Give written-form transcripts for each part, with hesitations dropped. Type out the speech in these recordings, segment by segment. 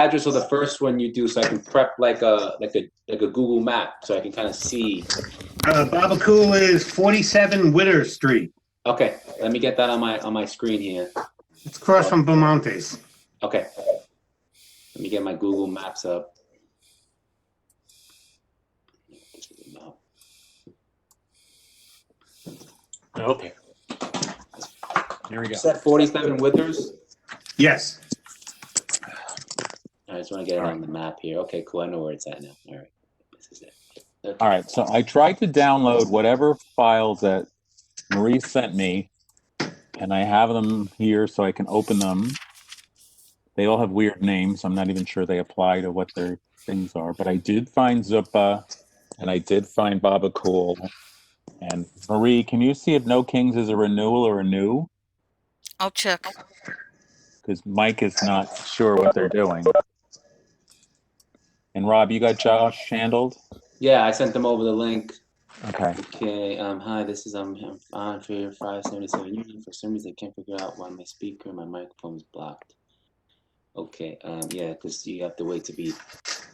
address of the first one you do, so I can prep like a Google map, so I can kind of see. Babacool is 47 Witter Street. Okay, let me get that on my screen here. It's across from Belmonte's. Okay, let me get my Google Maps up. Okay. Here we go. Set 47 Withers. Yes. I just want to get it on the map here. Okay, cool. I know where it's at now. All right, this is it. Okay. All right, so I tried to download whatever files that Marie sent me, and I have them here so I can open them. They all have weird names. I'm not even sure they apply to what their things are, but I did find Zuppa, and I did find Babacool. And Marie, can you see if No Kings is a renewal or a new? I'll check. Because Mike is not sure what they're doing. And Rob, you got Josh handled? Yeah, I sent them over the link. Okay. Okay. Hi, this is on for 577 Union. For some reason, I can't figure out why my speaker, my microphone is blocked. Okay. Yeah, because you have to wait to be.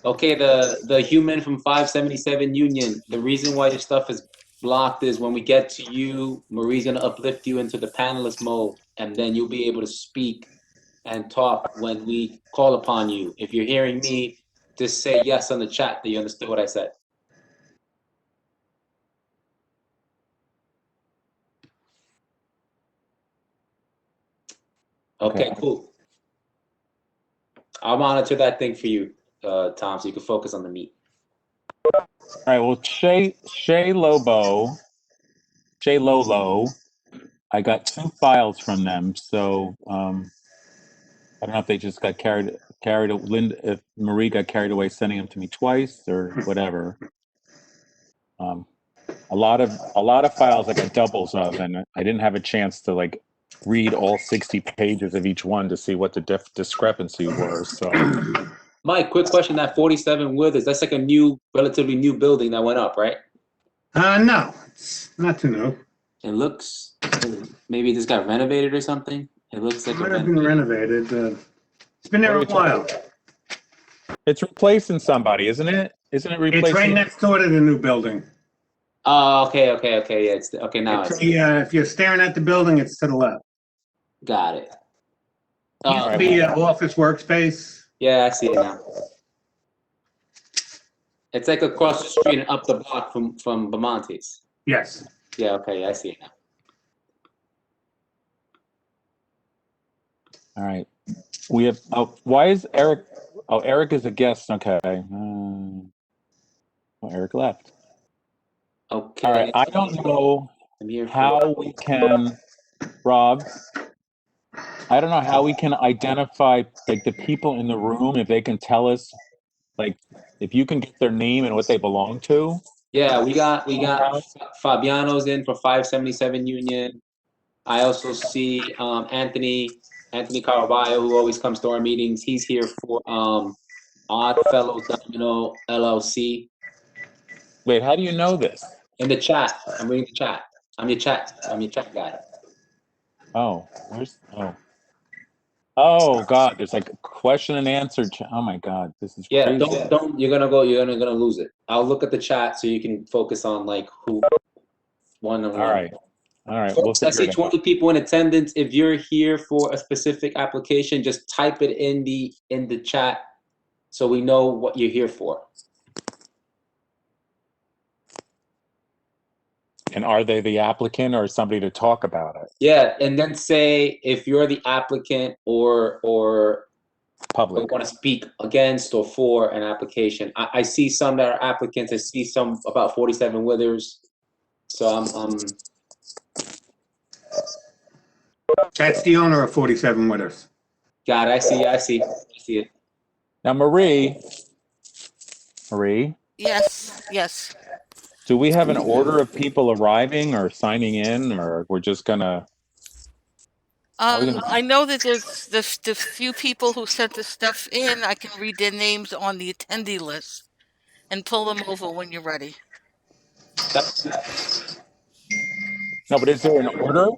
Okay. The human from 577 Union. The reason why your stuff is blocked is when we get to you, Marie's gonna uplift you into the panelist mode, and then you'll be able to speak and talk when we call upon you. If you're hearing me, just say yes on the chat that you understood what I said. Okay, cool. I'll monitor that thing for you, Tom, so you can focus on the meat. All right. Well, Shay Lolo, I got 2 files from them. So I don't know if they just got carried. If Marie got carried away sending them to me twice or whatever. A lot of files I got doubles of, and I didn't have a chance to like read all 60 pages of each one to see what the discrepancy were. So, Mike, quick question: that 47 Withers, that's like a relatively new building that went up, right? No, it's not too new. It looks, maybe this got renovated or something. It looks like It might have been renovated. It's been there a while. It's replacing somebody, isn't it? Isn't it replacing? It's right next door to the new building. Oh, okay. Yeah, it's okay now. If you're staring at the building, it's to the left. Got it. Used to be an office workspace. Yeah, I see it now. It's like across the street and up the block from Bamonte's. Yes. Yeah, okay, I see it now. All right. We have. Oh, why is Eric? Oh, Eric is a guest. Okay. Well, Eric left. Okay. All right. I don't know how we can, Rob. I don't know how we can identify like the people in the room, if they can tell us, like if you can get their name and what they belong to. Yeah, we got Fabiano's in for 577 Union. I also see Anthony Caraballo, who always comes to our meetings. He's here for Odd Fellow Domino LLC. Wait, how do you know this? In the chat. I'm reading the chat. I'm your chat guy. Oh, Oh God, there's like a question and answer. Oh my God, this is crazy. Don't you're gonna lose it. I'll look at the chat so you can focus on like who one on one. All right. Folks, I see 20 people in attendance. If you're here for a specific application, just type it in the chat so we know what you're here for. And are they the applicant or somebody to talk about it? Yeah, and then say if you're the applicant or public want to speak against or for an application. I see some that are applicants. I see some about 47 Withers. So I'm That's the owner of 47 Withers. Got it. I see it. Now, Marie. Yes. Do we have an order of people arriving or signing in, or we're just gonna? I know that there's the few people who sent the stuff in. I can read their names on the attendee list and pull them over when you're ready. No, but is there an order?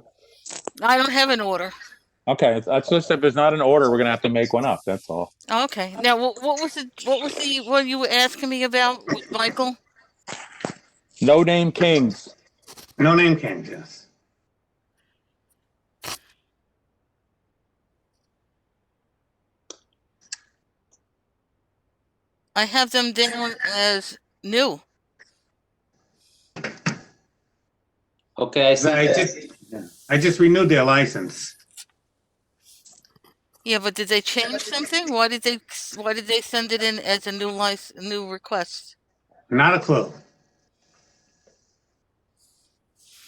I don't have an order. Okay, that's just if there's not an order, we're gonna have to make one up. That's all. Okay. Now, what was the what you were asking me about, Michael? No name kings. No name kings, yes. I have them down as new. Okay, I see. I just renewed their license. Yeah, but did they change something? Why did they send it in as a new request? Not a clue.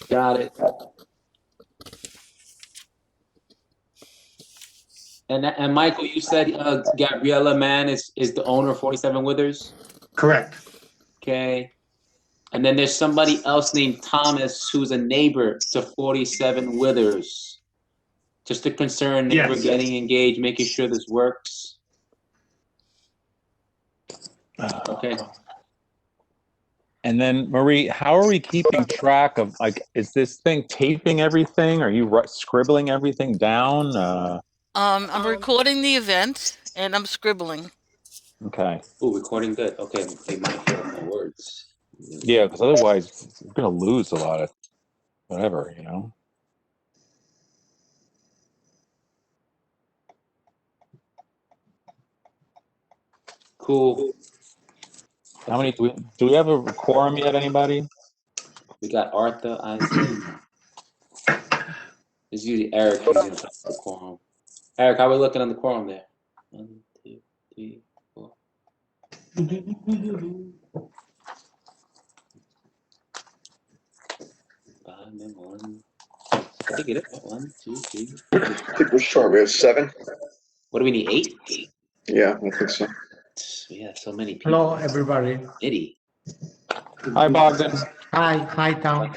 Got it. And Michael, you said Gabriella Mann is the owner of 47 Withers. Correct. Okay. And then there's somebody else named Thomas who's a neighbor to 47 Withers. Just a concern neighbor Yes. getting engaged, making sure this works. Okay. And then Marie, how are we keeping track of, like, is this thing taping everything? Are you scribbling everything down? I'm recording the event and I'm scribbling. Okay. Oh, recording good. Okay, be mindful of my words. Yeah, because otherwise we're gonna lose a lot of whatever, you know. Cool. How many do we have a quorum yet? Anybody? We got Arthur, Isaac. It's usually Eric who's gonna talk the quorum. Eric, how are we looking on the quorum there? 1, 2, 3, 4. 5 and 1. I think it is 1, 2, 3. I think we're short. We have 7. What do we need? 8? Yeah, I think so. We have so many people. Hello, everybody. Committee. Hi, Bogdan. Hi, Tom.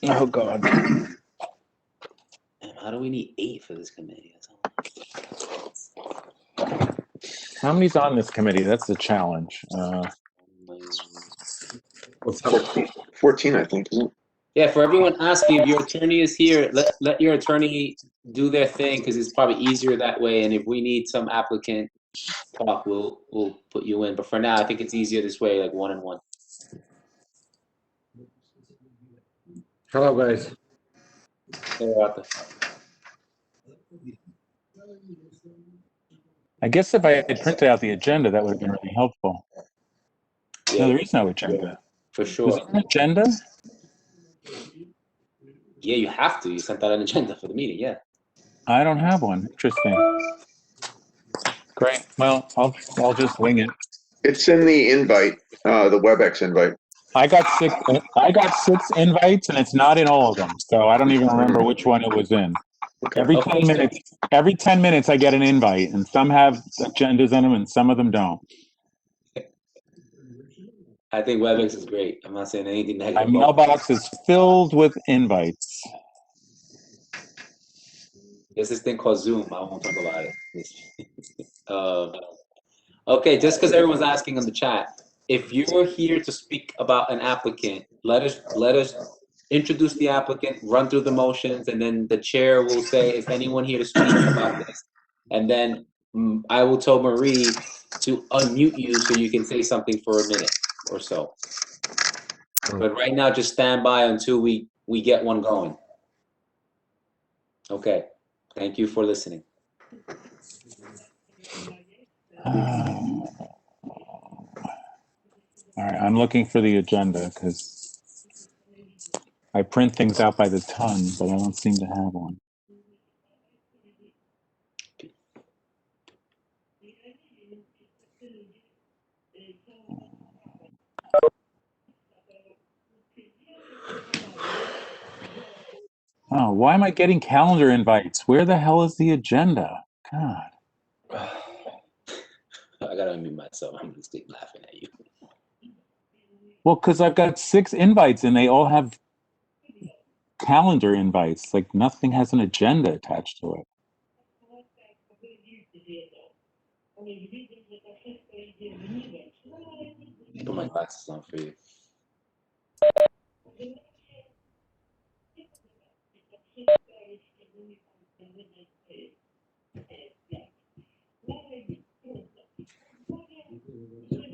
Oh God. Damn, how do we need 8 for this committee? How many's on this committee? That's the challenge. 14, I think, isn't it? Yeah, for everyone asking, if your attorney is here, let your attorney do their thing because it's probably easier that way. And if we need some applicant talk, we'll put you in. But for now, I think it's easier this way, like 1-on-1. Hello, guys. Hey, Arthur. I guess if I had printed out the agenda, that would have been really helpful. Yeah, No, there is no agenda. for Is sure. there an agenda? Yeah, you have to. You sent out an agenda for the meeting. Yeah. I don't have one. Interesting. Great. Well, I'll just wing it. It's in the invite, the WebEx invite. I got 6 invites, and it's not in all of them. So I don't even remember which one it was in. Okay. Every 10 minutes, I get an invite, and some have agendas in them, and some of them don't. I think WebEx is great. I'm not saying anything My negative. mailbox is filled with invites. There's this thing called Zoom. I won't talk about it. Okay, just because everyone's asking in the chat, if you're here to speak about an applicant, let us introduce the applicant, run through the motions, and then the chair will say, "Is anyone here to speak about this?" And then I will tell Marie to unmute you so you can say something for a minute or so. But right now, just stand by until we get one going. Okay. Thank you for listening. All right, I'm looking for the agenda because I print things out by the ton, but I don't seem to have one. Oh, why am I getting calendar invites? Where the hell is the agenda? God. I gotta unmute myself. I'm gonna stay laughing at you. Well, because I've got 6 invites and they all have calendar invites. Like nothing has an agenda attached to it. Put my glasses on for you.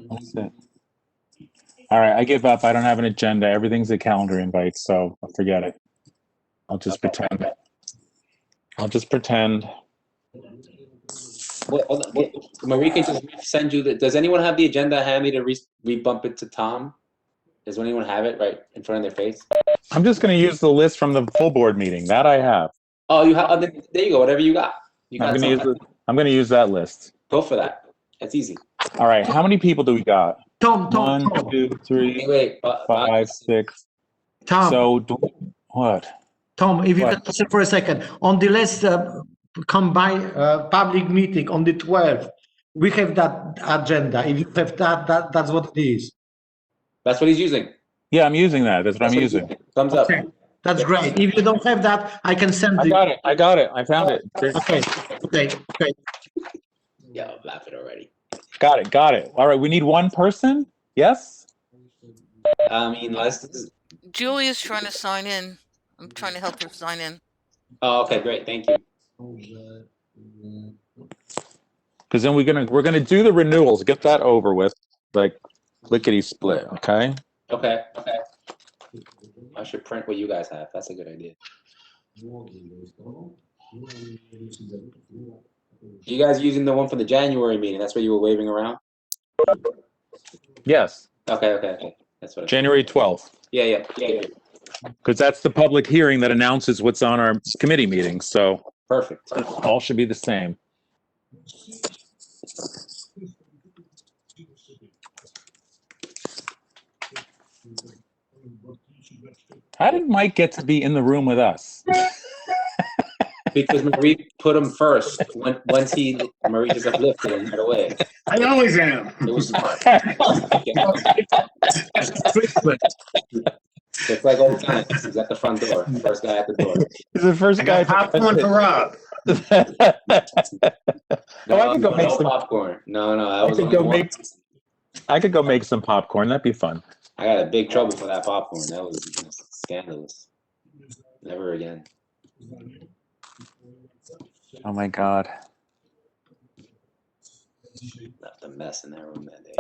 That's it. All right, I give up. I don't have an agenda. Everything's a calendar invite, so forget it. I'll just pretend. I'll just pretend. Marie can just send you the. Does anyone have the agenda handy to re-bump it to Tom? Does anyone have it right in front of their face? I'm just going to use the list from the full board meeting. That I have. Oh, you have. Oh, there you go. Whatever you got. You got something. I'm going to use that list. Go for that. That's easy. All right. How many people do we got? Tom, 1, 2, 3, Wait. 5, 6. Tom, So what? Tom, if you What? can listen for a second. On the last combined public meeting on the 12th, we have that agenda. If you have that's what it is. That's what he's using. Yeah, I'm using that. That's what I'm He's using. Thumbs up. Okay, that's great. If you don't have that, I can send I you. got it. I got it. I found it. Okay. Yeah, I'm laughing already. Got it. Got it. All right. We need one person. Yes. I mean, Julia's trying to sign in. I'm trying to help her sign in. Oh, okay, great. Thank you. Because then we're gonna do the renewals. Get that over with, like lickety split. Okay. Okay. I should print what you guys have. That's a good idea. You guys using the one for the January meeting? That's what you were waving around? Yes. Okay. That's what. January 12th. Yeah. Because that's the public hearing that announces what's on our committee meeting. So Perfect. all should be the same. How did Mike get to be in the room with us? Because Marie put him first. Once Marie just uplifted him right away. I always am. It was smart. It's like old times. He's at the front door. First guy at the door. He's the first I guy. got popcorn for Rob. No, I could go make some popcorn. No, that was only one. I could go make some popcorn. That'd be fun. I got in big trouble for that popcorn. That was scandalous. Never again. Oh my God. Left a mess in that room that day.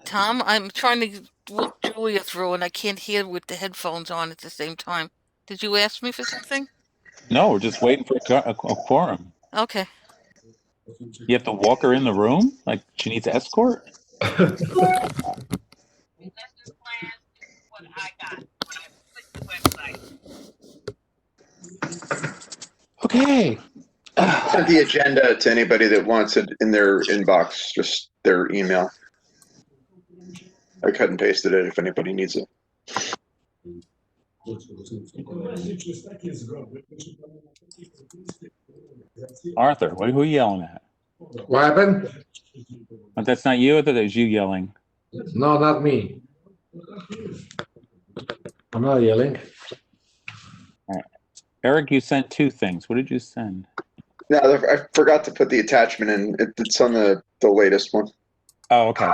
Tom, I'm trying to look Julia through and I can't hear with the headphones on at the same time. Did you ask me for something? No, we're just waiting for a quorum. Okay. You have to walk her in the room? Like she needs escort? Okay. Send the agenda to anybody that wants it in their inbox, just their email. I cut and pasted it if anybody needs it. Arthur, who are you yelling at? What happened? But that's not you. I thought that was you yelling. No, not me. I'm not yelling. All right. Eric, you sent 2 things. What did you send? No, I forgot to put the attachment in. It's on the latest one. Oh, okay.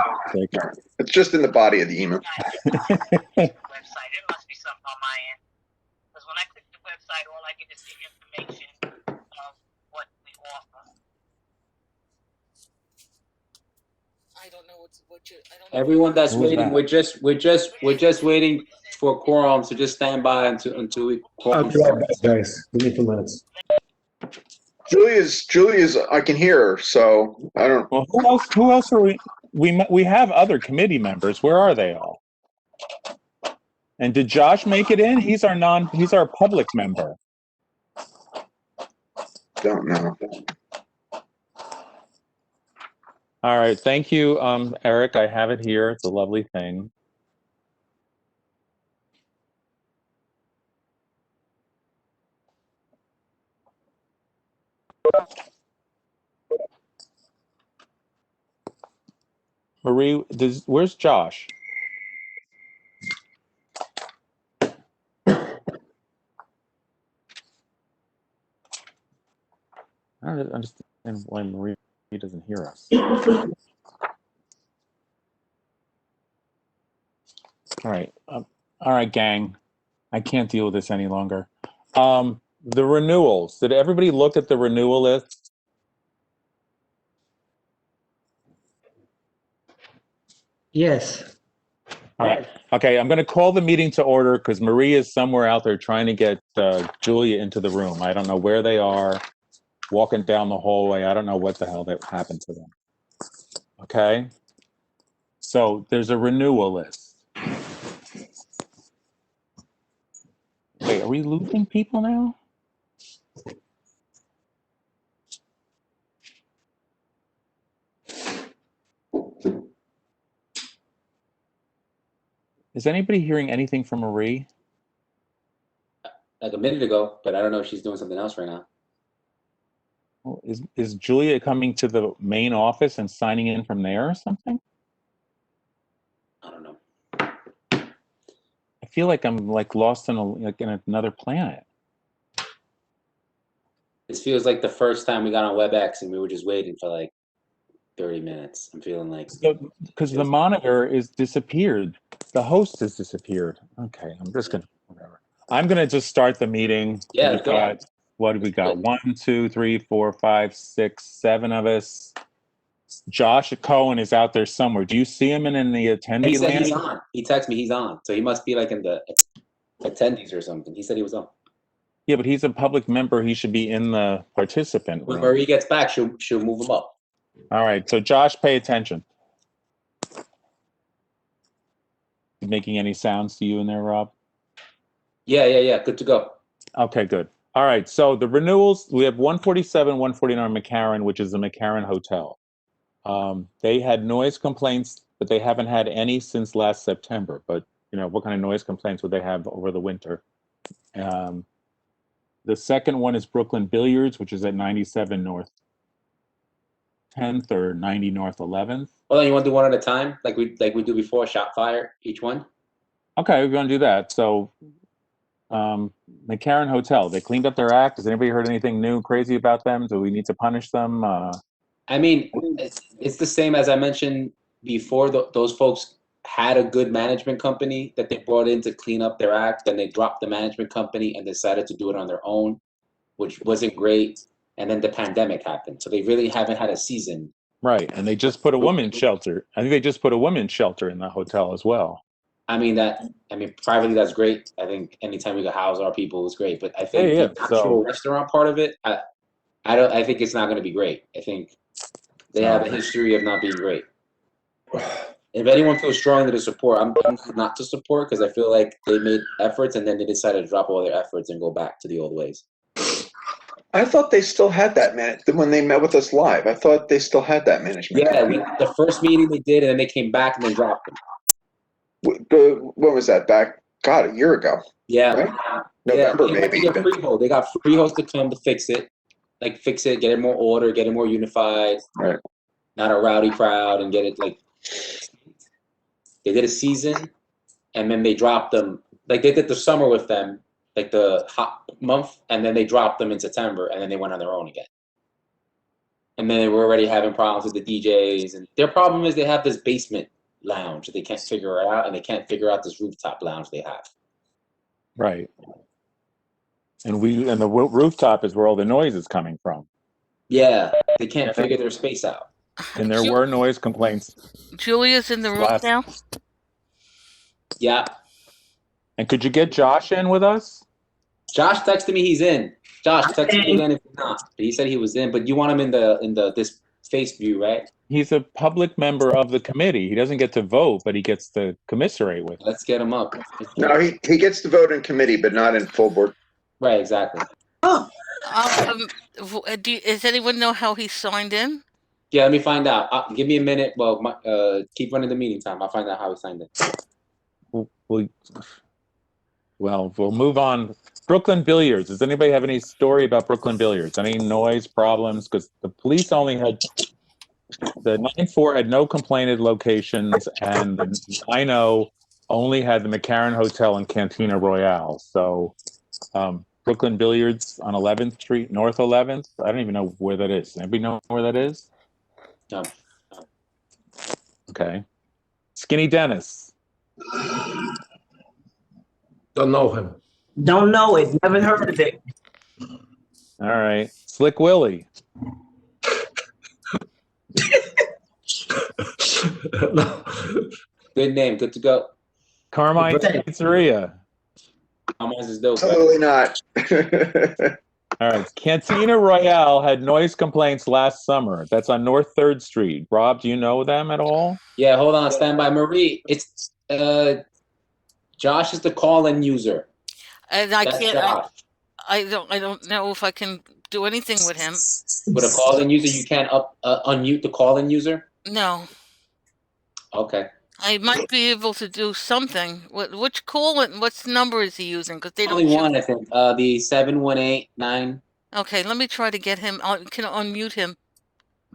It's just in the body of the email. Website. It must be something on my end. Because when I click the website, all I get is the information of what we offer. I don't know what you. I don't know. Everyone that's Who's waiting, that? we're just waiting for quorum, so just stand by until we quorum starts. Guys, give me 2 minutes. Julia's. I can hear her, so I don't. Well, who else are we? We have other committee members. Where are they all? And did Josh make it in? He's our public member. Don't know. All right. Thank you, Eric. I have it here. It's a lovely thing. Marie, where's Josh? I don't understand why Marie doesn't hear us. All right, gang. I can't deal with this any longer. The renewals. Did everybody look at the renewal list? Yes. All right. Okay, I'm going to call the meeting to order because Marie is somewhere out there trying to get Julia into the room. I don't know where they are, walking down the hallway. I don't know what the hell that happened to them. Okay. So there's a renewal list. Wait, are we losing people now? Is anybody hearing anything from Marie? Like a minute ago, but I don't know if she's doing something else right now. Well, is Julia coming to the main office and signing in from there or something? I don't know. I feel like I'm like lost in in another planet. This feels like the first time we got on WebEx and we were just waiting for like 30 minutes. I'm feeling like Because the monitor is disappeared. The host has disappeared. Okay, I'm just gonna whatever. I'm gonna just start the meeting. Yeah, We've go. got what do we got? 1, 2, 3, 4, 5, 6, 7 of us. Josh Cohen is out there somewhere. Do you see him in the He attendee said he's land? on. He texted me he's on. So he must be like in the attendees or something. He said he was on. Yeah, but he's a public member. He should be in the participant When room. Marie gets back, she'll move him up. All right, so Josh, pay attention. Making any sounds to you in there, Rob? Yeah. Good to go. Okay, good. All right, so the renewals, we have 147, 149 McCarran, which is the McCarran Hotel. They had noise complaints, but they haven't had any since last September. But, you know, what kind of noise complaints would they have over the winter? The second one is Brooklyn Billiards, which is at 97 North 10th or 90 North 11th. Hold on, you want to do one at a time, like we do before? Shot fire each one. Okay, we're going to do that. So, McCarran Hotel, they cleaned up their act. Has anybody heard anything new, crazy about them? Do we need to punish them? I mean, it's the same as I mentioned before. Those folks had a good management company that they brought in to clean up their act. Then they dropped the management company and decided to do it on their own, which wasn't great. And then the pandemic happened, so they really haven't had a season. Right, and they just put a women's shelter. I think they just put a women's shelter in the hotel as well. I mean, privately that's great. I think anytime we could house our people is great. But I think the actual restaurant part of it, I think it's not going to be great. I think they have a history of not being great. If anyone feels strongly to support, I'm not to support because I feel like they made efforts and then they decided to drop all their efforts and go back to the old ways. I thought they still had that when they met with us live. I thought they still had that management. Yeah, the first meeting they did, and then they came back and then dropped them. When was that? Back, God, a year ago. Yeah, right? November maybe. They got Freehost to come to fix it, get it more order, get it more unified. Right. Not a rowdy crowd, and get it like. They did a season, and then they dropped them. Like they did the summer with them, like the hot month, and then they dropped them in September, and then they went on their own again. And then they were already having problems with the DJs, and their problem is they have this basement lounge that they can't figure it out, and they can't figure out this rooftop lounge they have. Right. And the rooftop is where all the noise is coming from. Yeah, they can't figure their space out. And there were noise complaints. Julia's in the room now? Yeah. And could you get Josh in with us? Josh texted me he's in. Josh, text me again if you're not. But he said he was in, but you want him in this face view, right? He's a public member of the committee. He doesn't get to vote, but he gets to commiserate with. Let's get him up. No, he gets to vote in committee, but not in full board. Right, exactly. Does anyone know how he signed in? Yeah, let me find out. Give me a minute. Well, keep running the meeting time. I'll find out how he signed in. Well, we'll move on. Brooklyn Billiards. Does anybody have any story about Brooklyn Billiards? Any noise problems? Because the police only had the 9-4 had no complained locations, and the 9-0 only had the McCarran Hotel and Cantina Royale. So, Brooklyn Billiards on 11th Street, North 11th. I don't even know where that is. Anybody know where that is? No. Okay. Skinny Dennis. Don't know him. Don't know it. Never heard of it. All right. Slick Willie. No. Good name. Good to go. Carmine's Right. Pizzeria. Almost is dope, right? Absolutely not. All right. Cantina Royale had noise complaints last summer. That's on North 3rd Street. Rob, do you know them at all? Yeah, hold on. Stand by. Marie, it's Josh is the call-in user. And I That's can't. Josh. I don't know if I can do anything with him. With a call-in user, you can't unmute the call-in user? No, Okay. I might be able to do something. Which call and what's number is he using? Because they don't Only show. one, I think. The 7189. Okay, let me try to get him. I can unmute him.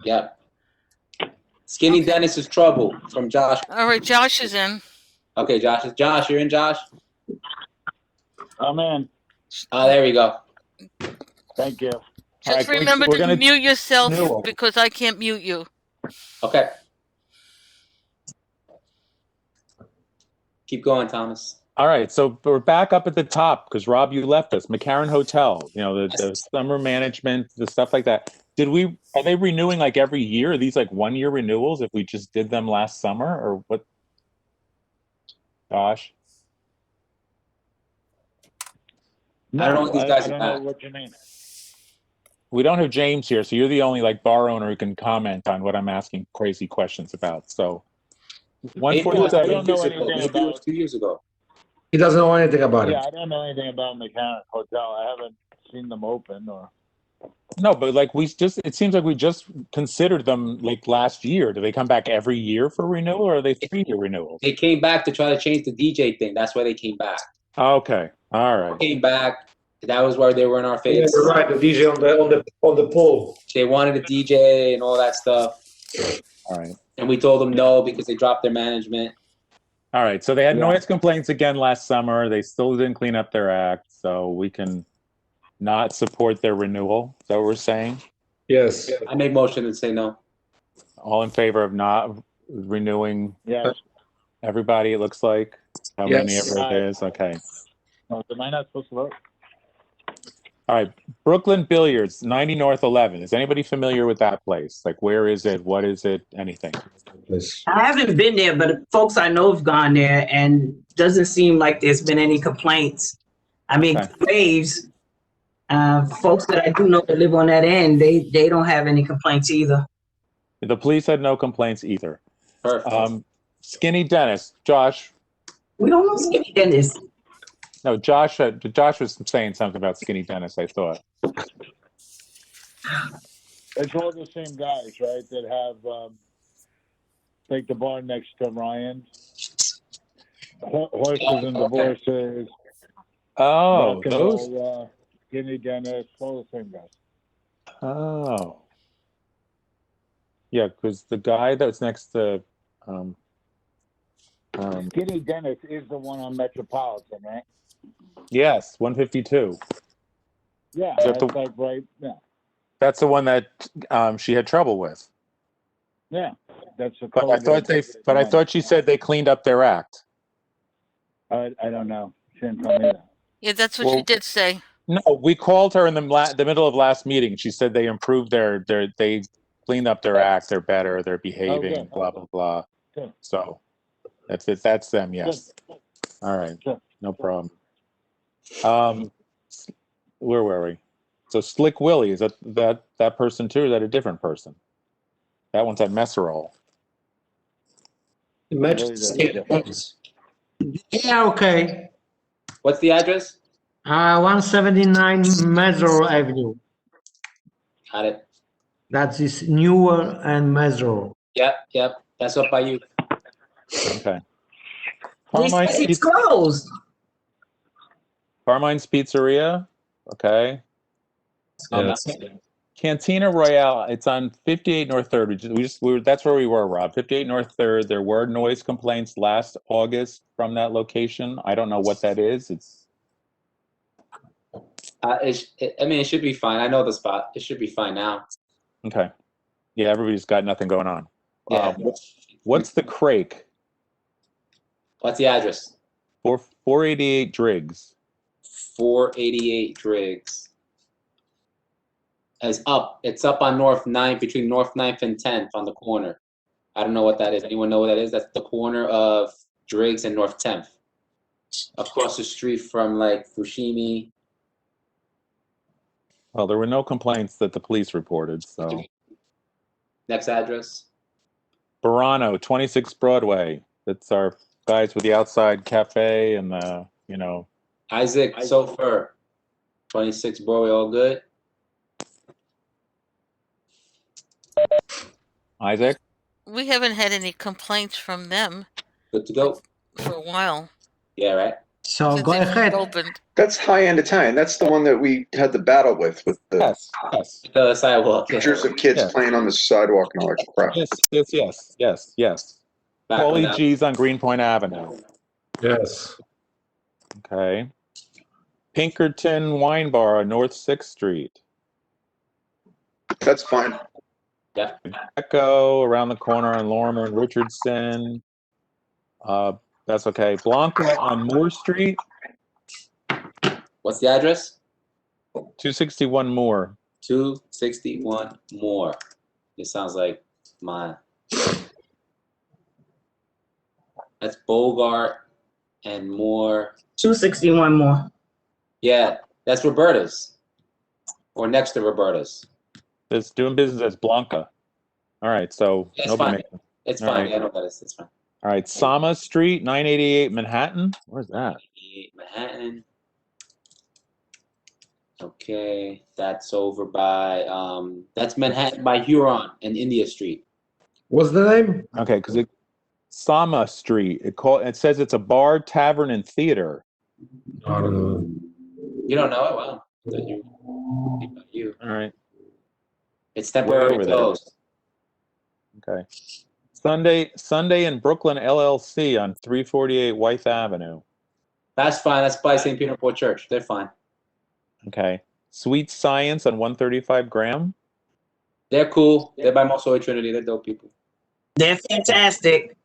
Yep. Skinny Okay. Dennis is trouble from Josh. All right, Josh is in. Okay, Josh, you're in, Josh? I'm in. There we go. Thank you. Just right, remember we're to gonna- mute yourself No. because I can't mute you. Okay. Keep going, Thomas. All right, so we're back up at the top because Rob, you left us. McCarran Hotel, you know, the summer management, the stuff like that. Are they renewing like every year? Are these like 1-year renewals if we just did them last summer or what? Josh? No, I don't know what these guys I are don't know back. what you mean. We don't have James here, so you're the only like bar owner who can comment on what I'm asking crazy questions about. So Maybe it was 147. I don't know anything Maybe it was about- 2 years ago. He doesn't know anything about Yeah, it. I don't know anything about Mechanic Hotel. I haven't seen them open or. No, but like it seems like we just considered them like last year. Do they come back every year for renewal or are they 3-year renewals? They came back to try to change the DJ thing. That's why they came back. Okay. All right. Came back. That was why they were in our Yeah, face. you're right. The DJ on the pole. They wanted a DJ and all that stuff. All right. And we told them no because they dropped their management. All right. So they had Yeah. noise complaints again last summer. They still didn't clean up their act. So we can not support their renewal. Is that what we're saying? Yes. I make motion to say no. All in favor of not renewing Yes. everybody, it looks like? How Yes. many ever it is? Okay. Oh, am I not supposed to vote? All right. Brooklyn Billiards, 90 North 11. Is anybody familiar with that place? Like, where is it? What is it? Anything? Please. I haven't been there, but folks I know have gone there, and doesn't seem like there's been any complaints. I mean, Okay. Graves, folks that I do know that live on that end, they don't have any complaints either. The police had no complaints either. Perfect. Skinny Dennis, Josh. We don't know Skinny Dennis. No, Josh was saying something about Skinny Dennis, I thought. It's all the same guys, right? That have like the bar next to Ryan's. Horses and Divorces. Oh, Rock and those. Roll, Skinny Dennis, all the same guys. Oh. Yeah, because the guy that's next to Skinny Dennis is the one on Metropolitan, right? yes, 152. Yeah, Is that that's the- like right. Yeah, That's the one that she had trouble with. yeah. That's the. But I thought she said they cleaned up their act. I don't know. She didn't tell me that. Yeah, that's what she Well- did say. No, we called her in the middle of last meeting. She said they improved they cleaned up their act, they're better, they're behaving, good. blah blah blah. Good. So that's it. That's them. Yes. All right. Sure. No problem. Where were we? So Slick Willie, is that person too? Or is that a different person? That one's at Messerol. Yeah, okay. What's the address? 179 Mesro Avenue. Got it. That is Newer and Mesro. Yep. That's up by you. Okay. They Carmine's say it's closed. Pizzeria. Okay. Cantina Royale. It's on 58 North 3rd. That's where we were, Rob. 58 North 3rd. There were noise complaints last August from that location. I don't know what that is. It should be fine. I know the spot. It should be fine now. Okay. Yeah, everybody's got nothing going on. Yeah. What's the Crake? What's the address? 488 Driggs. 488 Driggs. is up. It's up on North 9th, between North 9th and 10th on the corner. I don't know what that is. Anyone know what that is? That's the corner of Driggs and North 10th. Across the street from like Fushimi. Well, there were no complaints that the police reported, so. Next address. Burano, 26 Broadway. That's our guys with the outside cafe and the, you know. Isaac Sofer, 26 Broadway, all good? Isaac? We haven't had any complaints from them Good to go? for a while. Yeah, right? So Since go they ahead. opened. That's high-end Italian. That's the one that we had the battle with the Yes. The sidewalk. Yeah. pictures of kids Yeah. playing on the sidewalk and all that crap. Yes. Back on Paulie that. G's on Greenpoint Avenue. Yes. Okay. Pinkerton Wine Bar on North 6th Street. That's fine. Yeah. Echo around the corner on Lorimer and Richardson. That's okay. Blanca on Moore Street, What's the address? 261 Moore. 261 Moore. It sounds like mine. That's Bogart and Moore. 261 more. Yeah, that's Roberta's. Or next to Roberta's. It's doing business as Blanca. All right, so It's nobody fine. makes. It's All fine. right. Yeah, I know that is. It's fine. All right, Sama Street, 988 Manhattan. Where's that? Manhattan. Okay, that's over by that's Manhattan by Huron and India Street. What's the name? Okay, because it Sama Street. It says it's a bar, tavern, and theater. I don't know. You don't know it? Wow. You. All right. It's temporarily over there. closed. Okay. Sunday in Brooklyn LLC on 348 Wythe Avenue. That's fine. That's by St. Peter Port Church. They're fine. Okay. Sweet Science on 135 Graham. They're cool. They're by Montessori Trinity. They're dope people. They're fantastic.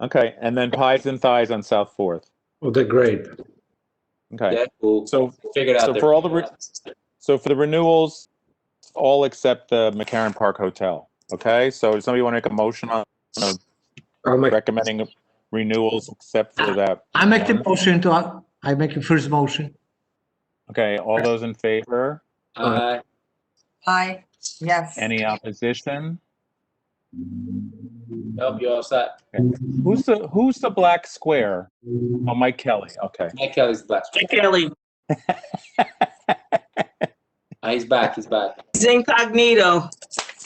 Okay, and then Pies and Thighs on South 4th. Oh, they're great. Okay. They're cool. So Figured out. so for all the so for the renewals, all except the McCarran Park Hotel. Okay, so does somebody want to make a motion on I'll make. recommending renewals except for that? I make the one? motion to. I make the first motion. Okay, all those in favor? Aye. Aye. Yes. Any opposition? Nope, you're all set. Who's the black square? Oh, Mike Kelly. Okay. Mike Kelly's the black. Hey, Kelly, He's back. He's back. it's incognito.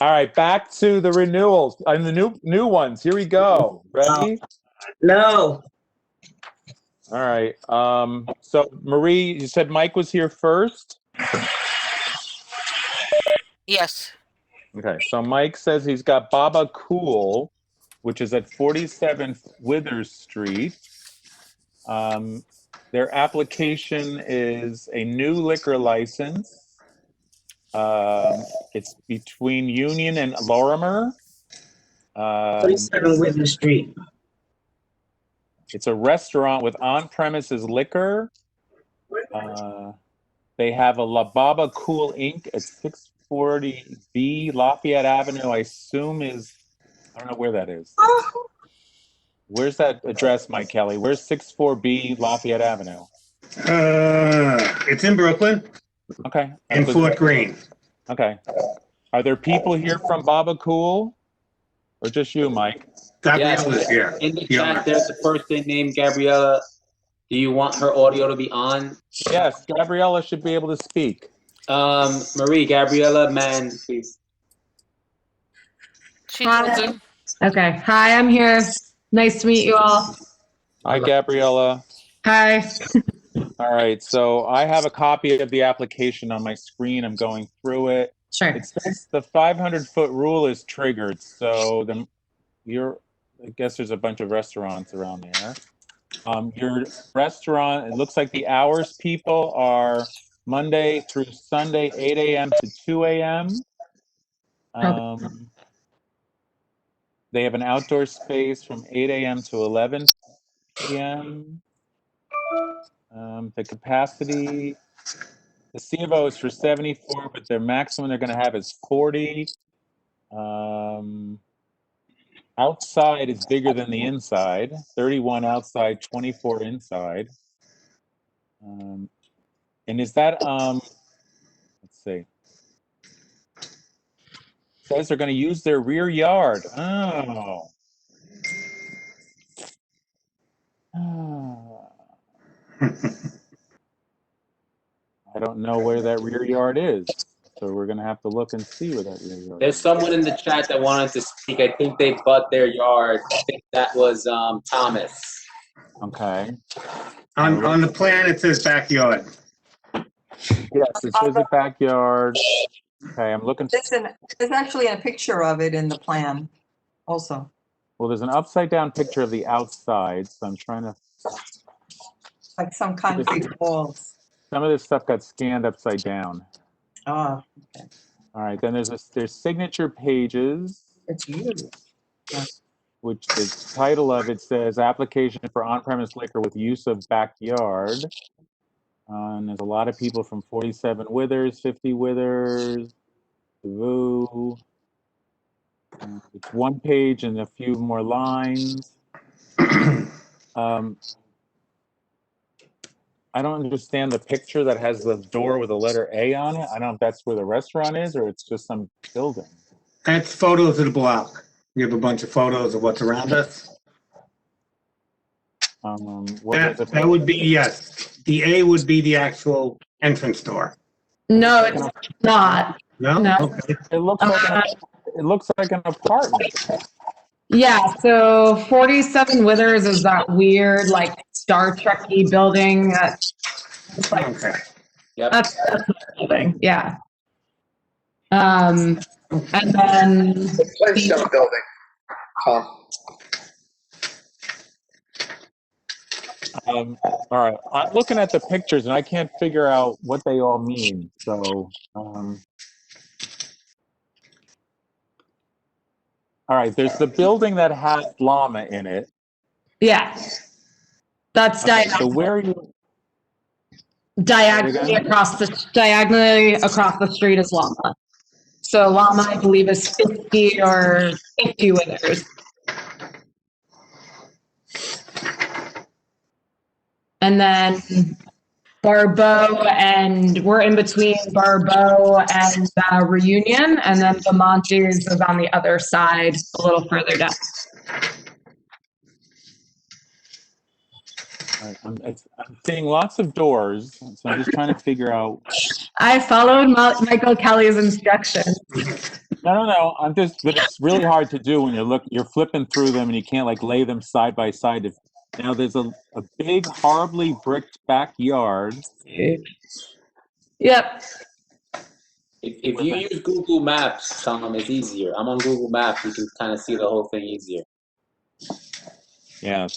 All right, back to the renewals and the new ones. Here we go. Ready? No. All right. So Marie, you said Mike was here first. Yes. Okay. So Mike says he's got Baba Cool, which is at 47th Withers Street. Their application is a new liquor license. It's between Union and Lorimer. 47 Whitney Street. It's a restaurant with on-premises liquor. They have a La Baba Cool Inc. at 640B Lafayette Avenue. I assume I don't know where that is. Where's that address, Mike Kelly? Where's 64B Lafayette Avenue? It's in Brooklyn Okay. and Fort Greene. Okay. Are there people here from Baba Cool? Or just you, Mike? Gabriella's here. In the The chat, owner. there's a person named Gabriella. Do you want her audio to be on? Yes, Gabriella should be able to speak. Marie, Gabriella, man, please. She's Hi. open. Okay. Hi, I'm here. Nice to meet you all. Hi, Gabriella. Hi. All right, so I have a copy of the application on my screen. I'm going through it. Sure. It says the 500-foot rule is triggered, so I guess there's a bunch of restaurants around there. Your restaurant, it looks like the hours, people, are Monday through Sunday, 8 a.m. to 2 a.m. They have an outdoor space from 8 a.m. to 11 p.m. The capacity The C of O is for 74, but their maximum they're going to have is 40. Outside is bigger than the inside. 31 outside, 24 inside. And is that let's see. Says they're going to use their rear yard. Oh. I don't know where that rear yard is, so we're going to have to look and see where that rear yard There's is. someone in the chat that wanted to speak. I think they butt their yard. I think that was Thomas. Okay. On the plan, it says backyard. Yes, it says a backyard. Okay, I'm looking. There's actually a picture of it in the plan also. Well, there's an upside down picture of the outside, so I'm trying to. Like some concrete walls. Some of this stuff got scanned upside down. Oh, okay. All right, then there's signature pages. It's huge. Yeah. Which the title of it says application for on-premise liquor with use of backyard. And there's a lot of people from 47 Withers, 50 Withers, Woo. It's one page and a few more lines. I don't understand the picture that has the door with the letter A on it. I don't know if that's where the restaurant is or it's just some building. That's photos of the block. You have a bunch of photos of what's around us. That would be, yes. The A would be the actual entrance door. No, it's not. No? No. Okay. It looks like an apartment. Yeah, so 47 Withers is that weird, like, Star Trek-y building. It's like, Okay. Yep. that's the building, yeah. And then The Flintstone building. All right, I'm looking at the pictures and I can't figure out what they all mean. So, all right, there's the building that has llama in it. yeah, that's Okay, so where are you? diagonally across the street is llama. So llama, I believe, is 50 or 50 Withers. And then Barbeau, and we're in between Barbeau and Reunion, and then the Montes is on the other side, a little further down. I'm seeing lots of doors, so I'm just trying to figure out. I followed Michael Kelly's instructions. No. But it's really hard to do when you're flipping through them and you can't like lay them side by side. Now there's a big, horribly bricked backyard. Yep. If you use Google Maps, Tom, it's easier. I'm on Google Maps. You can kind of see the whole thing easier. Yeah.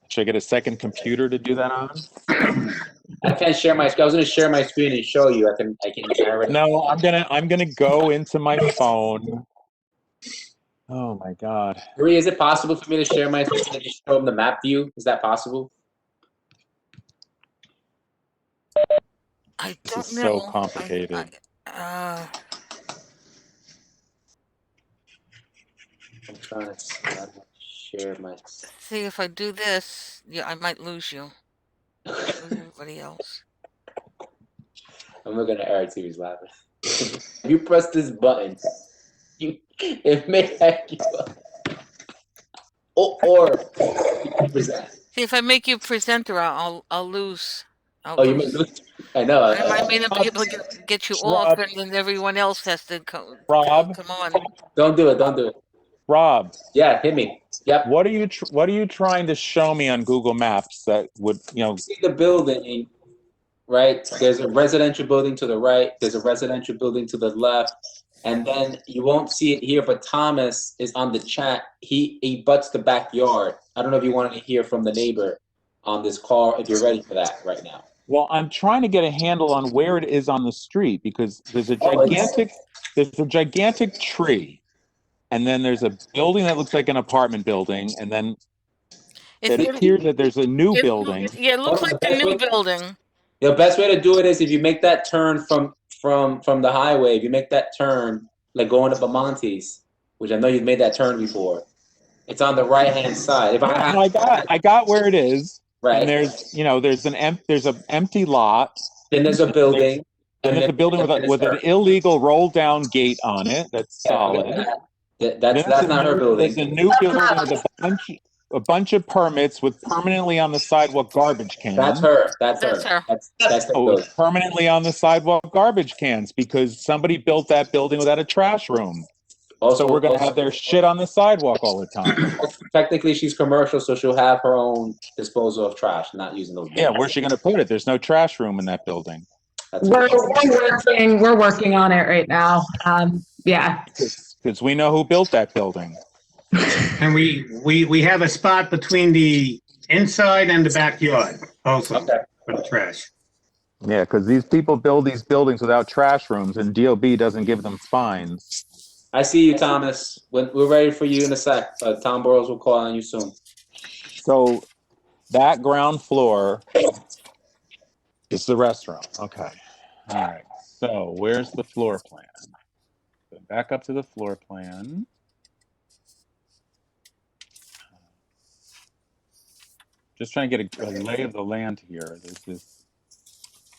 Should I get a second computer to do that on? I can't share my. I was going to share my screen and show you. I can. No, I'm gonna go into my phone. Oh my God. Marie, is it possible for me to share my screen and just show them the map view? Is that possible? I This don't is know. so complicated. I'm trying to share my. See, if I do this, yeah, I might lose you. Lose everybody else. I'm looking at Eric, see who's laughing. If you press this button, it may hack you up. Or you can present. See, if I make you presenter, I'll lose. You may lose. I know. I may not be able to get you off, and then everyone else has to come on. Don't do it. Rob. Yeah, hit me. Yep. What are you trying to show me on Google Maps that would see the building, right? There's a residential building to the right. There's a residential building to the left, and then you won't see it here. But Thomas is on the chat. He butts the backyard. I don't know if you wanted to hear from the neighbor on this call. If you're ready for that right now. Well, I'm trying to get a handle on where it is on the street because there's a gigantic tree. And then there's a building that looks like an apartment building, and then it appears that there's a new building. Yeah, it looks like the new building. The best way to do it is if you make that turn from the highway. If you make that turn, like going up Amontes, which I know you've made that turn before. It's on the right-hand side. If I got where it is. Right. And there's an empty lot. Then there's a building. And there's a building with an illegal roll-down gate on it. That's solid. That's not her building. There's a new building with a bunch of permits with permanently on the sidewalk garbage cans. That's her. That's her. That's the building. Permanently on the sidewalk garbage cans because somebody built that building without a trash room. So we're going to have their shit on the sidewalk all the time. Technically, she's commercial, so she'll have her own disposal of trash, not using those. Yeah, where's she going to put it? There's no trash room in that building. We're working on it right now. Yeah. Because we know who built that building. And we have a spot between the inside and the backyard also for the trash. Yeah, because these people build these buildings without trash rooms, and DOB doesn't give them fines. I see you, Thomas. We're ready for you in a sec. Tom Burrows will call on you soon. So that ground floor is the restaurant. Okay. All right. So where's the floor plan? So back up to the floor plan. Just trying to get a lay of the land here. There's this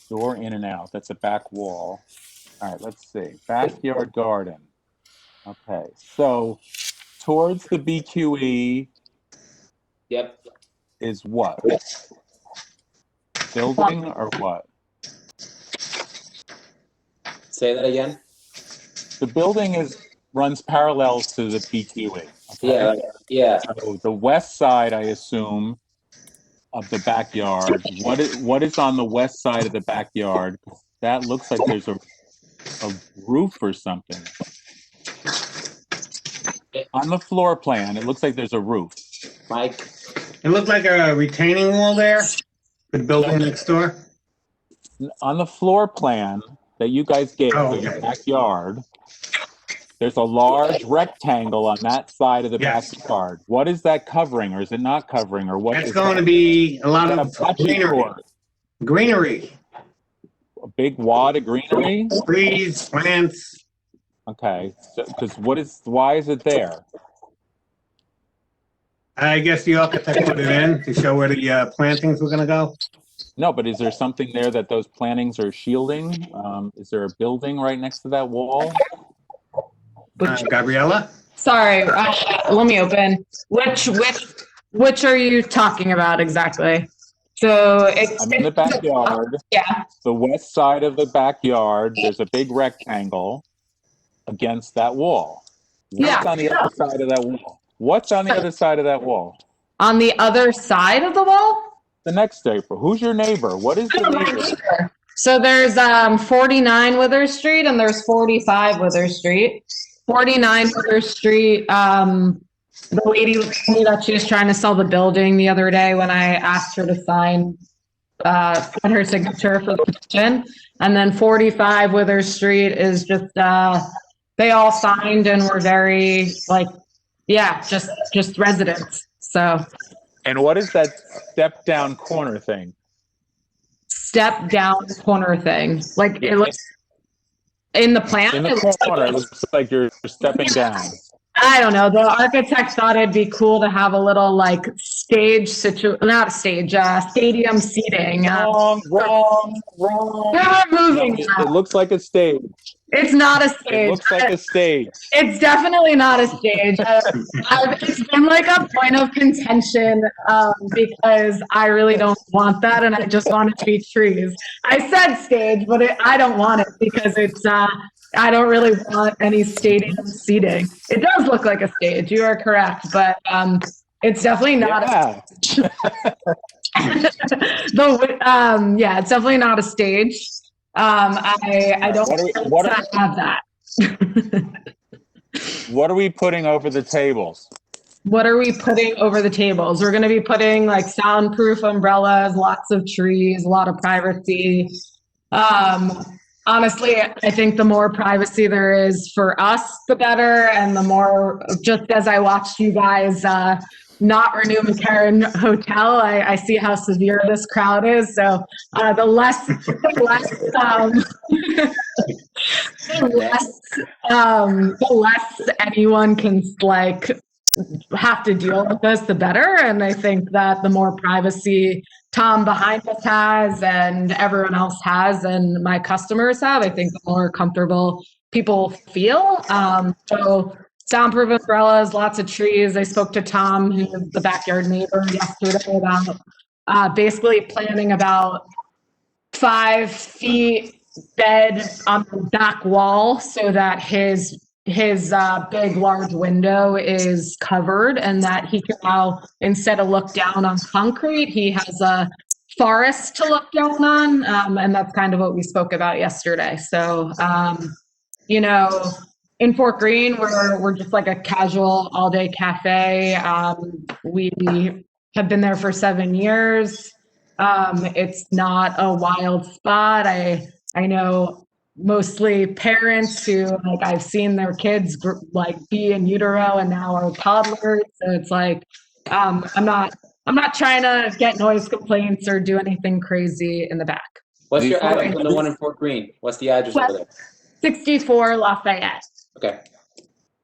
door in and out. That's a back wall. All right, let's see. Backyard garden. Okay, so towards the BQE. Yep. Is what? Building or what? Say that again. The building runs parallel to the BQE. Okay? Yeah. So the west side, I assume, of the backyard. What is on the west side of the backyard? That looks like there's a roof or something. On the floor plan, it looks like there's a roof. Mike? It looked like a retaining wall there, the building next door. On the floor plan that you guys gave for your backyard, there's a large rectangle on that side of the backyard. What is that covering, or is it not covering, or what? That's going to be a lot of greenery. Greenery. A big wad of greenery? Trees, plants. Okay, because why is it there? I guess the architect put it in to show where the plantings were going to go. No, but is there something there that those plantings are shielding? Is there a building right next to that wall? Gabriella? Sorry, let me open. Which are you talking about exactly? So I'm in the backyard. Yeah. The west side of the backyard, there's a big rectangle against that wall. What's on the other side of that wall? What's on the other side of that wall? On the other side of the wall? The next neighbor. Who's your neighbor? What is the neighbor? So there's 49 Wither Street and there's 45 Wither Street. 49 Wither Street, the lady told me that she was trying to sell the building the other day when I asked her to sign her signature for the petition. And then 45 Wither Street is just they all signed and were very just residents. So. And what is that step down corner thing? Step down corner thing. Like it looks in the plan. In the corner, it looks like you're stepping down. I don't know. The architect thought it'd be cool to have a little stadium seating. Wrong. We're moving now. It looks like a stage. It's not a stage. It looks like a stage. It's definitely not a stage. It's been a point of contention because I really don't want that, and I just want it to be trees. I said stage, but I don't want it because it's. I don't really want any stadium seating. It does look like a stage. You are correct, but it's definitely not. A stage. It's definitely not a stage. I don't have that. What are we putting over the tables? What are we putting over the tables? We're going to be putting soundproof umbrellas, lots of trees, a lot of privacy. Honestly, I think the more privacy there is for us, the better. And the more, just as I watched you guys not renew McCarran Hotel. I see how severe this crowd is. So the less the less anyone can like have to deal with this, the better. And I think that the more privacy Tom behind us has and everyone else has and my customers have, I think the more comfortable people feel. So soundproof umbrellas, lots of trees. I spoke to Tom, who's the backyard neighbor, yesterday about basically planning about 5 feet bed on the back wall so that his big large window is covered and that he can now, instead of look down on concrete, he has a forest to look down on, and that's kind of what we spoke about yesterday. So you know, in Fort Greene, we're just like a casual all day cafe. We have been there for 7 years. It's not a wild spot. I know mostly parents who like I've seen their kids like be in utero and now are toddlers. So it's like I'm not trying to get noise complaints or do anything crazy in the back. What's your address on the one in Fort Greene? What's the address over there? 64 Lafayette. Okay.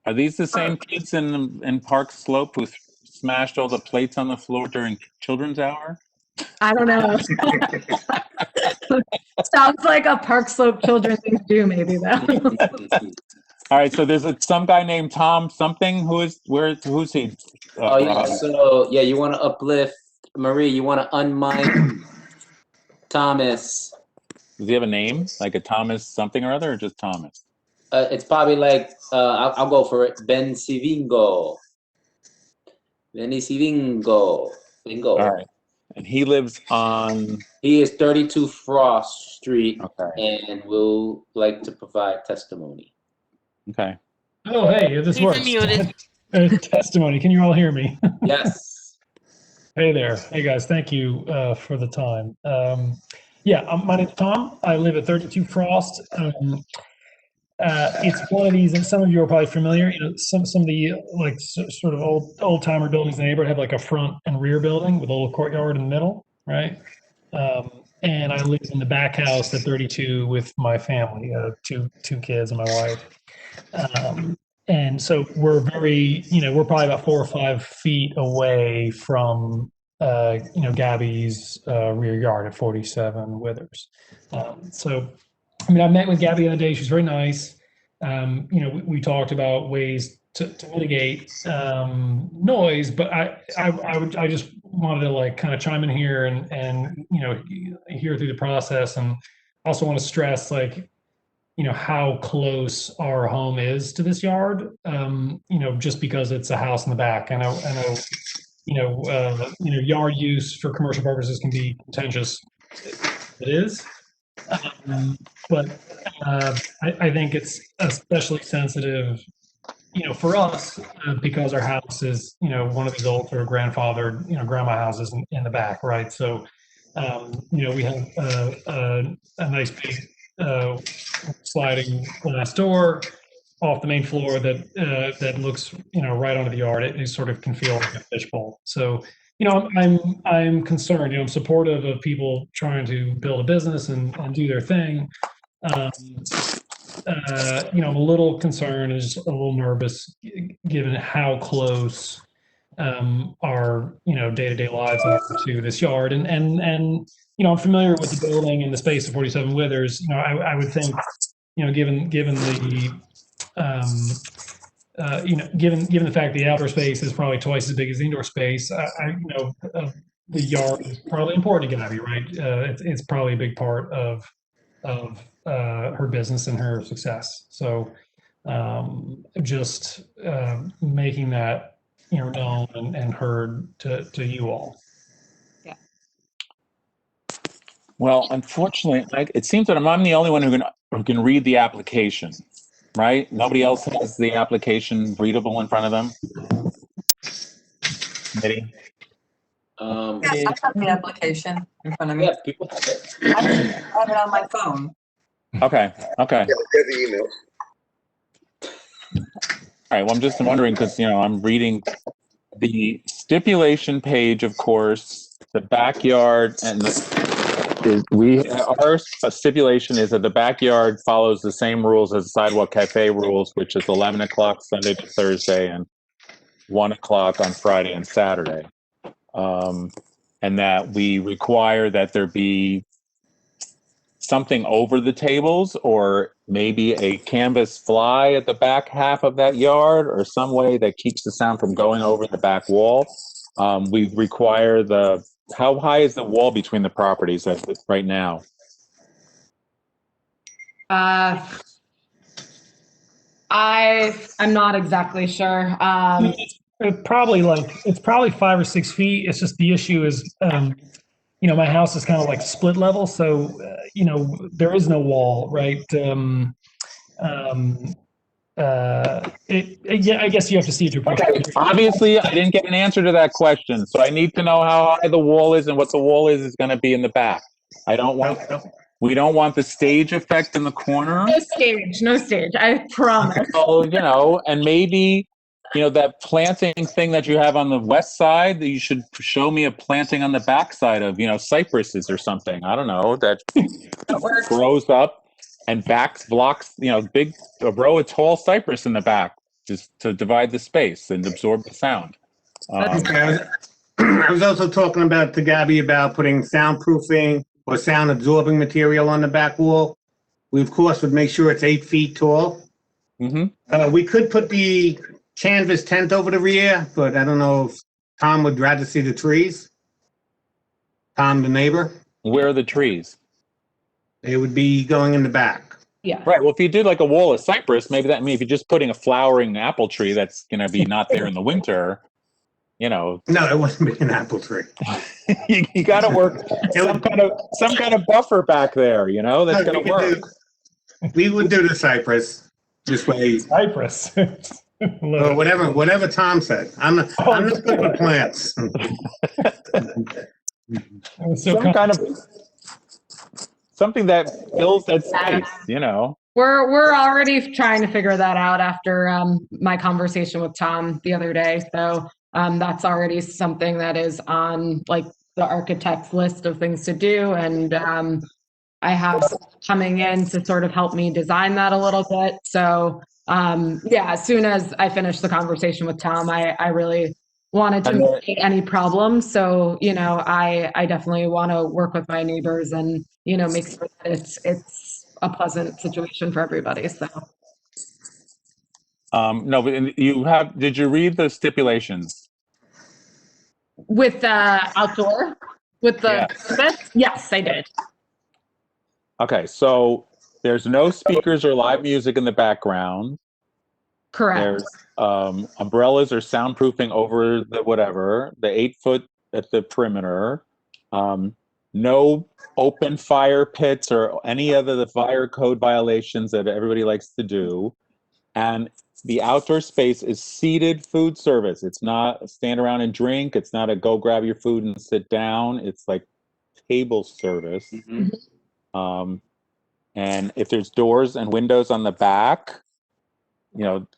Are these the same kids in Park Slope who smashed all the plates on the floor during children's hour? I don't know. Sounds like a Park Slope children thing to do, maybe though. All right, so there's some guy named Tom something. Who's he? Oh yeah, so yeah, you want to uplift Marie. You want to unmic Thomas. Does he have a name, like a Thomas something or other, or just Thomas? It's probably like I'll go for it. Ben Civingo. Benny Civingo. Bingo. All right, and he lives on. He is 32 Frost Street, Okay. and will like to provide testimony. Okay. Oh, hey, this He's works. muted. Testimony. Can you all hear me? Yes. Hey there. Hey guys, thank you for the time. My name's Tom. I live at 32 Frost. It's one of these, and some of you are probably familiar. You know, some of the like sort of old timer buildings in the neighborhood have like a front and rear building with a little courtyard in the middle, right? And I live in the back house at 32 with my family, two kids and my wife. And so we're we're probably about 4 or 5 feet away from, Gabby's rear yard at 47 Withers. I met with Gabby the other day. She's very nice. We talked about ways to mitigate noise, but I just wanted to like kind of chime in here and hear through the process, and also want to stress like how close our home is to this yard. Just because it's a house in the back. I know yard use for commercial purposes can be contentious. It is. But I think it's especially sensitive, for us because our house is, one of these old sort of grandfathered, grandma houses in the back, right? So, we have a nice big sliding glass door off the main floor that looks, right onto the yard. It sort of can feel like a fishbowl. So, I'm concerned. I'm supportive of people trying to build a business and do their thing. I'm a little concerned and just a little nervous given how close our day-to-day lives are to this yard. And I'm familiar with the building and the space of 47 Withers. I would think, given the given the fact the outdoor space is probably twice as big as the indoor space, the yard is probably important to Gabby, right? It's probably a big part of her business and her success. So just making that known and heard to you all. Yeah. Well, unfortunately, it seems that I'm the only one who can read the application. Right? Nobody else has the application readable in front of them? Mitty? Yes, I have the application in front of me. Yeah, people have it. I have it on my phone. Okay. Yeah, the email. All right. Well, I'm just wondering because, I'm reading the stipulation page, of course, the backyard and our stipulation is that the backyard follows the same rules as the Sidewalk Cafe rules, which is 11 o'clock Sunday to Thursday and 1 o'clock on Friday and Saturday. And that we require that there be something over the tables, or maybe a canvas fly at the back half of that yard, or some way that keeps the sound from going over the back wall. We require how high is the wall between the properties right now? I'm not exactly sure. It's probably 5 or 6 feet. It's just the issue is, my house is kind of like split level, so there is no wall, right? I guess you have to see it. Okay. Obviously, I didn't get an answer to that question, so I need to know how high the wall is and what the wall is going to be in the back. We don't want the stage effect in the corner. No stage. I promise. So, and maybe, that planting thing that you have on the west side, that you should show me a planting on the back side of, cypresses or something. I don't know, that grows up and blocks, a row of tall cypress in the back, just to divide the space and absorb the sound. I was also talking to Gabby about putting soundproofing or sound absorbing material on the back wall. We, of course, would make sure it's 8 feet tall. Mm-hmm. We could put the canvas tent over the rear, but I don't know if Tom would rather see the trees. Tom, the neighbor. Where are the trees? They would be going in the back. Yeah. Right. Well, if you did like a wall of cypress, maybe if you're just putting a flowering apple tree that's going to be not there in the winter, No, it wouldn't be an apple tree. you got to work some kind of buffer back there, that's going to work. We would do the cypress this way. Cypress. Or whatever Tom said. I'm not good with plants. Something that fills that space, We're already trying to figure that out after my conversation with Tom the other day. So that's already something that is on like the architect's list of things to do, and I have coming in to sort of help me design that a little bit. So as soon as I finish the conversation with Tom, I really wanted to mitigate any problems. So, I definitely want to work with my neighbors and, make sure that it's a pleasant situation for everybody. So. No, but did you read the stipulations? With outdoor? With the Yes, I did. Okay, so there's no speakers or live music in the background. Correct. There's umbrellas or soundproofing over the 8 foot at the perimeter. No open fire pits or any other the fire code violations that everybody likes to do. And the outdoor space is seated food service. It's not a stand around and drink. It's not a go grab your food and sit down. It's like table service. Mm-hmm. And if there's doors and windows on the back,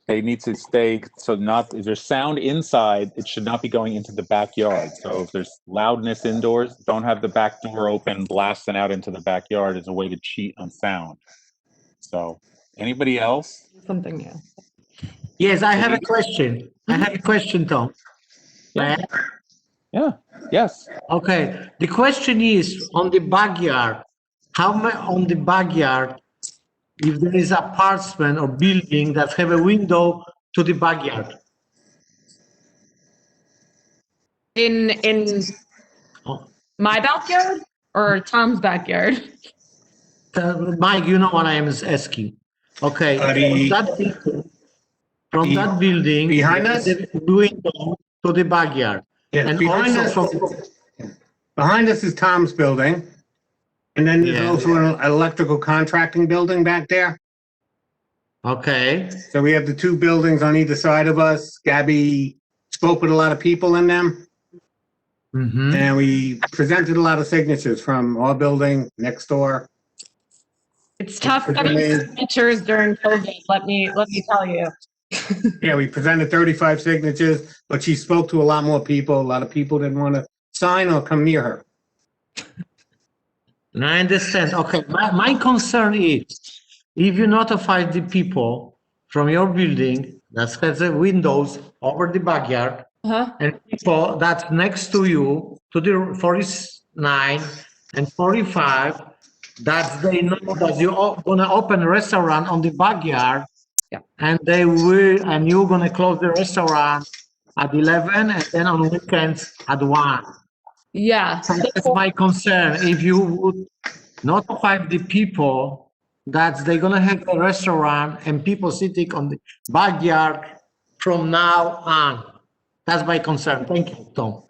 they need to stay, if there's sound inside, it should not be going into the backyard. So if there's loudness indoors, don't have the back door open, blasting out into the backyard as a way to cheat on sound. So, anybody else? Something new. Yes, I have a question. Tom. Yeah, yes. Okay, the question is on the backyard. On the backyard, if there is apartment or building that have a window to the backyard? In my backyard or Tom's backyard? Mike, you know what I am asking. Okay, from that building behind us, the window to the backyard. Yeah, and behind us is Tom's building. And then there's also an electrical contracting building back there. Okay. So we have the 2 buildings on either side of us. Gabby spoke with a lot of people in them. Mm-hmm. And we presented a lot of signatures from our building next door. It's tough getting signatures during COVID, let me tell you. Yeah, we presented 35 signatures, but she spoke to a lot more people. A lot of people didn't want to sign or come near her. And I understand. Okay, my concern is if you notify the people from your building that has the windows over the backyard and people that's next to you, to the 49 and 45, that they know that you're gonna open a restaurant on the backyard, and they will, and you're gonna close the restaurant at 11 and then on weekends at 1. Yeah. That's my concern. If you would notify the people that they're gonna have a restaurant and people sitting on the backyard from now on. That's my concern. Thank you, Tom.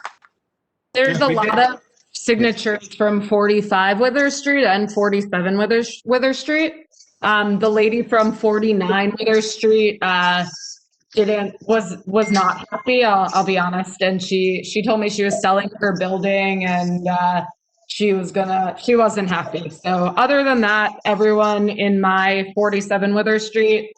There's a lot of signatures from 45 Wither Street and 47 Wither Street. The lady from 49 Wither Street was not happy. I'll be honest, and she told me she was selling her building and she wasn't happy. So other than that, everyone in my 47 Wither Street,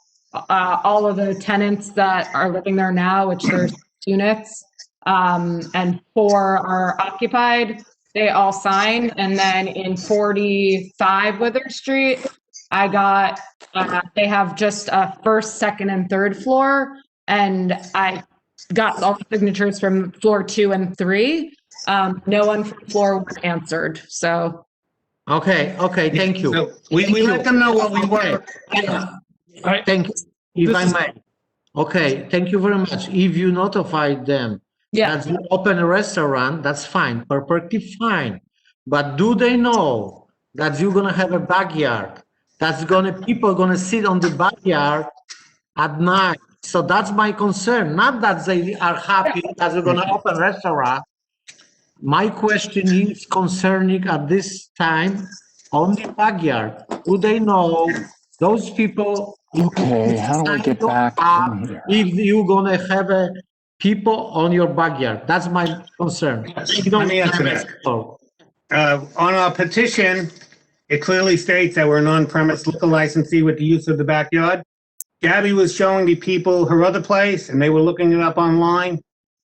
all of the tenants that are living there now, which there's units, and 4 are occupied, they all signed. And then in 45 Wither Street, I got, they have just a first, second, and third floor, and I got all the signatures from floor 2 and 3. No one from floor 1 answered, so. Okay, thank you. So we let them know what we were. Thank you, if I may. Okay, thank you very much. If you notified them that you open a restaurant, that's fine, perfectly fine. But do they know that you're gonna have a backyard? People are gonna sit on the backyard at night. So that's my concern, not that they are happy that they're gonna open a restaurant. My question is concerning at this time on the backyard. Do they know those people? Okay, how do I get back in here? If you're gonna have people on your backyard, that's my concern. Let me answer that. On our petition, it clearly states that we're an on-premise liquor licensee with the use of the backyard. Gabby was showing the people her other place, and they were looking it up online,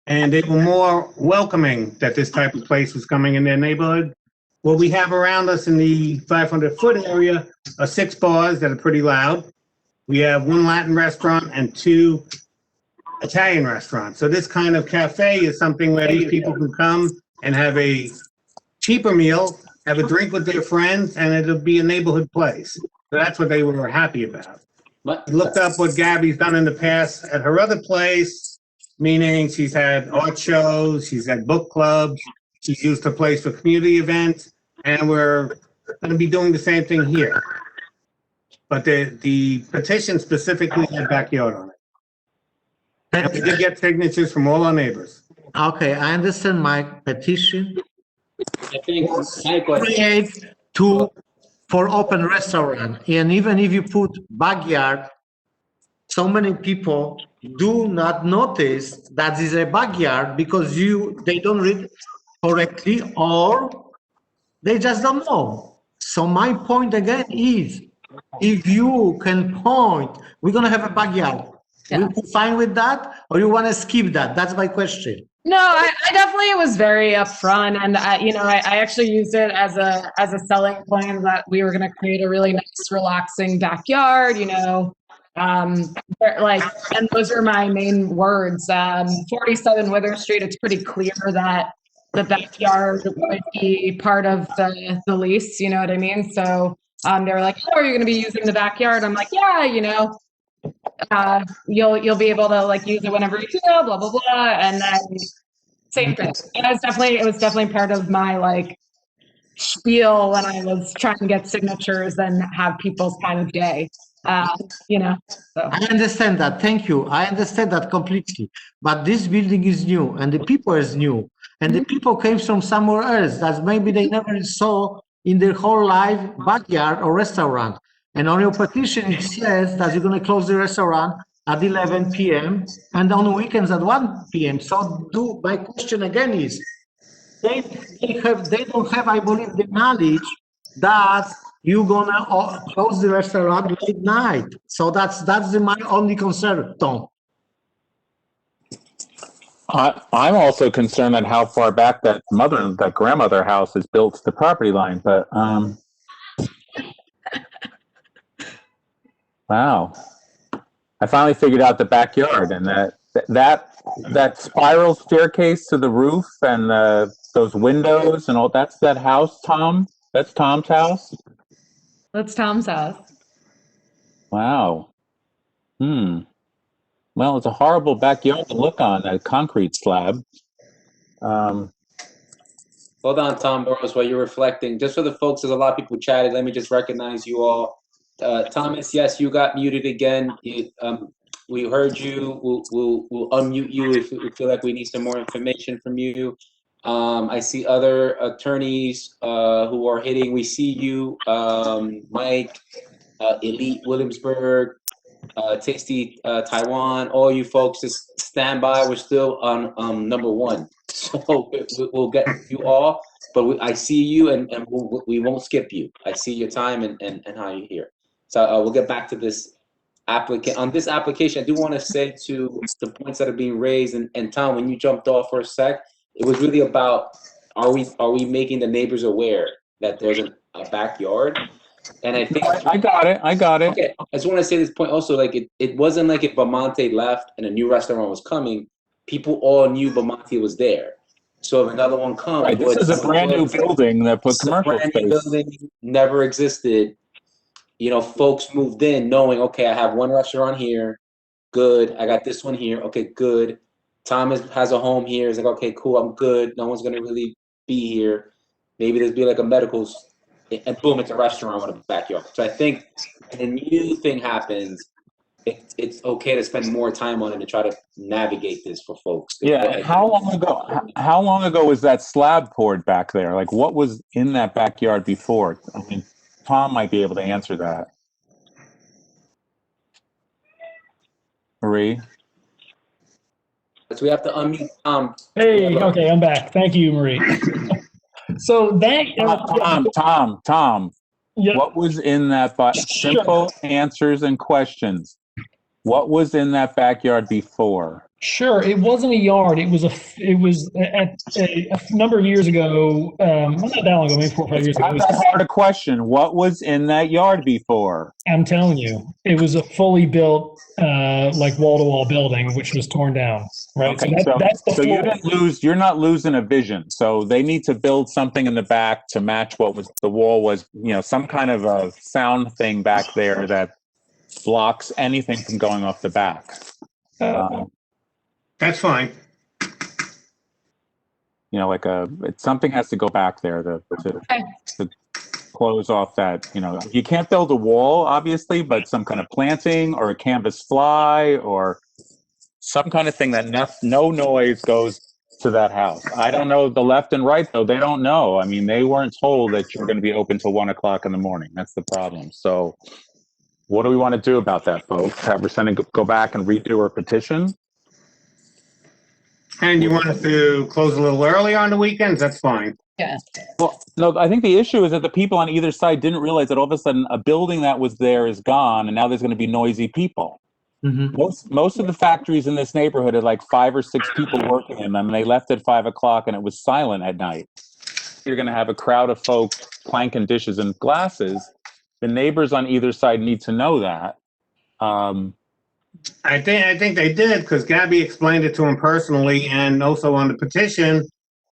and they were more welcoming that this type of place was coming in their neighborhood. What we have around us in the 500-foot area are 6 bars that are pretty loud. We have 1 Latin restaurant and 2 Italian restaurants. So this kind of cafe is something where these people can come and have a cheaper meal, have a drink with their friends, and it'll be a neighborhood place. So that's what they were happy about. But I looked up what Gabby's done in the past at her other place, meaning she's had art shows, she's had book clubs, she's used her place for community events, and we're going to be doing the same thing here. But the petition specifically had backyard on it. And we did get signatures from all our neighbors. Okay, I understand my petition. I think Create for open restaurant, and even if you put backyard, so many people do not notice that is a backyard because they don't read correctly or they just don't know. So my point again is, if you can point, we're gonna have a backyard. Yeah. Will you be fine with that, or you want to skip that? That's my question. No, I definitely was very upfront, and I actually used it as a selling point that we were going to create a really nice, relaxing backyard. And those are my main words. 47 Wither Street. It's pretty clear that the backyard would be part of the lease. You know what I mean? So they were like, "Oh, are you going to be using the backyard?" I'm like, "Yeah, you'll be able to use it whenever you feel, blah blah blah." And then same thing. And it was definitely part of my spiel when I was trying to get signatures and have people's kind of day. So. I understand that. Thank you. I understand that completely. But this building is new, and the people is new, and the people came from somewhere else that maybe they never saw in their whole life backyard or restaurant. And on your petition, it says that you're going to close the restaurant at 11 p.m. and on weekends at 1 p.m. So my question again is, they don't have, I believe, the knowledge that you're gonna close the restaurant late night. So that's my only concern, Tom. I'm also concerned at how far back that grandmother house is built to the property line, but wow. I finally figured out the backyard, and that spiral staircase to the roof and those windows and all, that's that house, Tom? That's Tom's house? That's Tom's house. Wow. Well, it's a horrible backyard to look on, that concrete slab. Hold on, Tom Burrows, while you're reflecting. Just for the folks, there's a lot of people chatted. Let me just recognize you all. Thomas, yes, you got muted again. We heard you. We'll unmute you if we feel like we need some more information from you. I see other attorneys who are hitting. We see you, Mike, Elite Williamsburg, Tasty Taiwan. All you folks, just stand by. We're still on number one. So we'll get you all, but I see you, and we won't skip you. I see your time and how you're here. So we'll get back to this applicant. On this application, I do want to say to the points that are being raised, and Tom, when you jumped off for a sec, it was really about, are we making the neighbors aware that there's a backyard? And I think I got it. Okay, I just want to say this point also, like it wasn't like if Bamonte left and a new restaurant was coming, people all knew Bamonte was there. So if another one comes, Right, this is a brand new building that put commercial space. Building never existed. You know, folks moved in knowing, okay, I have one restaurant here, good. I got this one here, okay, good. Tom has a home here. It's like, okay, cool, I'm good. No one's gonna really be here. Maybe there's be like a medical, and boom, it's a restaurant with a backyard. So I think when a new thing happens, it's okay to spend more time on it and try to navigate this for folks. Yeah, how long ago was that slab poured back there? Like, what was in that backyard before? I mean, Tom might be able to answer that. Marie? So we have to unmute. Hey, okay, I'm back. Thank you, Marie. So that Tom. Yeah. What was in that? Simple answers and questions. What was in that backyard before? Sure, it wasn't a yard. It was a number of years ago. Not that long ago, maybe 4 or 5 years ago. Not that hard a question. What was in that yard before? I'm telling you, it was a fully built, like wall-to-wall building, which was torn down. Right. Okay, that's the so you didn't lose. You're not losing a vision. So they need to build something in the back to match what was the wall was. You know, some kind of a sound thing back there that blocks anything from going off the back. That's fine. You know, like something has to go back there to close off that. You know, you can't build a wall, obviously, but some kind of planting or a canvas fly or some kind of thing that no noise goes to that house. I don't know the left and right, though. They don't know. I mean, they weren't told that you're going to be open till 1 o'clock in the morning. That's the problem. So what do we want to do about that, folks? Have Resending go back and redo our petition? And you want us to close a little early on the weekends? That's fine. Yeah. Well, no, I think the issue is that the people on either side didn't realize that all of a sudden a building that was there is gone, and now there's going to be noisy people. Mm-hmm. Most of the factories in this neighborhood had like 5 or 6 people working in them, and they left at 5 o'clock, and it was silent at night. You're going to have a crowd of folk clanking dishes and glasses. The neighbors on either side need to know that. I think they did, because Gabby explained it to him personally, and also on the petition,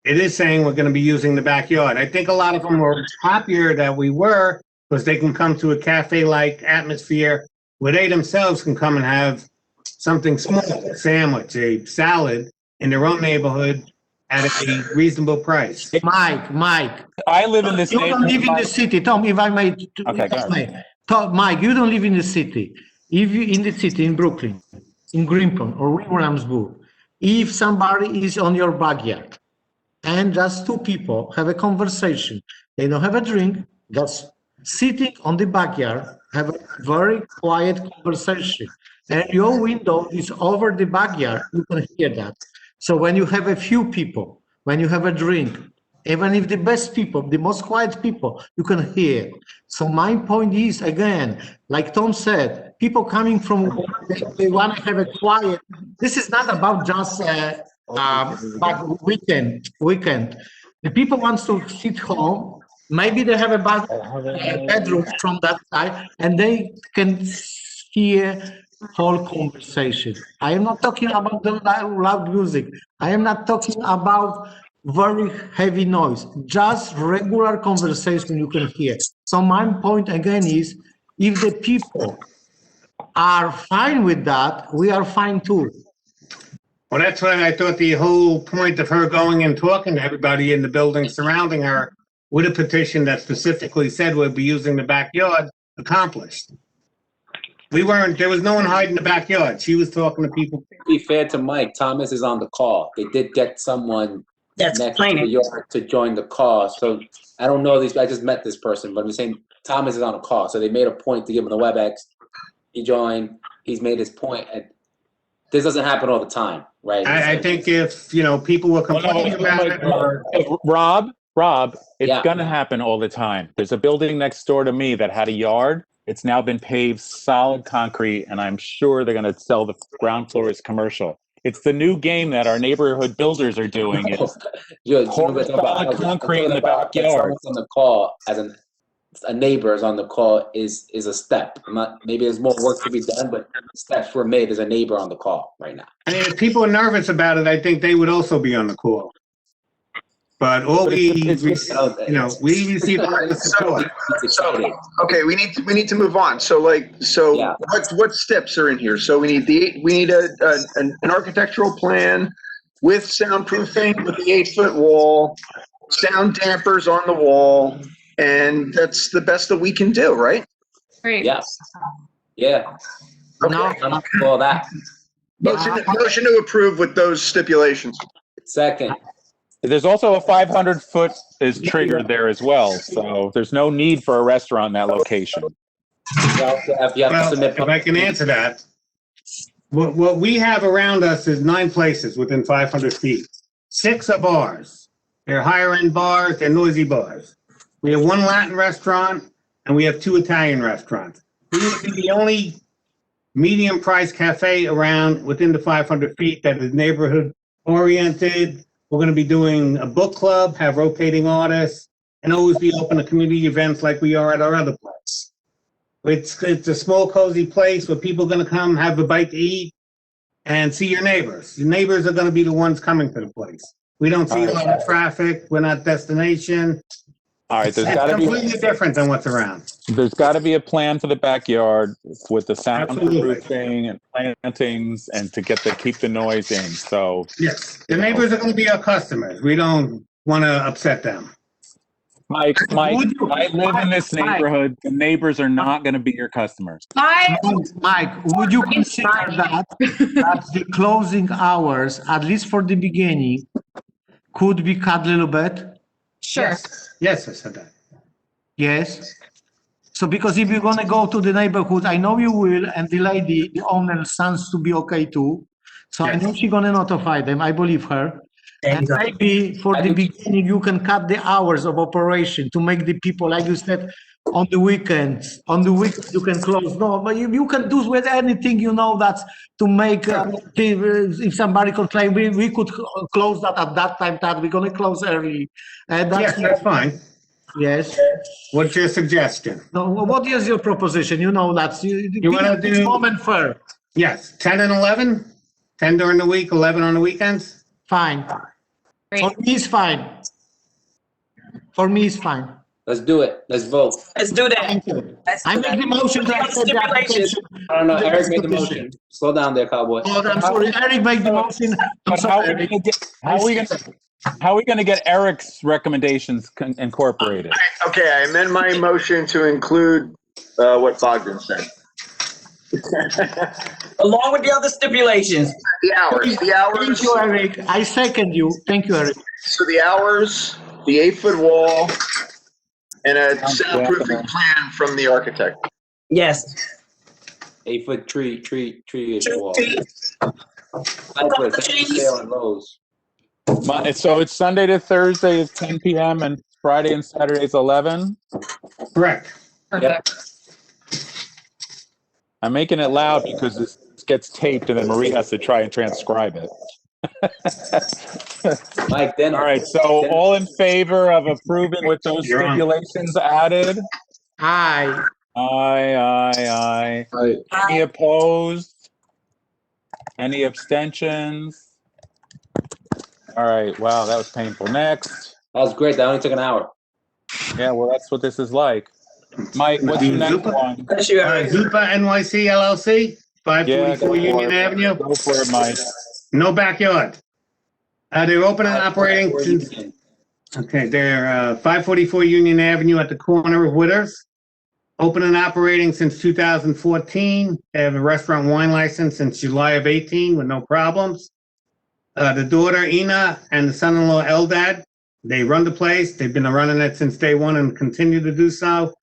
it is saying we're going to be using the backyard. I think a lot of them were happier that we were, because they can come to a cafe-like atmosphere where they themselves can come and have something small, a sandwich, a salad in their own neighborhood at a reasonable price. Mike. I live in this You don't live in the city, Tom. If I may, Tom, Mike, you don't live in the city. If you in the city, in Brooklyn, in Greenpoint, or Williamsburg, if somebody is on your backyard and just 2 people have a conversation, they don't have a drink, just sitting on the backyard, have a very quiet conversation, and your window is over the backyard, you can hear that. So when you have a few people, when you have a drink, Even if the best people, the most quiet people, you can hear. So my point is, again, like Tom said, people coming from work, they want to have a quiet. This is not about just about weekend. The people wants to sit home. Maybe they have a bedroom from that side, and they can hear whole conversation. I am not talking about the loud music. I am not talking about very heavy noise. Just regular conversation you can hear. So my point again is, if the people are fine with that, we are fine too. Well, that's why I thought the whole point of her going and talking to everybody in the building surrounding her with a petition that specifically said we'd be using the backyard accomplished. There was no one hiding the backyard. She was talking to people. To be fair to Mike, Thomas is on the call. They did get someone That's next to the plain. yard to join the call. So I don't know these. I just met this person, but I'm saying Thomas is on a call. So they made a point to give him the WebEx. He joined. He's made his point. And this doesn't happen all the time, right? I think if, people were complaining about it or. Rob, it's Yeah. gonna happen all the time. There's a building next door to me that had a yard. It's now been paved solid concrete, and I'm sure they're gonna sell the ground floor as commercial. It's the new game that our neighborhood builders are doing. It's pour solid concrete in the backyard. Someone's on the call as a neighbor is on the call is a step. Maybe there's more work to be done, but steps were made as a neighbor on the call right now. I mean, if people are nervous about it, I think they would also be on the call. But we receive a lot of support. Okay, we need to move on. So what steps are in here? So we need an architectural plan with soundproofing, with the 8-foot wall, sound dampers on the wall, and that's the best that we can do, right? Great. Yeah. Yeah. Okay. All that. Motion to approve with those stipulations. Second. There's also a 500-foot is triggered there as well, so there's no need for a restaurant in that location. If I can answer that, what we have around us is 9 places within 500 feet. 6 are bars. They're higher-end bars. They're noisy bars. We have 1 Latin restaurant, and we have 2 Italian restaurants. We would be the only medium-priced cafe around within the 500 feet that is neighborhood-oriented. We're going to be doing a book club, have rotating artists, and always be open to community events like we are at our other place. It's a small, cozy place where people are going to come, have a bite to eat, and see your neighbors. Your neighbors are going to be the ones coming to the place. We don't see a lot of traffic. We're not destination. All right, It's completely different than what's around. There's got to be a plan for the backyard with the Absolutely. soundproofing and plantings, and to keep the noise in. So Yes, the neighbors are going to be our customers. We don't want to upset them. Mike, I live in this neighborhood. The neighbors are not going to be your customers. Mike, would you consider that the closing hours, at least for the beginning, could be cut a little bit? Sure. Yes, I said that. Yes. So because if you're gonna go to the neighborhood, I know you will, and the lady, the owner, sounds to be okay too. So I know she's gonna notify them. I believe her. And maybe for the beginning, you can cut the hours of operation to make the people, like you said, on the weekends. On the weekends, you can close. No, but you can do with anything, that's to make, if somebody could claim, we could close that at that time, that we're going to close early. Yes, that's fine. Yes. What's your suggestion? No, what is your proposition? You want to do moment fair. Yes, 10 and 11? 10 during the week, 11 on the weekends? Fine. Great. For me, it's fine. For me, it's fine. Let's do it. Let's vote. Let's do that. Thank you. I make the motion to accept the application. I don't know. Eric made the motion. Slow down there, cowboy. Oh, I'm sorry. Eric made the motion. I'm But sorry, Eric. how are we going to get Eric's recommendations incorporated? Okay, I amend my motion to include what Bogdan said. Along with the other stipulations. The hours. Thank you, Eric. I second you. Thank you, Eric. So the hours, the 8-foot wall, and a soundproofing plan from the architect. Yes. 8-foot tree wall. Tree. Cypress, that's for sale in Lowe's. So it's Sunday to Thursday is 10 p.m. and Friday and Saturday is 11. Correct. Perfect. I'm making it loud because this gets taped and then Marie has to try and transcribe it. Mike, then. All right, so all in favor of approving with those You're on. stipulations added? Aye. Aye. Any opposed? Any abstentions? All right, wow, that was painful. Next. That was great. That only took an hour. Yeah, well, that's what this is like. Mike, what's your next one? Zupa NYC LLC, 544 Union Avenue. Go for it, Mike. No backyard. They're open and operating since, they're 544 Union Avenue at the corner of Witters. Open and operating since 2014. They have a restaurant wine license since July of 18 with no problems. The daughter, Ina, and the son-in-law, Eldad, they run the place. They've been running it since day one and continue to do so.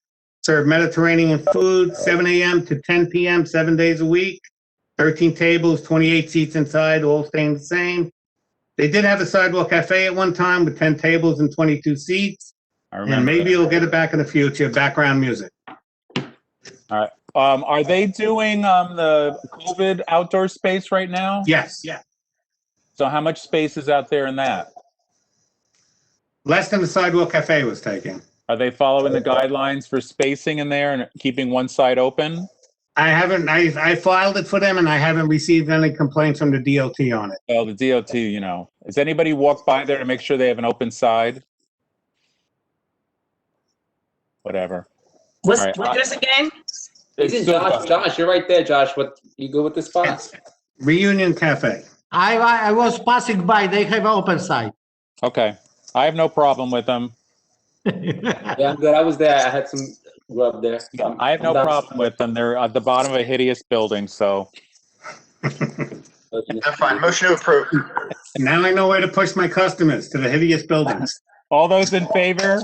Serve Mediterranean food, 7 a.m. to 10 p.m., 7 days a week. 13 tables, 28 seats inside, all staying the same. They did have a sidewalk cafe at one time with 10 tables and 22 seats. And maybe you'll get it back in the future, background music. All right. Are they doing the COVID outdoor space right now? Yes. Yeah. So how much space is out there in that? Less than the sidewalk cafe was taking. Are they following the guidelines for spacing in there and keeping one side open? I haven't, I filed it for them and I haven't received any complaints from the DOT on it. Oh, the DOT, you know. Has anybody walked by there to make sure they have an open side? Whatever. What's All right, this again? It's Josh, you're right there, Josh. What, you go with the spot? Reunion Cafe. I was passing by. They have open side. Okay. I have no problem with them. Yeah, I'm good. I was there. I had some rub there. I have no problem with them. They're at the bottom of a hideous building, so. That's fine. Motion to approve. Now I know where to push my customers, to the hideous buildings. All those in favor?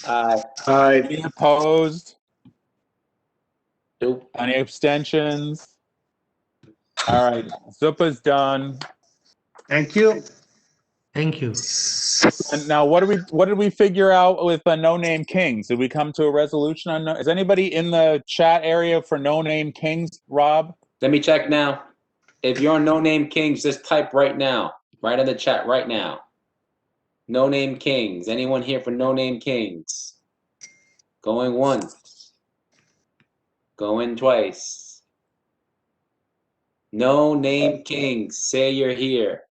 Aye. Any opposed? Nope. Any abstentions? All right, Zupa's done. Thank you. Thank you. And now, what did we figure out with No Name Kings? Did we come to a resolution on? Is anybody in the chat area for No Name Kings, Rob? Let me check now. If you're on No Name Kings, just type right now, right in the chat right now. No Name Kings. Anyone here for No Name Kings? Going once. Going twice. No Name Kings. Say you're here.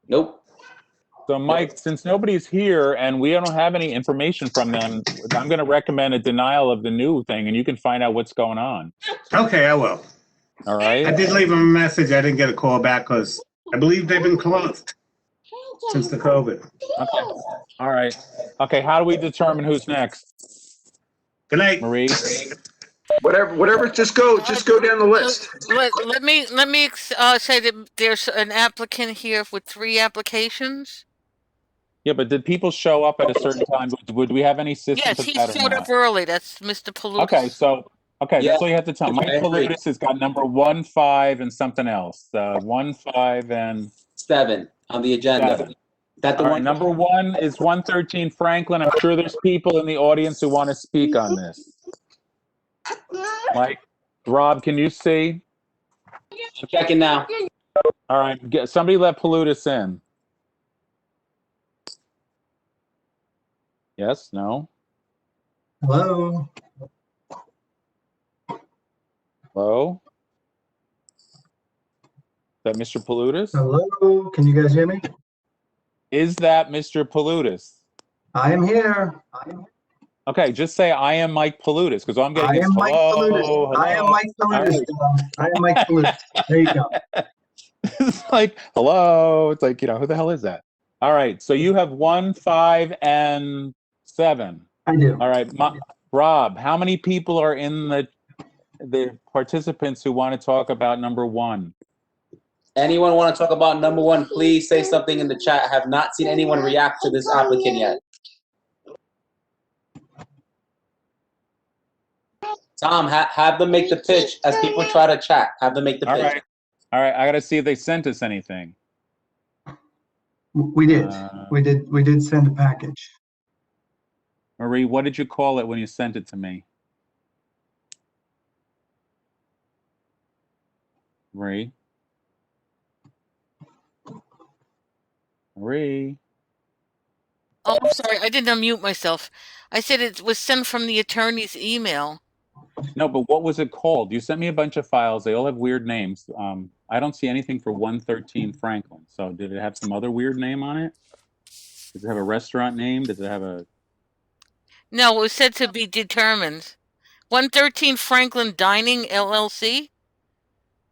Nope. So, Mike, since nobody's here and we don't have any information from them, I'm going to recommend a denial of the new thing, and you can find out what's going on. Okay, I will. All right. I did leave them a message. I didn't get a call back because I believe they've been closed since the COVID. Okay. All right. Okay. How do we determine who's next? Good night, Marie. Whatever. Just go down the list. Let me say that there's an applicant here with 3 applications. Yeah, but did people show up at a certain time? Would we have any system Yes, for he that or showed not? up early. That's Mr. Palutis. Okay, so that's all you have to tell. Mike I agree. Palutis has got number 1, 5, and something else. 1, 5, and 7 on the agenda. 7. That the All one? right, number 1 is 113 Franklin. I'm sure there's people in the audience who want to speak on this. Mike, Rob, can you see? I'm checking now. All right, somebody let Palutis in. Yes, no? Hello. Hello? Is that Mr. Palutis? Hello. Can you guys hear me? Is that Mr. Palutis? I am here. Okay, just say I am Mike Palutis, because all I'm getting I is am Mike Palutis. I am Mike Palutis. I am Mike Palutis. There you go. It's like, hello. It's like, who the hell is that? All right, so you have 1, 5, and 7. I do. All right, Rob, how many people are in the participants who want to talk about number 1? Anyone want to talk about number 1? Please say something in the chat. I have not seen anyone react to this applicant yet. Tom, have them make the pitch as people try to chat. Have them make the pitch. All right, I got to see if they sent us anything. We did. We did send a package. Marie, what did you call it when you sent it to me? Marie? Marie? Oh, I'm sorry. I didn't unmute myself. I said it was sent from the attorney's email. No, but what was it called? You sent me a bunch of files. They all have weird names. I don't see anything for 113 Franklin. So did it have some other weird name on it? Does it have a restaurant name? Does it have a... No, it was said to be determined. 113 Franklin Dining, LLC?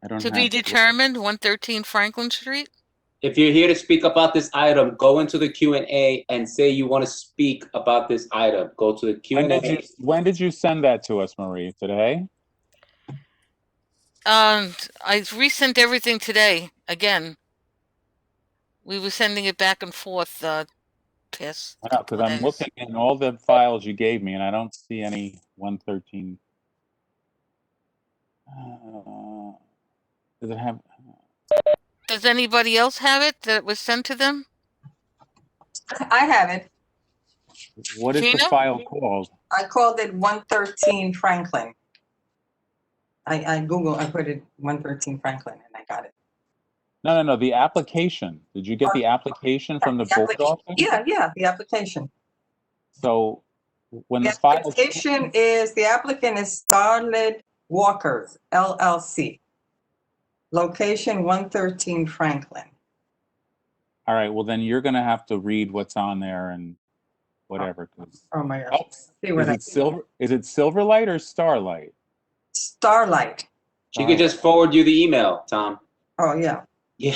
I don't To have... be determined, 113 Franklin Street? If you're here to speak about this item, go into the Q&A and say you want to speak about this item. Go to the Q&A. When did you send that to us, Marie? Today? I resent everything today, again. We were sending it back and forth, past I know, because I'm days. looking in all the files you gave me, and I don't see any 113. Does it have... Does anybody else have it that was sent to them? I have it. What is the Gina? file called? I called it 113 Franklin. I put it 113 Franklin and I got it. No, the application. Did you get the application from the board office? Yeah, the application. So when The the file... application is, the applicant is Starlit Walkers, LLC. Location 113 Franklin. All right, well then you're going to have to read what's on there and whatever. Oh my gosh. Oh, See what is it Silverlight or Starlight? Starlight. She could just forward you the email, Tom. Oh, yeah. Yeah.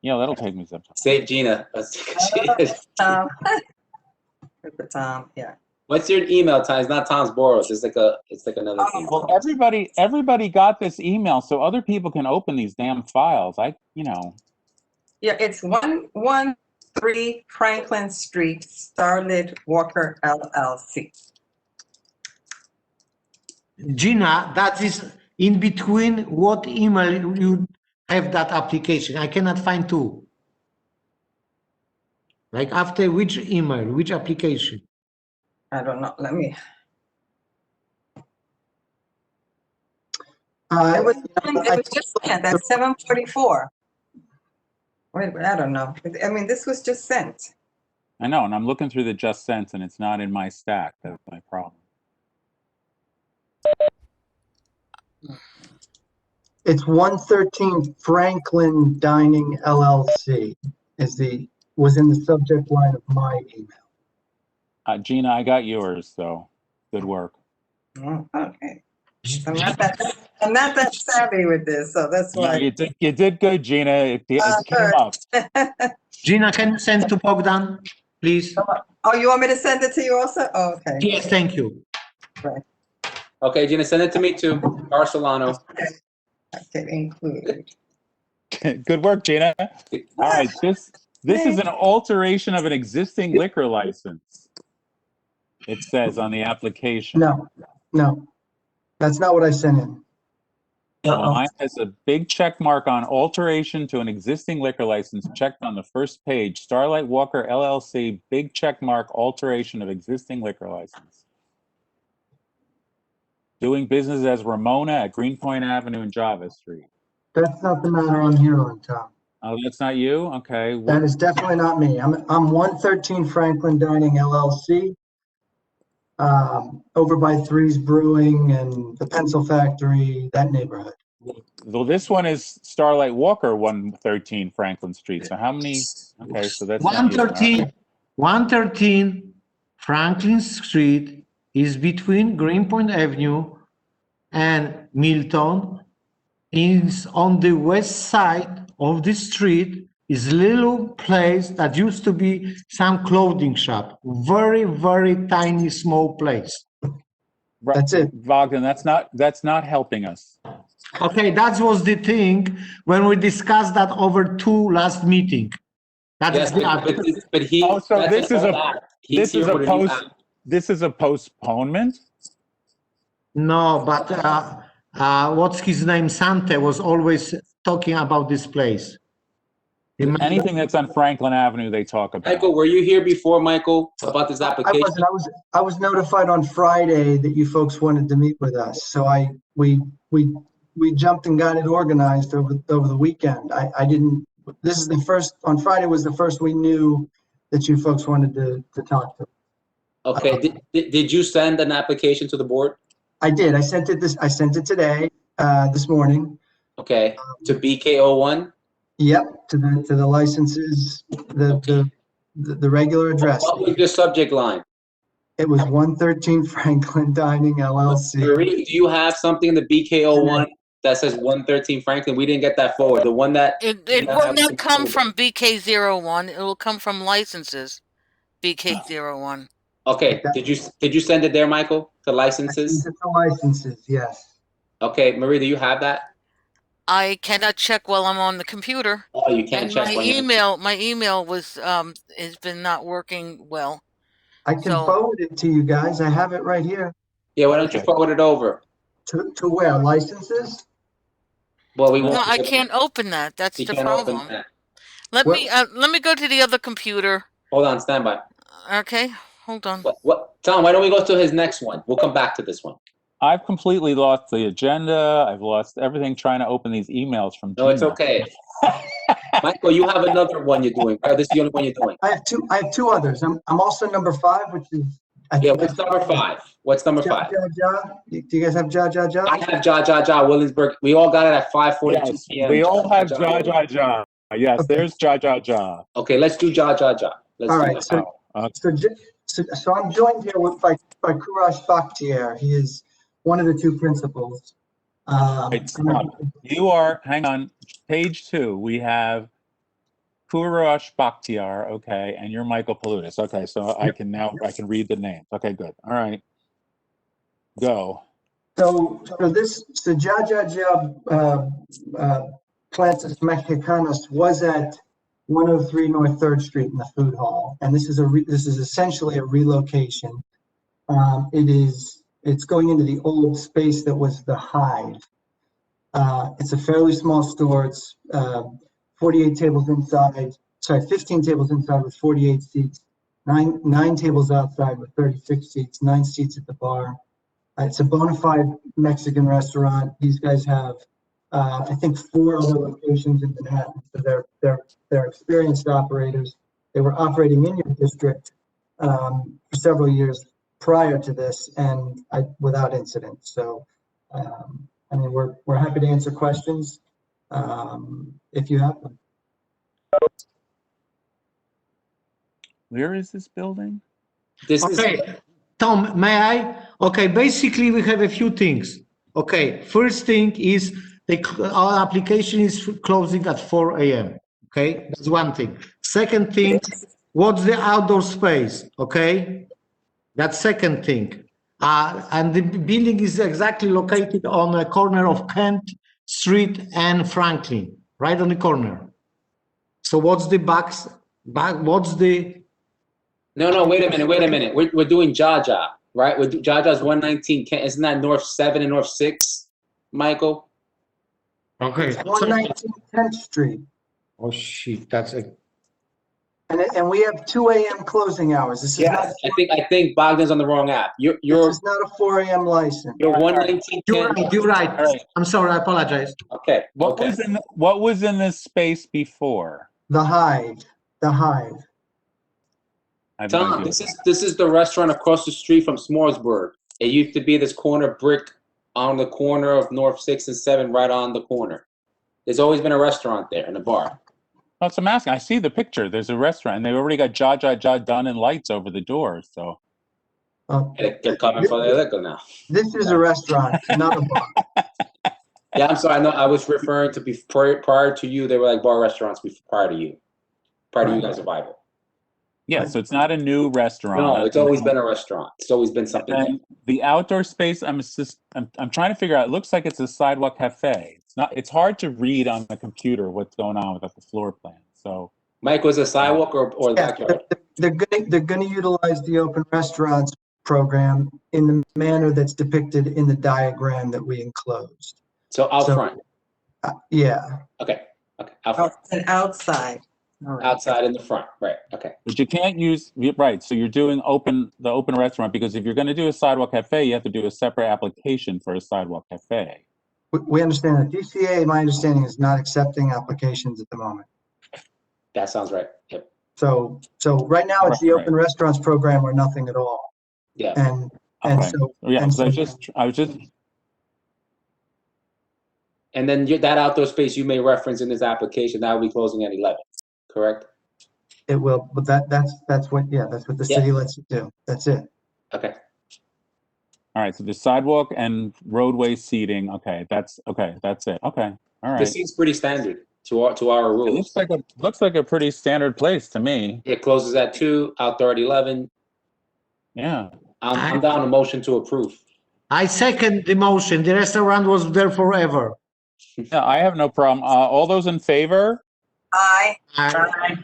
Yeah, that'll take me some time. Save Gina. Tom, yeah. What's your email, Tom? It's not Tom's Boros. It's like another thing. Well, everybody got this email, so other people can open these damn files. Yeah, it's 113 Franklin Street, Starlit Walker, LLC. Gina, that is in between what email you have that application. I cannot find two. Like after which email, which application? I don't know. Let me. It was just sent at 7:44. Wait, I don't know. I mean, this was just sent. I know, and I'm looking through the just sent, and it's not in my stack. That's my problem. It's 113 Franklin Dining LLC was in the subject line of my email. Gina, I got yours, so good work. Oh, okay. I'm not that savvy with this, so that's why. No, you did good, Gina. It came up. Gina, can you send to Bogdan, please? Oh, you want me to send it to you also? Oh, okay. Yes, thank you. Right. Okay, Gina, send it to me too. Barcelona. Okay, include. Good work, Gina. All right, this is an alteration of an existing liquor license. It says on the application. No, that's not what I sent in. Well, mine has a big check mark on alteration to an existing liquor license checked on the first page. Starlight Walker LLC, big check mark, alteration of existing liquor license. Doing business as Ramona at Greenpoint Avenue and Java Street. That's not the matter I'm here on, Tom. Oh, that's not you? Okay. That is definitely not me. I'm 113 Franklin Dining LLC. Over by Three's Brewing and the Pencil Factory, that neighborhood. Well, this one is Starlight Walker, 113 Franklin Street. So how many? Okay, so that's 113 Franklin Street is between Greenpoint Avenue and Milton. Is on the west side of the street is little place that used to be some clothing shop. Very, very tiny, small place. That's it. Bogdan, that's not helping us. Okay, that was the thing when we discussed that over two last meeting. Yes, but he. Also, this is a postponement. No, but what's his name? Sante was always talking about this place. Anything that's on Franklin Avenue, they talk about. Michael, were you here before, Michael, about this I application? wasn't. I was notified on Friday that you folks wanted to meet with us. So we jumped and got it organized over the weekend. I didn't. This is the first. On Friday was the first we knew that you folks wanted to talk to. Okay. Did you send an application to the board? I did. I sent it today, this morning. Okay. To BK01? Yep, to the licenses, the regular address. What was your subject line? It was 113 Franklin Dining LLC. Marie, do you have something in the BK01 that says 113 Franklin? We didn't get that forward. The one that It will not come from BK01. It will come from licenses. BK01. Okay. Did you send it there, Michael? To licenses? The licenses, yes. Okay, Marie, do you have that? I cannot check while I'm on the computer. Oh, you can't And check. my email was has been not working well. I can forward it to you guys. I have it right here. Yeah, why don't you forward it over? To where? Licenses? Well, we won't. No, I can't open that. That's the problem. Let me go to the other computer. Hold on, stand by. Okay, hold on. What? Tom, why don't we go to his next one? We'll come back to this one. I've completely lost the agenda. I've lost everything trying to open these emails from Gmail. No, it's okay. Michael, you have another one you're doing. Right? This is the only one you're doing. I have two others. I'm also number 5, which is. What's number 5? What's number 5? Do you guys have Ja Ja Ja? I have Ja Ja Ja Williamsburg. We all got it at 5:42 p.m. We all have Ja Ja Ja. Yes, there's Ja Ja Ja. Okay, let's do Ja Ja Ja. All right. So I'm joined here by Courage Bakhtiar. He is one of the 2 principals. You are, hang on, page 2, we have Courage Bakhtiar, okay, and you're Michael Palutis. Okay, so I can read the names. Okay, good. All right. Go. So Ja Ja Ja Plantas Mexicanas was at 103 North 3rd Street in the food hall, and this is essentially a relocation. It's going into the old space that was the Hive. It's a fairly small store. It's 48 tables inside. Sorry, 15 tables inside with 48 seats. Nine tables outside with 36 seats. 9 seats at the bar. It's a bona fide Mexican restaurant. These guys have, I think, 4 other locations in Manhattan. So they're experienced operators. They were operating in your district for several years prior to this, and without incident. So, I mean, we're happy to answer questions if you have them. Where is this building? Tom, may I? Okay, basically we have a few things. Okay, first thing is our application is closing at 4 a.m. Okay, that's one thing. Second thing, what's the outdoor space? Okay, that's second thing. And the building is exactly located on the corner of Kent Street and Franklin, right on the corner. So what's the what's the? No, wait a minute. We're doing Ja Ja, right? Ja Ja's 119 Kent. Isn't that North 7 and North 6, Michael? Okay. 119 10th Street. Oh shit, that's a. And we have 2 a.m. closing hours. This is not. I think Bogdan's on the wrong app. This is not a 4 a.m. license. You're 119. You're right. I'm sorry. I apologize. Okay. What was in this space before? The Hive. The Hive. Tom, this is the restaurant across the street from S'moresburg. It used to be this corner brick on the corner of North 6 and 7, right on the corner. There's always been a restaurant there and a bar. Oh, so I'm asking. I see the picture. There's a restaurant, and they already got Ja Ja Ja done and lights over the door. So they're coming for their liquor now. This is a restaurant, not a bar. Yeah, I'm sorry. I know I was referring to prior to you. They were like bar restaurants prior to you guys' arrival. Yeah, so it's not a new restaurant. No, it's always been a restaurant. It's always been something. And the outdoor space, I'm trying to figure out. It looks like it's a sidewalk cafe. It's hard to read on the computer what's going on without the floor plan. So, Mike, was it a sidewalk or the backyard? They're going to utilize the open restaurants program in the manner that's depicted in the diagram that we enclosed. So out front. Yeah. Okay. Out front. And outside. outside in the front, right? Okay. But you can't use, right, so you're doing the open restaurant, because if you're going to do a sidewalk cafe, you have to do a separate application for a sidewalk cafe. We understand that DCA, my understanding, is not accepting applications at the moment. That sounds right. Yep. So right now it's the open restaurants program or nothing at all. Yeah. And Okay. so. Yeah, and so I was just. And then that outdoor space you may reference in this application, that will be closing at 11, correct? It will, but that's what the city lets you do. That's it. Okay. All right, so the sidewalk and roadway seating. Okay, that's it. Okay, all right. This seems pretty standard to our rules. It looks like a pretty standard place to me. It closes at 2, outdoor at 11. Yeah. I'm down a motion to approve. I second the motion. The restaurant was there forever. Yeah, I have no problem. All those in favor? Aye. Aye.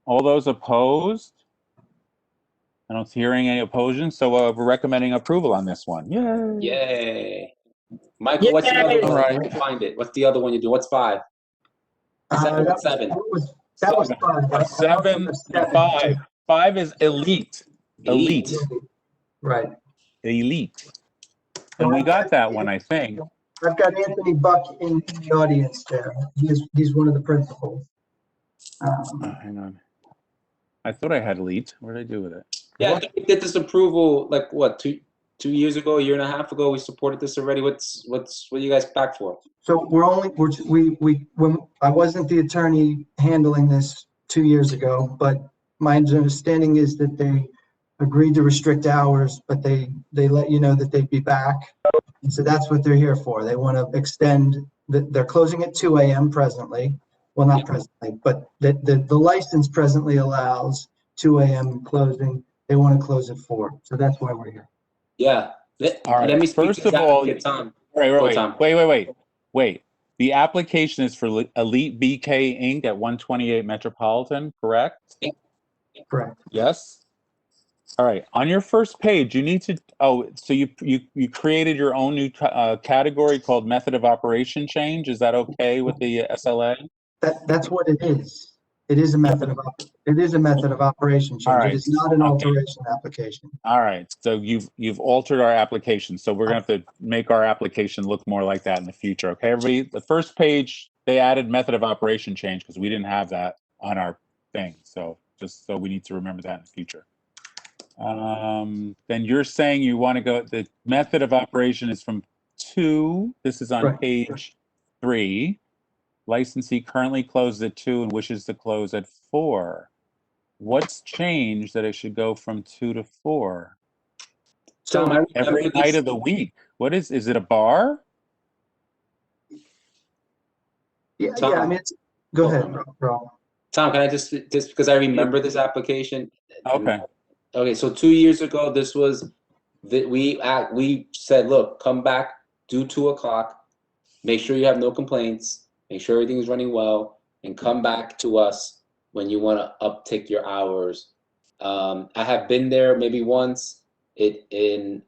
All those opposed? I don't hear any opposition, so we're recommending approval on this one. Yay! Yay! Michael, what's the other one? Right. I can find it. What's the other one you do? What's 5? 7. That 7. That was fun. 7, 5. 5 is elite. Elite. Right. Elite. And we got that one, I think. I've got Anthony Buck in the audience there. He's one of the principals. Hang on. I thought I had elite. What did I do with it? Yeah, I think we did this approval like what, 2 years ago, a year and a half ago. We supported this already. What are you guys back for? So when I wasn't the attorney handling this 2 years ago, but my understanding is that they agreed to restrict hours, but they let you know that they'd be back. And so that's what they're here for. They want to extend, they're closing at 2 a.m. presently. Well, not presently, but the license presently allows 2 a.m. closing. They want to close at 4. So that's why we're here. Yeah. All right. Let me speak First to of all, Tom. Wait. The application is for Elite BK Inc. at 128 Metropolitan, correct? Correct. Yes. All right. On your first page, you need to. So you created your own new category called method of operation change. Is that okay with the SLA? That's what it is. It is a method of operation change. Right. It is not an alteration application. All right. So you've altered our application. So we're gonna have to make our application look more like that in the future. Okay, everybody. The first page they added method of operation change because we didn't have that on our thing. So just so we need to remember that in the future. Then you're saying you want to go. The method of operation is from 2. This is on page 3. Licensee currently closed at 2 and wishes to close at 4. What's changed that it should go from 2 to 4? So every night of the week. What is it a bar? Yeah, I mean, go ahead, bro. Tom, can I just because I remember this application. Okay, so 2 years ago, this was that we said, look, come back, do 2 o'clock, make sure you have no complaints, make sure everything's running well, and come back to us when you want to uptick your hours. I have been there maybe once. Have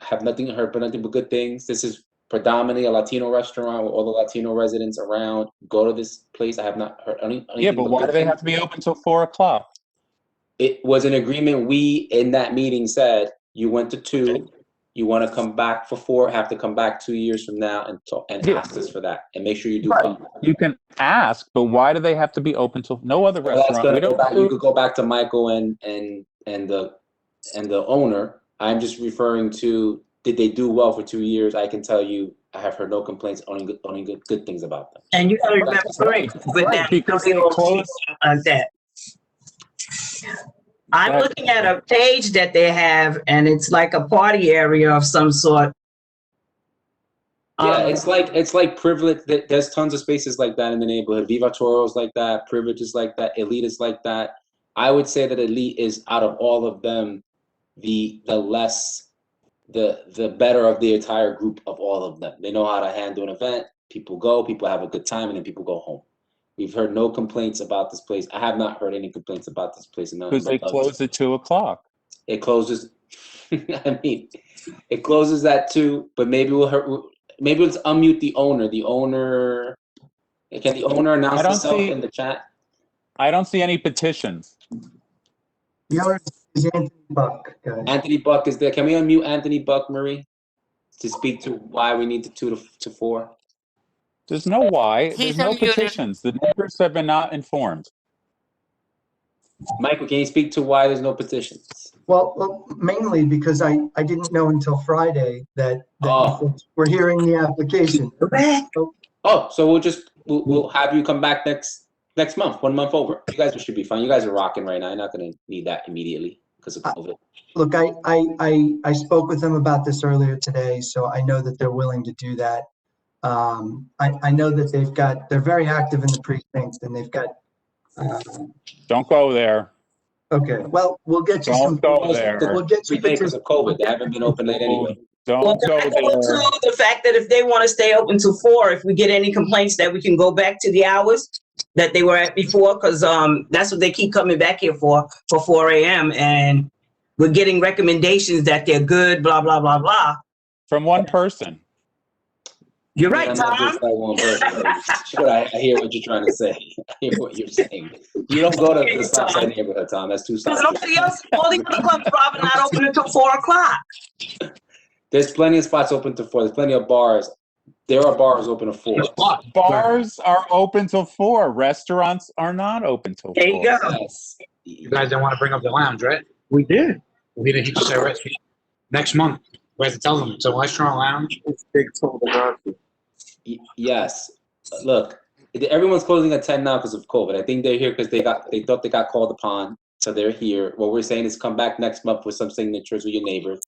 heard nothing but good things. This is predominantly a Latino restaurant with all the Latino residents around. Go to this place. I have not heard anything. Yeah, but why do they have to be open till 4 o'clock? It was an agreement. We in that meeting said you went to 2. You want to come back for 4. Have to come back 2 years from now and ask us for that and make sure you do. You can ask, but why do they have to be open till no other restaurant? You could go back to Michael and the owner. I'm just referring to, did they do well for 2 years? I can tell you, I have heard no complaints, only good things about them. And you gotta remember, because they closed on that. I'm looking at a page that they have, and it's like a party area of some sort. Yeah, it's like Privilege. There's tons of spaces like that in the neighborhood. Viva Toro's like that. Privilege is like that. Elite is like that. I would say that Elite is, out of all of them, the better of the entire group of all of them. They know how to handle an event. People go, people have a good time, and then people go home. We've heard no complaints about this place. I have not heard any complaints about this place. Because they close at 2 o'clock. It closes. I mean, it closes at 2. But maybe maybe let's unmute the owner. The owner. Can the owner announce himself in the chat? I don't see any petitions. The other is Anthony Buck, guys. Anthony Buck is there. Can we unmute Anthony Buck, Marie, to speak to why we need the 2 to 4? There's no why. He's There's no unmuted. petitions. The neighbors have been not informed. Michael, can you speak to why there's no petitions? Well, mainly because I didn't know until Friday that you folks were hearing the application. Oh, so we'll have you come back next month, 1 month over. You guys should be fine. You guys are rocking right now. You're not going to need that immediately because of COVID. Look, I spoke with them about this earlier today, so I know that they're willing to do that. I know that they're very active in the precinct, and they've got. Don't go there. Okay, well, we'll get you Don't go there. We'll get you because of COVID. They haven't been open late anyway. Don't Well, go there. the fact that if they want to stay open till 4, if we get any complaints that we can go back to the hours that they were at before, because that's what they keep coming back here for 4 a.m. And we're getting recommendations that they're good, blah, blah, blah, blah. From one person. You're right, I'm not Tom. just that one person. Sure, I hear what you're trying to say. I hear what you're saying. You don't go to the Southside neighborhood, Tom. That's too Because South. nobody else, all these clubs, Rob, are not open until 4 o'clock. There's plenty of spots open to 4. There's plenty of bars. There are bars open to 4. Bars are open till 4. Restaurants are not open till 4. There you go. Yes. You guys don't want to bring up the lounge, right? We did. We didn't just say restaurant. Next month, we have to tell them it's a restaurant lounge. It's big Yes. Look, everyone's closing at 10 now because of COVID. I think they're here because they thought they got called upon, so they're here. What we're saying is come back next month with some signatures with your neighbors.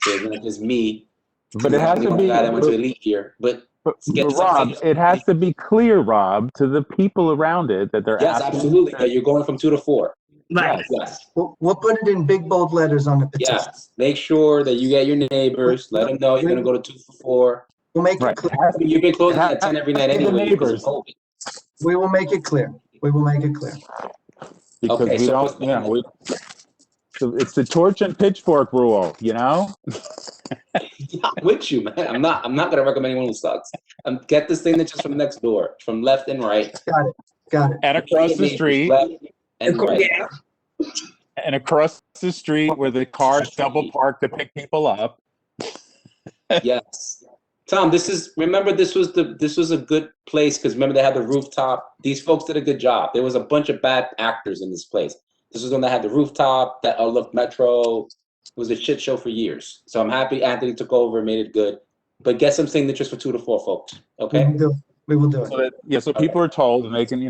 It's not just me. But it has to be. I went to elite here, but Rob, it has to be clear, Rob, to the people around it that they're. Yes, absolutely. That you're going from 2 to 4. Right. Yes. We'll put it in big bold letters on the petition. Yes. Make sure that you get your neighbors. Let them know you're going to go to 2 for 4. We'll make it clear. You've been closing at 10 every night anyway. Neighbors. We will make it clear. We will make it clear. Because Okay, we so don't. Yeah, so it's the torch and pitchfork rule, you know. I'm with you, man. I'm not going to recommend anyone who sucks. Get the signatures from next door, from left and right. Got it. And across the street. Left and right. Yeah. And across the street where the cars double park to pick people up. Yes. Tom, this was a good place because remember they had the rooftop. These folks did a good job. There was a bunch of bad actors in this place. This was when they had the rooftop, that overlooked Metro. It was a shit show for years. So I'm happy Anthony took over, made it good. But get some signatures for 2 to 4 folks. Okay. We will do it. So people are told and they can,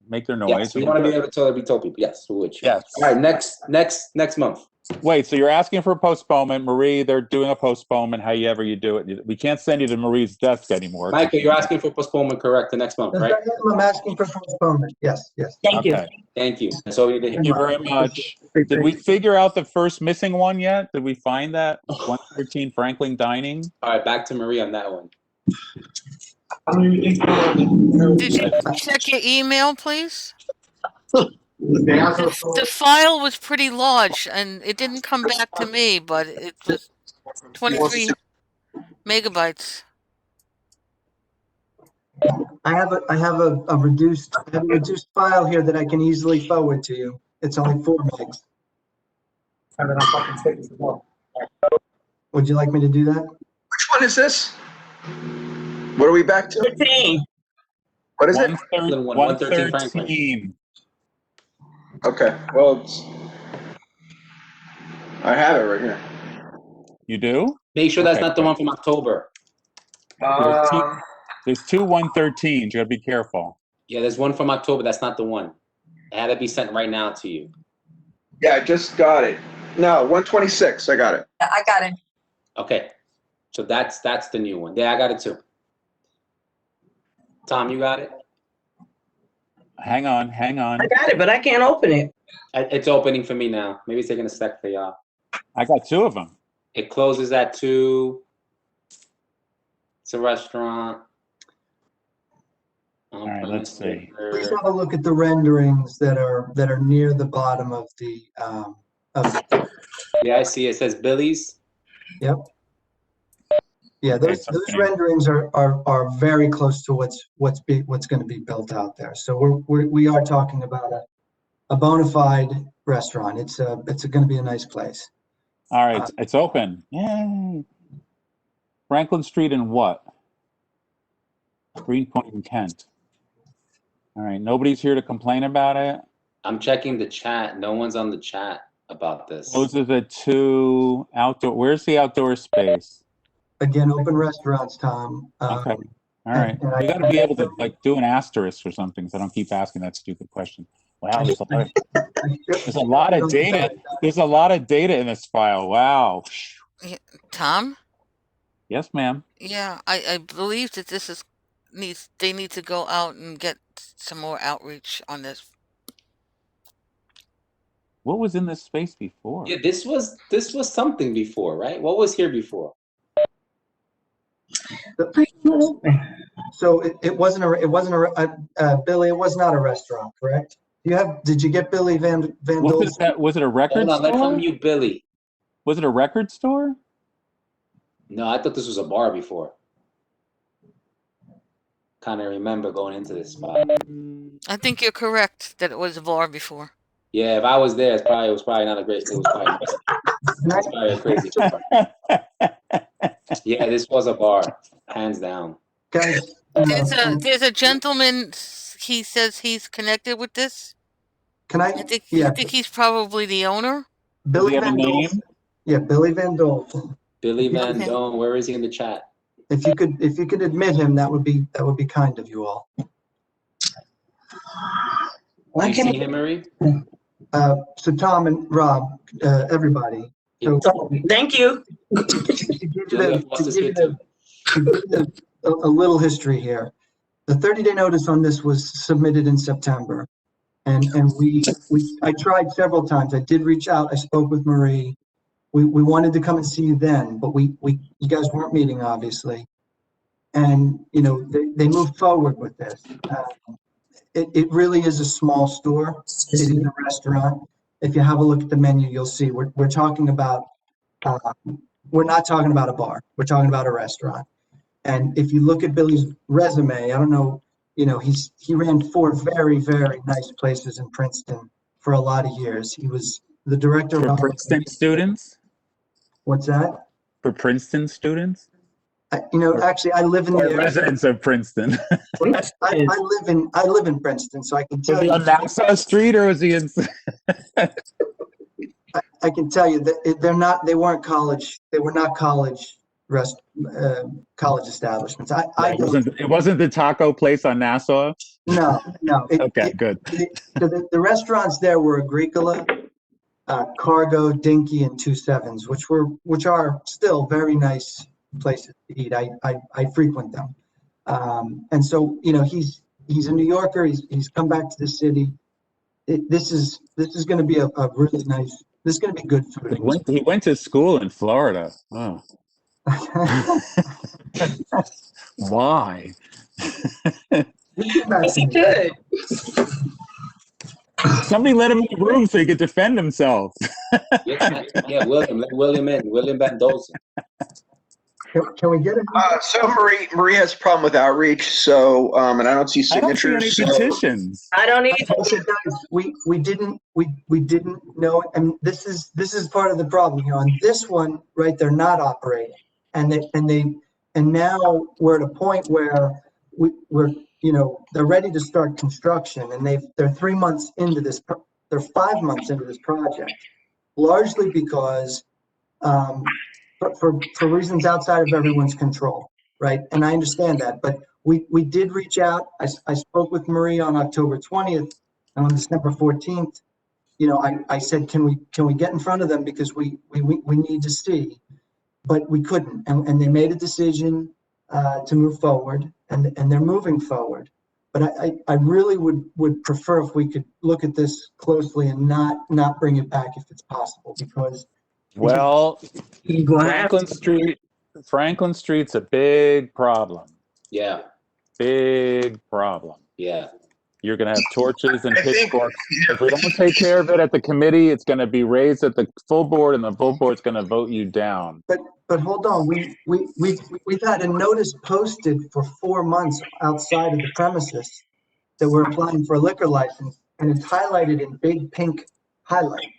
make their noise. Yes, we want to be able to tell people. Yes, we would. Yes. All right. Next month. Wait, so you're asking for a postponement, Marie? They're doing a postponement. However you do it, we can't send you to Marie's desk anymore. Michael, you're asking for postponement, correct? The next month, right? I'm asking for postponement. Yes. Thank you. Thank you. So Thank you very much. Did we figure out the first missing one yet? Did we find that 113 Franklin Dining? All right, back to Marie on that one. Did you check your email, please? The file was pretty large, and it didn't come back to me, but it was 23 megabytes. I have a reduced file here that I can easily forward to you. It's only 4 megs. Would you like me to do that? Which one is this? What are we back to? 13. What is it? 113. Okay. Well, I have it right here. You do? Make sure that's not the one from October. There's two 113s. You gotta be careful. Yeah, there's one from October. That's not the one. It had to be sent right now to you. Yeah, I just got it. No, 126. I got it. I got it. Okay. So that's the new one. Yeah, I got it too. Tom, you got it? Hang on. I got it, but I can't open it. It's opening for me now. Maybe it's taking a sec for y'all. I got 2 of them. It closes at 2. It's a restaurant. All right, let's see. Please have a look at the renderings that are near the bottom of the. Yeah, I see. It says Billy's. Yep. Yeah, those It's those okay. renderings are very close to what's going to be built out there. So we are talking about a bona fide restaurant. It's going to be a nice place. All right, it's open. Yay! Franklin Street and what? Greenpoint and Kent. All right, nobody's here to complain about it. I'm checking the chat. No one's on the chat about this. Those are the two outdoor. Where's the outdoor space? Again, open restaurants, Tom. Okay. All right. We got to be able to like do an asterisk or something, so I don't keep asking that stupid question. Wow, there's a lot of data. There's a lot of data in this file. Wow. Yeah, Tom? Yes, ma'am. Yeah, I believe that this is they need to go out and get some more outreach on this. What was in this space before? Yeah, this was something before, right? What was here before? So it wasn't Billy. It was not a restaurant, correct? Did you get Billy Van Dolce? Was it a record Hold on, store? let's unmute Billy. Was it a record store? No, I thought this was a bar before. Kind of remember going into this spot. I think you're correct that it was a bar before. Yeah, if I was there, it was probably not a great. It was probably, it's probably a crazy bar. Yeah, this was a bar, hands down. Guys, There's a gentleman. He says he's connected with this. Can I? I think he's probably the owner. Billy Van Dolce. Yeah, Billy Van Dolce. Billy Van Dolce. Where is he in the chat? If you could admit him, that would be kind of you all. Do you see him, Marie? So Tom and Rob, everybody. So thank you. A little history here. The 30-day notice on this was submitted in September, and I tried several times. I did reach out. I spoke with Marie. We wanted to come and see you then, but you guys weren't meeting, obviously. And they moved forward with this. It really is a small store. It is a restaurant. If you have a look at the menu, you'll see we're talking about. We're not talking about a bar. We're talking about a restaurant. And if you look at Billy's resume, I don't know, he ran 4 very, very nice places in Princeton for a lot of years. He was the director for of Princeton students. What's that? For Princeton students. Actually, I live in the area. Residents of Princeton. I live in Princeton, so I can tell you. Was he on Nassau Street or was he in? I can tell you that they weren't college. They were not college establishments. It wasn't the taco place on Nassau. No. Okay, good. The restaurants there were Agricola, Cargo, Dinky, and 27s, which are still very nice places to eat. I frequent them, and so he's a New Yorker. He's come back to the city. This is going to be a really nice. This is going to be good food. He went to school in Florida. Oh. Why? Yes, he did. Somebody let him in the room so he could defend himself. Yeah, William Van Dolce. Can we get him? So Marie has a problem with outreach. So and I don't see signatures. I don't see any petitions. I don't either. We didn't know, and this is part of the problem here. On this one, right, they're not operating, and now we're at a point where we're they're ready to start construction, and they're 3 months into this. They're 5 months into this project, largely because. For reasons outside of everyone's control, right? And I understand that, but we did reach out. I spoke with Marie on October 20th, and on December 14th, I said, can we get in front of them because we need to see, but we couldn't, and they made a decision to move forward, and they're moving forward. But I really would prefer if we could look at this closely and not bring it back if it's possible, because. Well, Franklin Street's a big problem. Yeah. Big problem. Yeah. You're going to have torches and pitchforks. If we don't take care of it at the committee, it's going to be raised at the full board, and the full board's going to vote you down. But But hold on, we've had a notice posted for 4 months outside of the premises that we're applying for a liquor license, and it's highlighted in big pink highlight,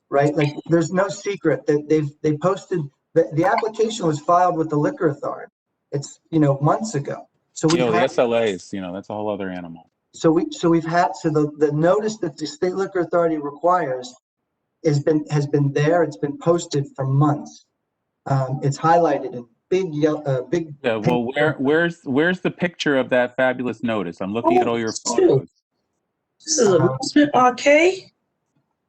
right? Like, there's no secret that they posted, the application was filed with the liquor authority. It's, months ago. So You know, the had, SLAs, that's a whole other animal. so the notice that the state liquor authority requires has been there. It's been posted for months. It's highlighted in big yellow, big. Yeah, well, where's the picture of that fabulous notice? I'm looking at all your photos. This is Amusement Arcade.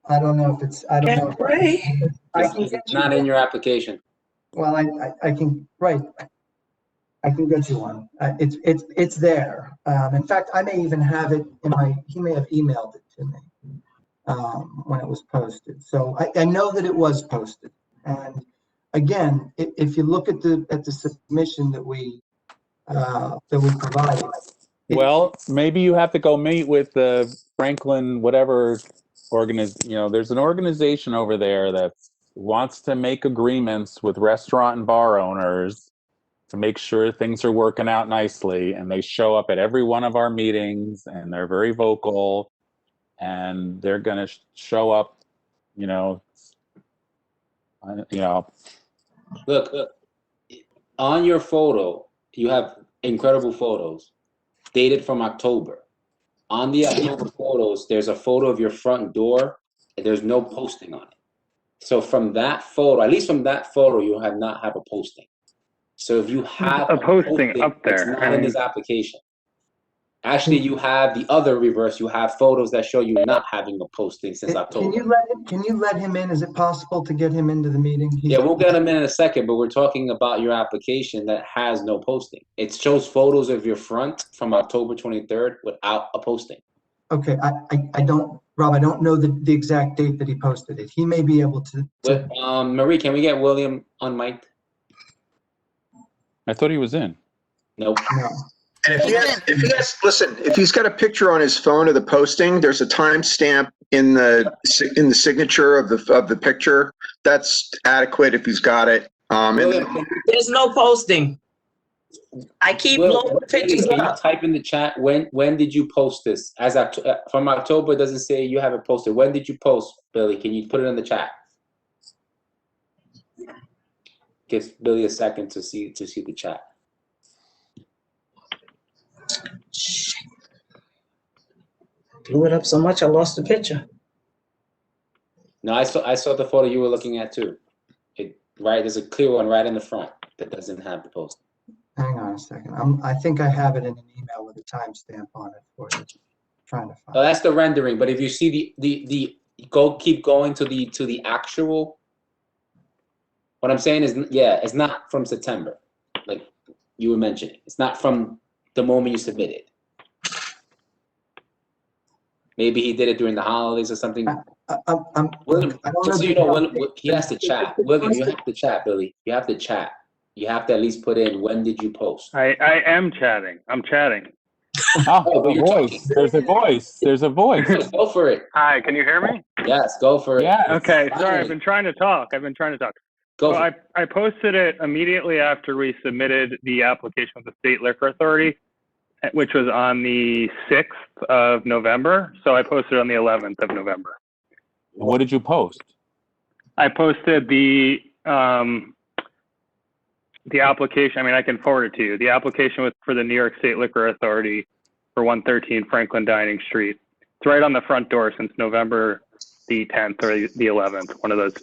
I don't know if it's. I don't know. It's not in your application. Well, I can, right. I can get you one. It's there. In fact, I may even have it he may have emailed it to me when it was posted. So I know that it was posted. And again, if you look at the submission that we provided. Well, maybe you have to go meet with the Franklin whatever there's an organization over there that wants to make agreements with restaurant and bar owners to make sure things are working out nicely, and they show up at every one of our meetings, and they're very vocal, and they're going to show up, Look, on your photo, you have incredible photos dated from October. On the October photos, there's a photo of your front door, and there's no posting on it. So from that photo, at least from that photo, you have not have a posting. So if you have a posting up there, it's not in this application. Actually, you have the other reverse. You have photos that show you not having a posting since October. Can you let him in? Is it possible to get him into the meeting? Yeah, we'll get him in a second, but we're talking about your application that has no posting. It shows photos of your front from October 23rd without a posting. Okay, I don't, Rob, I don't know the exact date that he posted it. He may be able to. Marie, can we get William unmiked? I thought he was in. Nope. No. And if he's got a picture on his phone of the posting, there's a timestamp in the signature of the picture. That's adequate if he's got it. There's no posting. I keep loading pictures can up. you type in the chat when did you post this? From October, it doesn't say you have it posted. When did you post, Billy? Can you put it in the chat? Gives Billy a second to see the chat. Blew it up so much I lost the picture. No, I saw the photo you were looking at too. There's a clear one right in the front that doesn't have the post. Hang on a second. I think I have it in an email with a timestamp on it for you. Trying to find. Oh, that's the rendering. But if you see keep going to the actual. What I'm saying is, it's not from September, like you were mentioning. It's not from the moment you submitted. Maybe he did it during the holidays or something. William, just so you know, he has to chat. William, you have to chat, Billy. You have to chat. You have to at least put in when did you post. I am chatting. I'm chatting. Oh, a voice. There's a voice. There's a voice. Go for it. Hi, can you hear me? Yes, go for it. Yeah. Okay, sorry, I've been trying to talk. Go Well, I posted it immediately after we submitted the application with the State Liquor Authority, which was on the 6th of November. So I posted on the 11th of November. What did you post? I posted the application. I mean, I can forward it to you. The application was for the New York State Liquor Authority for 113 Franklin Dining Street. It's right on the front door since November the 10th or the 11th, one of those.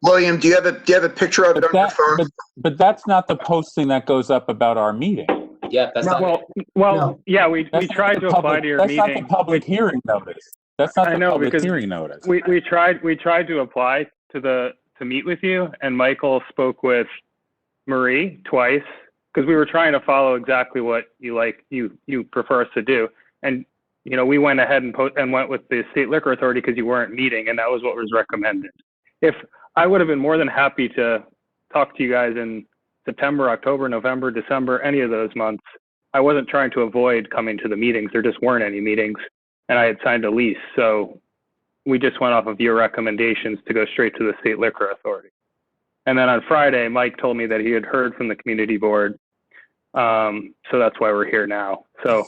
William, do you have a picture of it on your phone? But that's not the posting that goes up about our meeting. Yeah, that's not. Well, yeah, we tried to apply to your meeting. That's not the public hearing notice. That's not the public hearing notice. We tried to apply to meet with you, and Michael spoke with Marie twice because we were trying to follow exactly what you prefer us to do. And we went ahead and went with the State Liquor Authority because you weren't meeting, and that was what was recommended. If I would have been more than happy to talk to you guys in September, October, November, December, any of those months. I wasn't trying to avoid coming to the meetings. There just weren't any meetings, and I had signed a lease. So we just went off of your recommendations to go straight to the State Liquor Authority. And then on Friday, Mike told me that he had heard from the community board. So that's why we're here now. So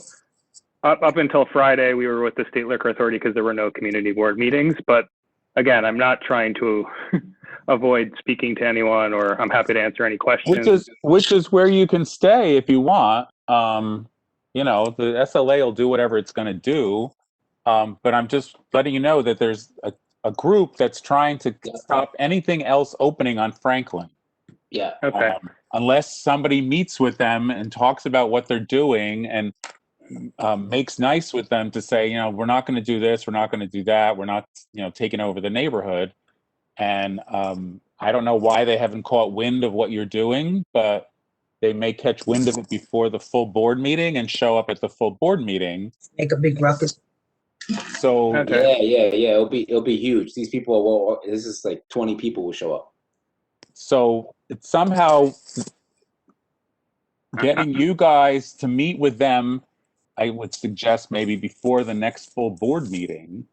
up until Friday, we were with the State Liquor Authority because there were no community board meetings. But again, I'm not trying to avoid speaking to anyone, or I'm happy to answer any questions. Which is where you can stay if you want. You know, the SLA will do whatever it's going to do. But I'm just letting you know that there's a group that's trying to stop anything else opening on Franklin. Yeah. Okay. Unless somebody meets with them and talks about what they're doing and makes nice with them to say, you know, we're not going to do this, we're not going to do that, we're not, you know, taking over the neighborhood. And I don't know why they haven't caught wind of what you're doing, but they may catch wind of it before the full board meeting and show up at the full board meeting. Make a big ruckus. So yeah. It'll be huge. These people will. This is like 20 people will show up. So it's somehow getting you guys to meet with them. I would suggest maybe before the next full board meeting.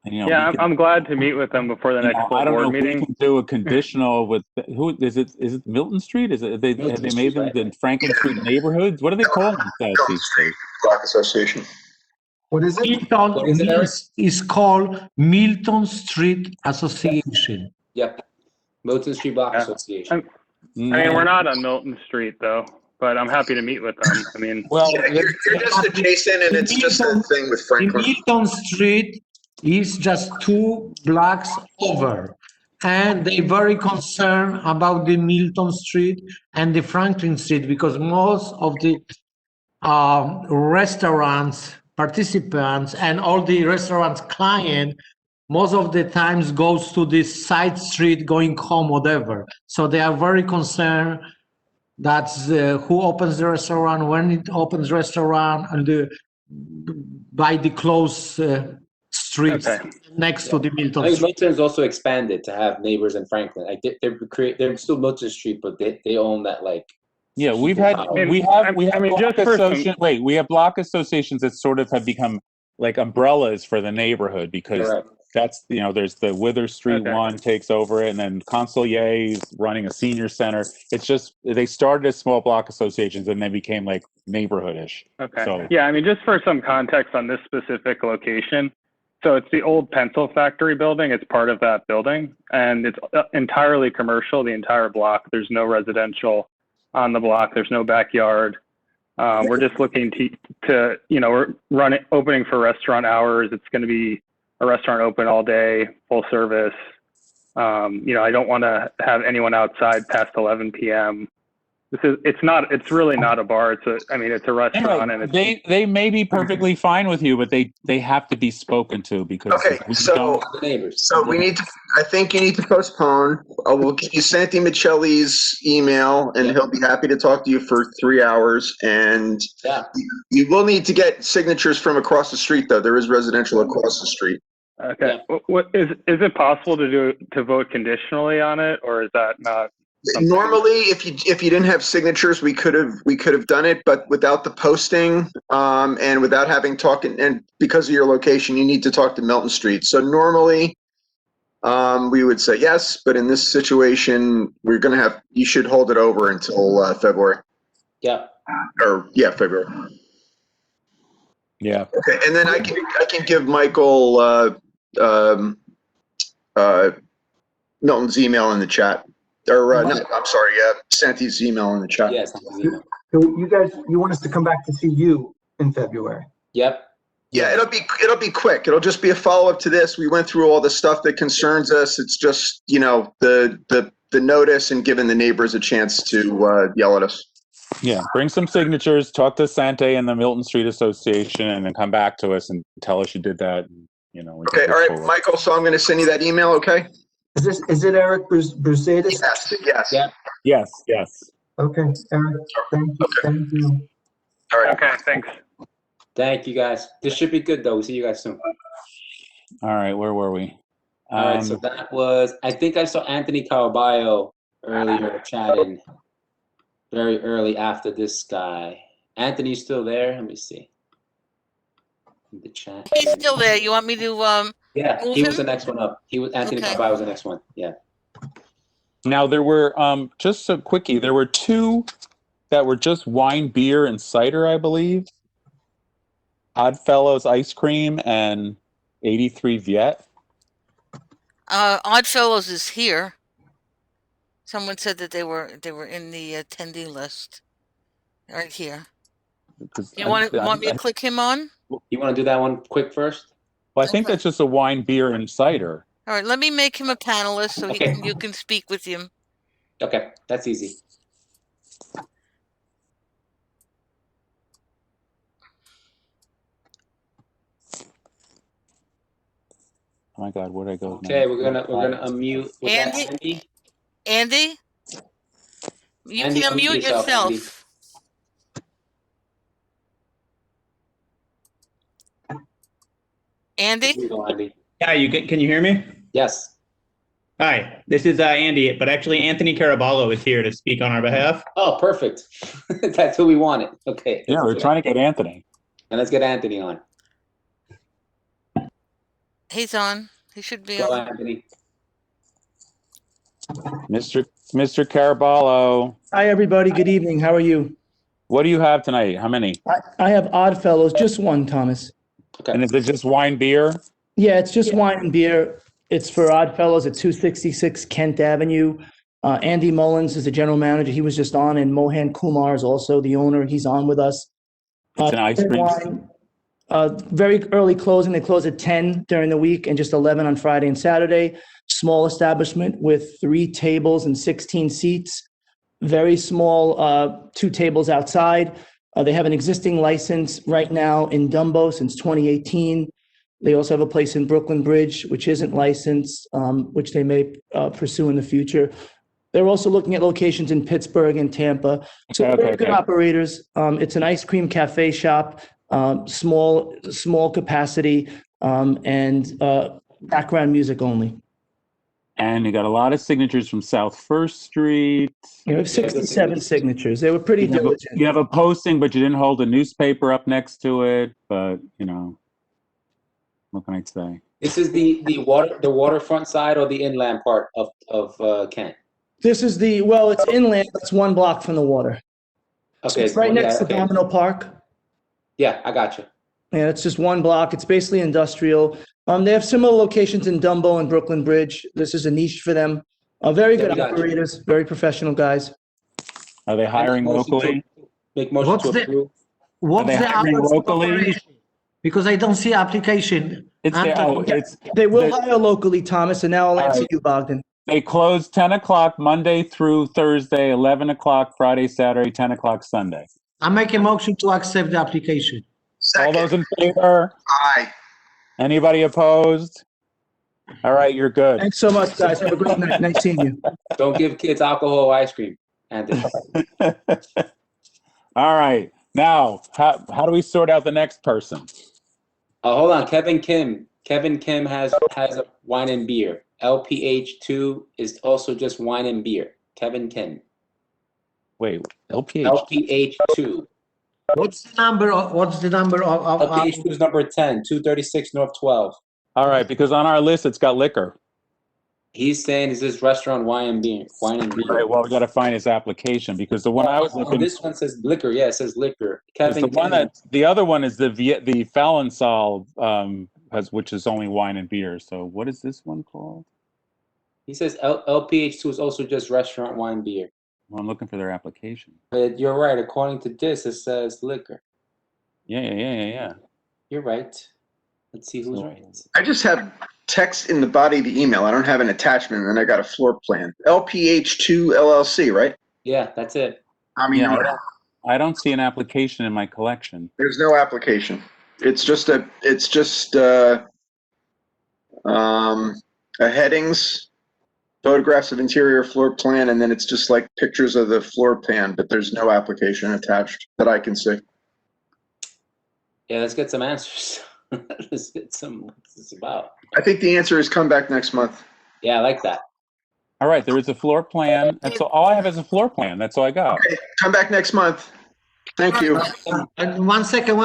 And, you know, yeah, I'm glad to meet with them before the next full I don't board know if meeting. we can do a conditional with who is it? Is it Milton Street? Is it they made them in Franklin Street neighborhoods? What do they call them? Milton Street Block Association. What is it? Milton is called Milton Street Association. Yep. Milton Street Block Association. I mean, we're not on Milton Street though, but I'm happy to meet with them. I mean, well, you're just adjacent, and it's just a thing with Franklin. Milton Street is just 2 blocks over, and they're very concerned about the Milton Street and the Franklin Street because most of the restaurants participants and all the restaurants client most of the times goes to this side street going home, whatever. So they are very concerned that's who opens the restaurant, when it opens restaurant, and by the close streets next to the Milton I think Street. Milton's also expanded to have neighbors in Franklin. Like they're still Milton Street, but they own that like. Yeah, we have block associations that sort of have become like umbrellas for the neighborhood because that's, you know, there's the Wither Street one takes over it, and then Consigliere is running a senior center. It's just they started as small block associations and they became like neighborhoodish. Okay. So, yeah, I mean, just for some context on this specific location, so it's the old pencil factory building. It's part of that building, and it's entirely commercial. The entire block. There's no residential on the block. There's no backyard. We're just looking to you know, we're opening for restaurant hours. It's going to be a restaurant open all day, full service. You know, I don't want to have anyone outside past 11 p.m. It's really not a bar. It's a restaurant, and they may be perfectly fine with you, but they have to be spoken to because so we need to. I think you need to postpone. We'll give you Santi Michelli's email, and he'll be happy to talk to you for 3 hours. And you will need to get signatures from across the street, though. There is residential across the street. Okay. What is it possible to vote conditionally on it, or is that not? Normally, if you didn't have signatures, we could have done it, but without the posting and without having and because of your location, you need to talk to Milton Street. So normally, we would say yes, but in this situation, you should hold it over until February. Yeah. February. Yeah. Okay, and then I can give Michael Milton's email in the chat. Or I'm sorry, Santi's email in the chat. Yes. So you want us to come back to see you in February? Yep. Yeah, it'll be quick. It'll just be a follow up to this. We went through all the stuff that concerns us. It's just, you know, the notice and giving the neighbors a chance to yell at us. Yeah, bring some signatures, talk to Sante and the Milton Street Association, and then come back to us and tell us you did that. And, you know. Okay, all right, forward. Michael. So I'm going to send you that email. Okay. Is it Eric Brusadis? Yes. Yeah. Yes. Okay, Eric. Thank you. All right. Okay. Thanks. Thank you, guys. This should be good, though. We'll see you guys soon. All right. Where were we? All right. So that was. I think I saw Anthony Caraballo earlier chatting. Very early after this guy. Anthony's still there. Let me see. In the chat. He's still there. You want me to Yeah, move he was him? the next one up. Anthony Caraballo was the next one. Yeah. Now there were just a quickie. There were 2 that were just wine, beer, and cider, I believe. Oddfellows Ice Cream and 83 Viet. Oddfellows is here. Someone said that they were in the attendee list right here. You want me to click him on? You want to do that one quick first? Well, I think that's just a wine, beer, and cider. All right, let me make him a panelist so you can speak with him. Okay, that's easy. Oh my God, where did I go? Okay, we're gonna unmute. Was that Andy? Andy? You Andy, can unmute yourself. Andy? Yeah, can you hear me? Yes. Hi, this is Andy, but actually Anthony Caraballo is here to speak on our behalf. Oh, perfect. That's who we wanted. Okay. Yeah, we're trying to get Anthony. And let's get Anthony on. He's on. He should be Go, on. Anthony. Mr. Caraballo. Hi, everybody. Good evening. How are you? What do you have tonight? How many? I have Oddfellows, just one, Thomas. Okay. And is it just wine, beer? Yeah, it's just wine and beer. It's for Oddfellows at 266 Kent Avenue. Andy Mullins is the general manager. He was just on, and Mohan Kumar is also the owner. He's on with us. It's an ice cream. Very early closing. They close at 10 during the week and just 11 on Friday and Saturday. Small establishment with 3 tables and 16 seats. Very small, 2 tables outside. They have an existing license right now in Dumbo since 2018. They also have a place in Brooklyn Bridge, which isn't licensed, which they may pursue in the future. They're also looking at locations in Pittsburgh and Tampa. So very good operators. It's an ice cream cafe shop, small capacity, and background music only. And you got a lot of signatures from South First Street. You have 67 signatures. They were pretty diligent. You have a posting, but you didn't hold a newspaper up next to it. But you know, what can I say? This is the waterfront side or the inland part of Kent. This is it's inland. It's 1 block from the water. Okay, so it's right next to Domino Park. Yeah, I got you. Yeah, it's just 1 block. It's basically industrial. They have similar locations in Dumbo and Brooklyn Bridge. This is a niche for them. Very good operators, very professional guys. Are they hiring locally? Make motion to approve. What's Are they hiring locally? Because I don't see application. They will hire locally, Thomas, and now I'll answer you, Bogdan. They close 10 o'clock Monday through Thursday, 11 o'clock Friday, Saturday, 10 o'clock Sunday. I make a motion to accept the application. All those in favor? Aye. Anybody opposed? All right, you're good. Thanks so much, guys. Have a great night. Nice seeing you. Don't give kids alcohol or ice cream, Anthony. All right. Now, how do we sort out the next person? Hold on. Kevin Kim. Kevin Kim has a wine and beer. LPH2 is also just wine and beer. Kevin Kim. Wait, LPH? LPH2. What's the number of LPH2 is number 10, 236 North 12. All right, because on our list it's got liquor. He's saying, is this restaurant wine and beer? Wine and beer. All right, well, we got to find his application because the one I was looking. This one says liquor. Yeah, it says liquor. Kevin. The other one is the Fallon Sol, which is only wine and beer. So what is this one called? He says LPH2 is also just restaurant wine beer. Well, I'm looking for their application. But you're right. According to this, it says liquor. Yeah. You're right. Let's see who's right. I just have text in the body of the email. I don't have an attachment, and then I got a floor plan. LPH2 LLC, right? Yeah, that's it. I don't see an application in my collection. There's no application. It's just a headings, photographs of interior floor plan, and then it's just like pictures of the floor plan, but there's no application attached that I can see. Yeah, let's get some answers. Let's get some. What's this about? I think the answer is come back next month. Yeah, I like that. All right, there is a floor plan. That's all I have is a floor plan. That's all I got. Okay, come back next month. Thank you. And one second.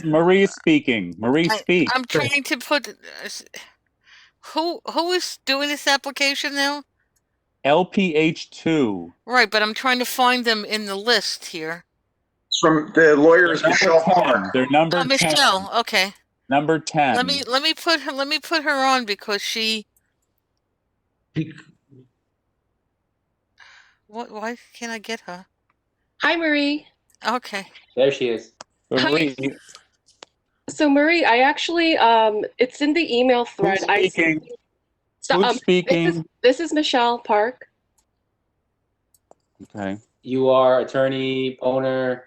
Marie speaking. Marie, speak. I'm trying to put. Who is doing this application now? LPH2. Right, but I'm trying to find them in the list here. From the lawyers, They're Michelle number 10. Park. They're number 10. Michelle, okay. Number 10. Let me put her on because she. Why can't I get her? Hi, Marie. Okay. There she is. Marie, So Marie, I actually it's in the email thread. who's speaking? Who's speaking? This is Michelle Park. Okay. You are attorney, owner.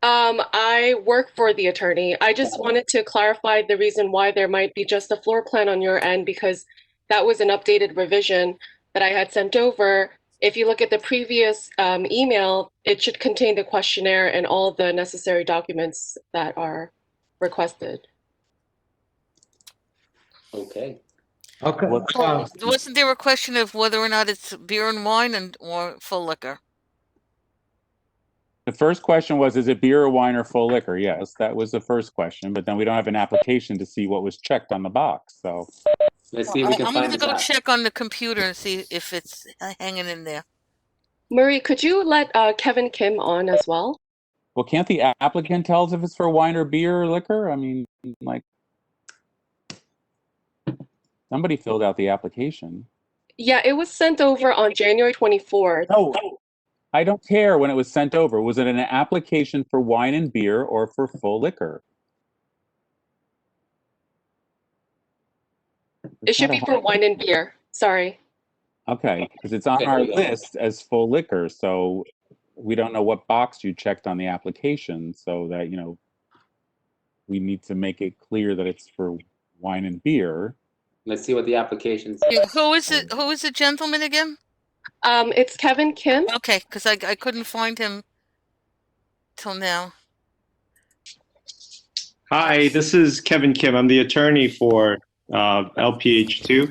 I work for the attorney. I just wanted to clarify the reason why there might be just a floor plan on your end, because that was an updated revision that I had sent over. If you look at the previous email, it should contain the questionnaire and all the necessary documents that are requested. Okay. Okay. Wasn't there a question of whether or not it's beer and wine or full liquor? The first question was, is it beer or wine or full liquor? Yes, that was the first question, but then we don't have an application to see what was checked on the box. So let's see if we can I'm find going to this go out. check on the computer and see if it's hanging in there. Marie, could you let Kevin Kim on as well? Well, can't the applicant tell us if it's for wine or beer or liquor? I mean, like, somebody filled out the application. Yeah, it was sent over on January 24th. No, I don't care when it was sent over. Was it an application for wine and beer or for full liquor? It should be for wine and beer. Sorry. Okay, because it's on our list as full liquor, so we don't know what box you checked on the application, so that, you know, we need to make it clear that it's for wine and beer. Let's see what the application Yeah, says. who is it? Who is the gentleman again? It's Kevin Kim. Okay, because I couldn't find him till now. Hi, this is Kevin Kim. I'm the attorney for LPH2.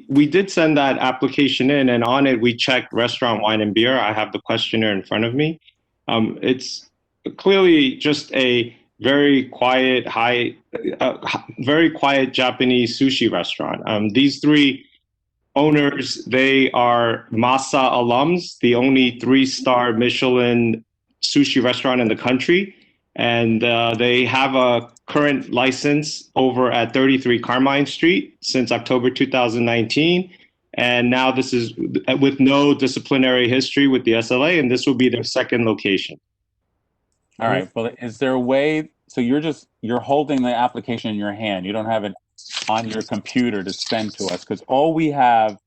We did send that application in, and on it we checked restaurant, wine, and beer. I have the questionnaire in front of me. It's clearly just a very quiet, very quiet Japanese sushi restaurant. These three owners, they are Masa alums, the only 3-star Michelin sushi restaurant in the country. And they have a current license over at 33 Carmine Street since October 2019. And now this is with no disciplinary history with the SLA, and this will be their second location. All right, well, is there a way, so you're holding the application in your hand, you don't have it on your computer to send to us, because all we have.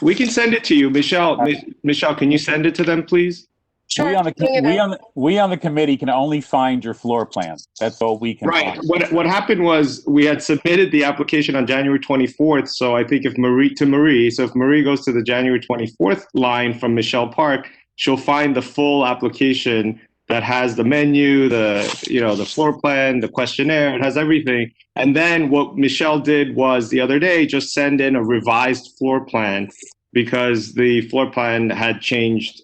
We can send it to you, Michelle. Michelle, can you send it to them, please? Sure. We on the committee can only find your floor plan. That's all we can find. What happened was we had submitted the application on January 24th. So I think if Marie goes to the January 24th line from Michelle Park, she'll find the full application that has the menu, the floor plan, the questionnaire, it has everything. And then what Michelle did was the other day just send in a revised floor plan, because the floor plan had changed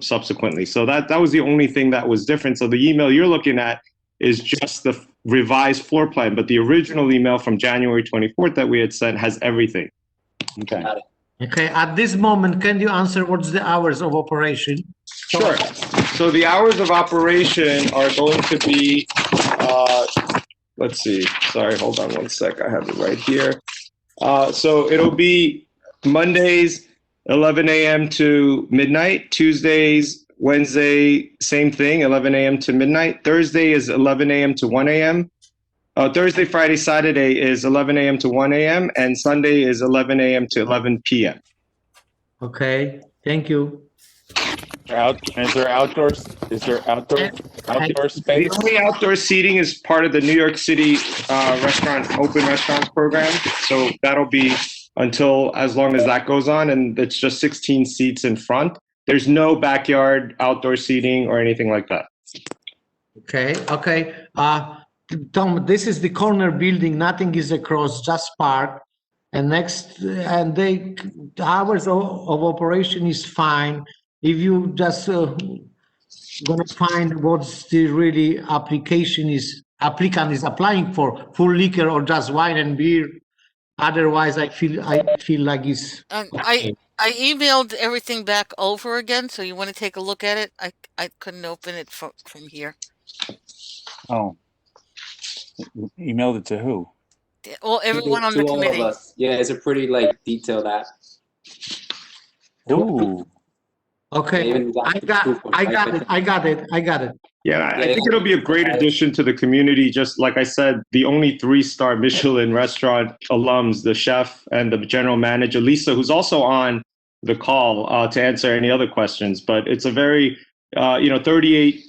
subsequently. So that was the only thing that was different. So the email you're looking at is just the revised floor plan, but the original email from January 24th that we had sent has everything. Okay. Okay, at this moment, can you answer what's the hours of operation? Sure. So the hours of operation are going to be, let's see, sorry, hold on one sec. I have it right here. So it'll be Mondays, 11 a.m. to midnight. Tuesdays, Wednesday, same thing, 11 a.m. to midnight. Thursday is 11 a.m. to 1 a.m. Thursday, Friday, Saturday is 11 a.m. to 1 a.m. and Sunday is 11 a.m. to 11 p.m. Okay, thank you. Is there outdoor space? The only outdoor seating is part of the New York City open restaurants program. So that'll be until as long as that goes on, and it's just 16 seats in front. There's no backyard outdoor seating or anything like that. Okay. Tom, this is the corner building. Nothing is across, just park. And the hours of operation is fine. If you just gonna find what's the really applicant is applying for, full liquor or just wine and beer. Otherwise, I feel like it's. I emailed everything back over again, so you want to take a look at it? I couldn't open it from here. Oh. Emailed it to who? Well, everyone on the To all committee. of us. Yeah, it's a pretty like detailed app. Ooh. Okay, I got it. Yeah, I think it'll be a great addition to the community. Just like I said, the only 3-star Michelin restaurant alums, the chef and the general manager, Lisa, who's also on the call to answer any other questions. But it's a very, 38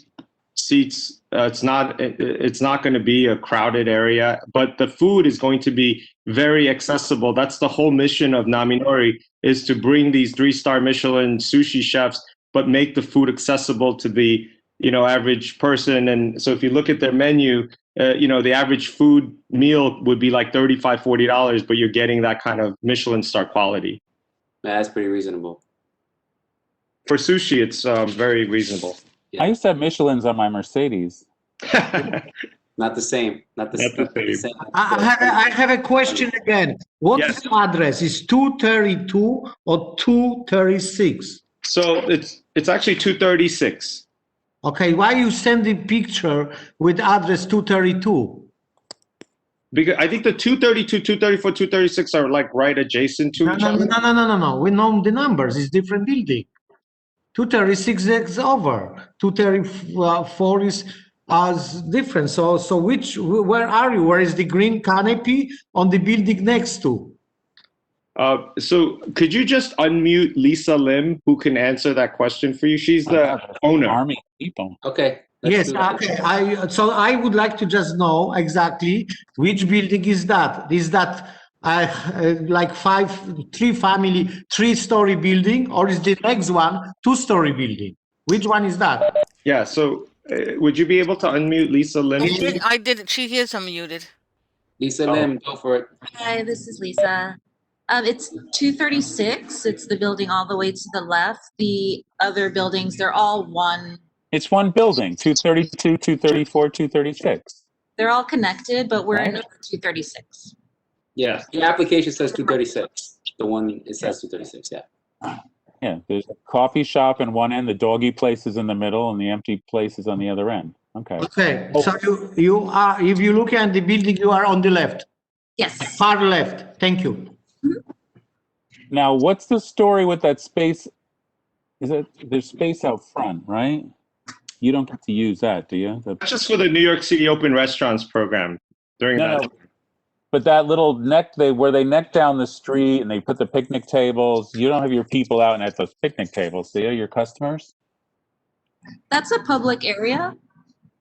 seats. It's not going to be a crowded area, but the food is going to be very accessible. That's the whole mission of Naminori, is to bring these 3-star Michelin sushi chefs, but make the food accessible to the average person. And so if you look at their menu, the average food meal would be like $35, $40, but you're getting that kind of Michelin star quality. That's pretty reasonable. For sushi, it's very reasonable. I used to have Michelins on my Mercedes. Not the same. Not the same. I have a question again. What's the address? Is 232 or 236? So it's actually 236. Okay, why you sending picture with address 232? Because I think the 232, 234, 236 are like right adjacent to each other. No. We know the numbers. It's different building. 236 is over. 234 is different. So where are you? Where is the green canopy on the building next to? So could you just unmute Lisa Lim, who can answer that question for you? She's the owner. Army people. Okay. Yes, okay. I would like to just know exactly which building is that. Is that like 3-family, 3-story building, or is the next one 2-story building? Which one is that? Yeah. So would you be able to unmute Lisa Lim? I did it. She is unmuted. Lisa Lim, go for it. Hi, this is Lisa. It's 236. It's the building all the way to the left. The other buildings, they're all one. It's one building, 232, 234, 236. They're all connected, but we're in 236. Yeah, your application says 236. The one, it says 236, yeah. Yeah, there's a coffee shop in one end, the doggy place is in the middle, and the empty place is on the other end. Okay. Okay, so you are, if you look at the building, you are on the left. Yes. Far left. Thank you. Now, what's the story with that space? There's space out front, right? You don't get to use that, do you? Just for the New York City Open Restaurants program during that. No. But that little where they neck down the street and they put the picnic tables, you don't have your people out at those picnic tables, do you? Your customers? That's a public area.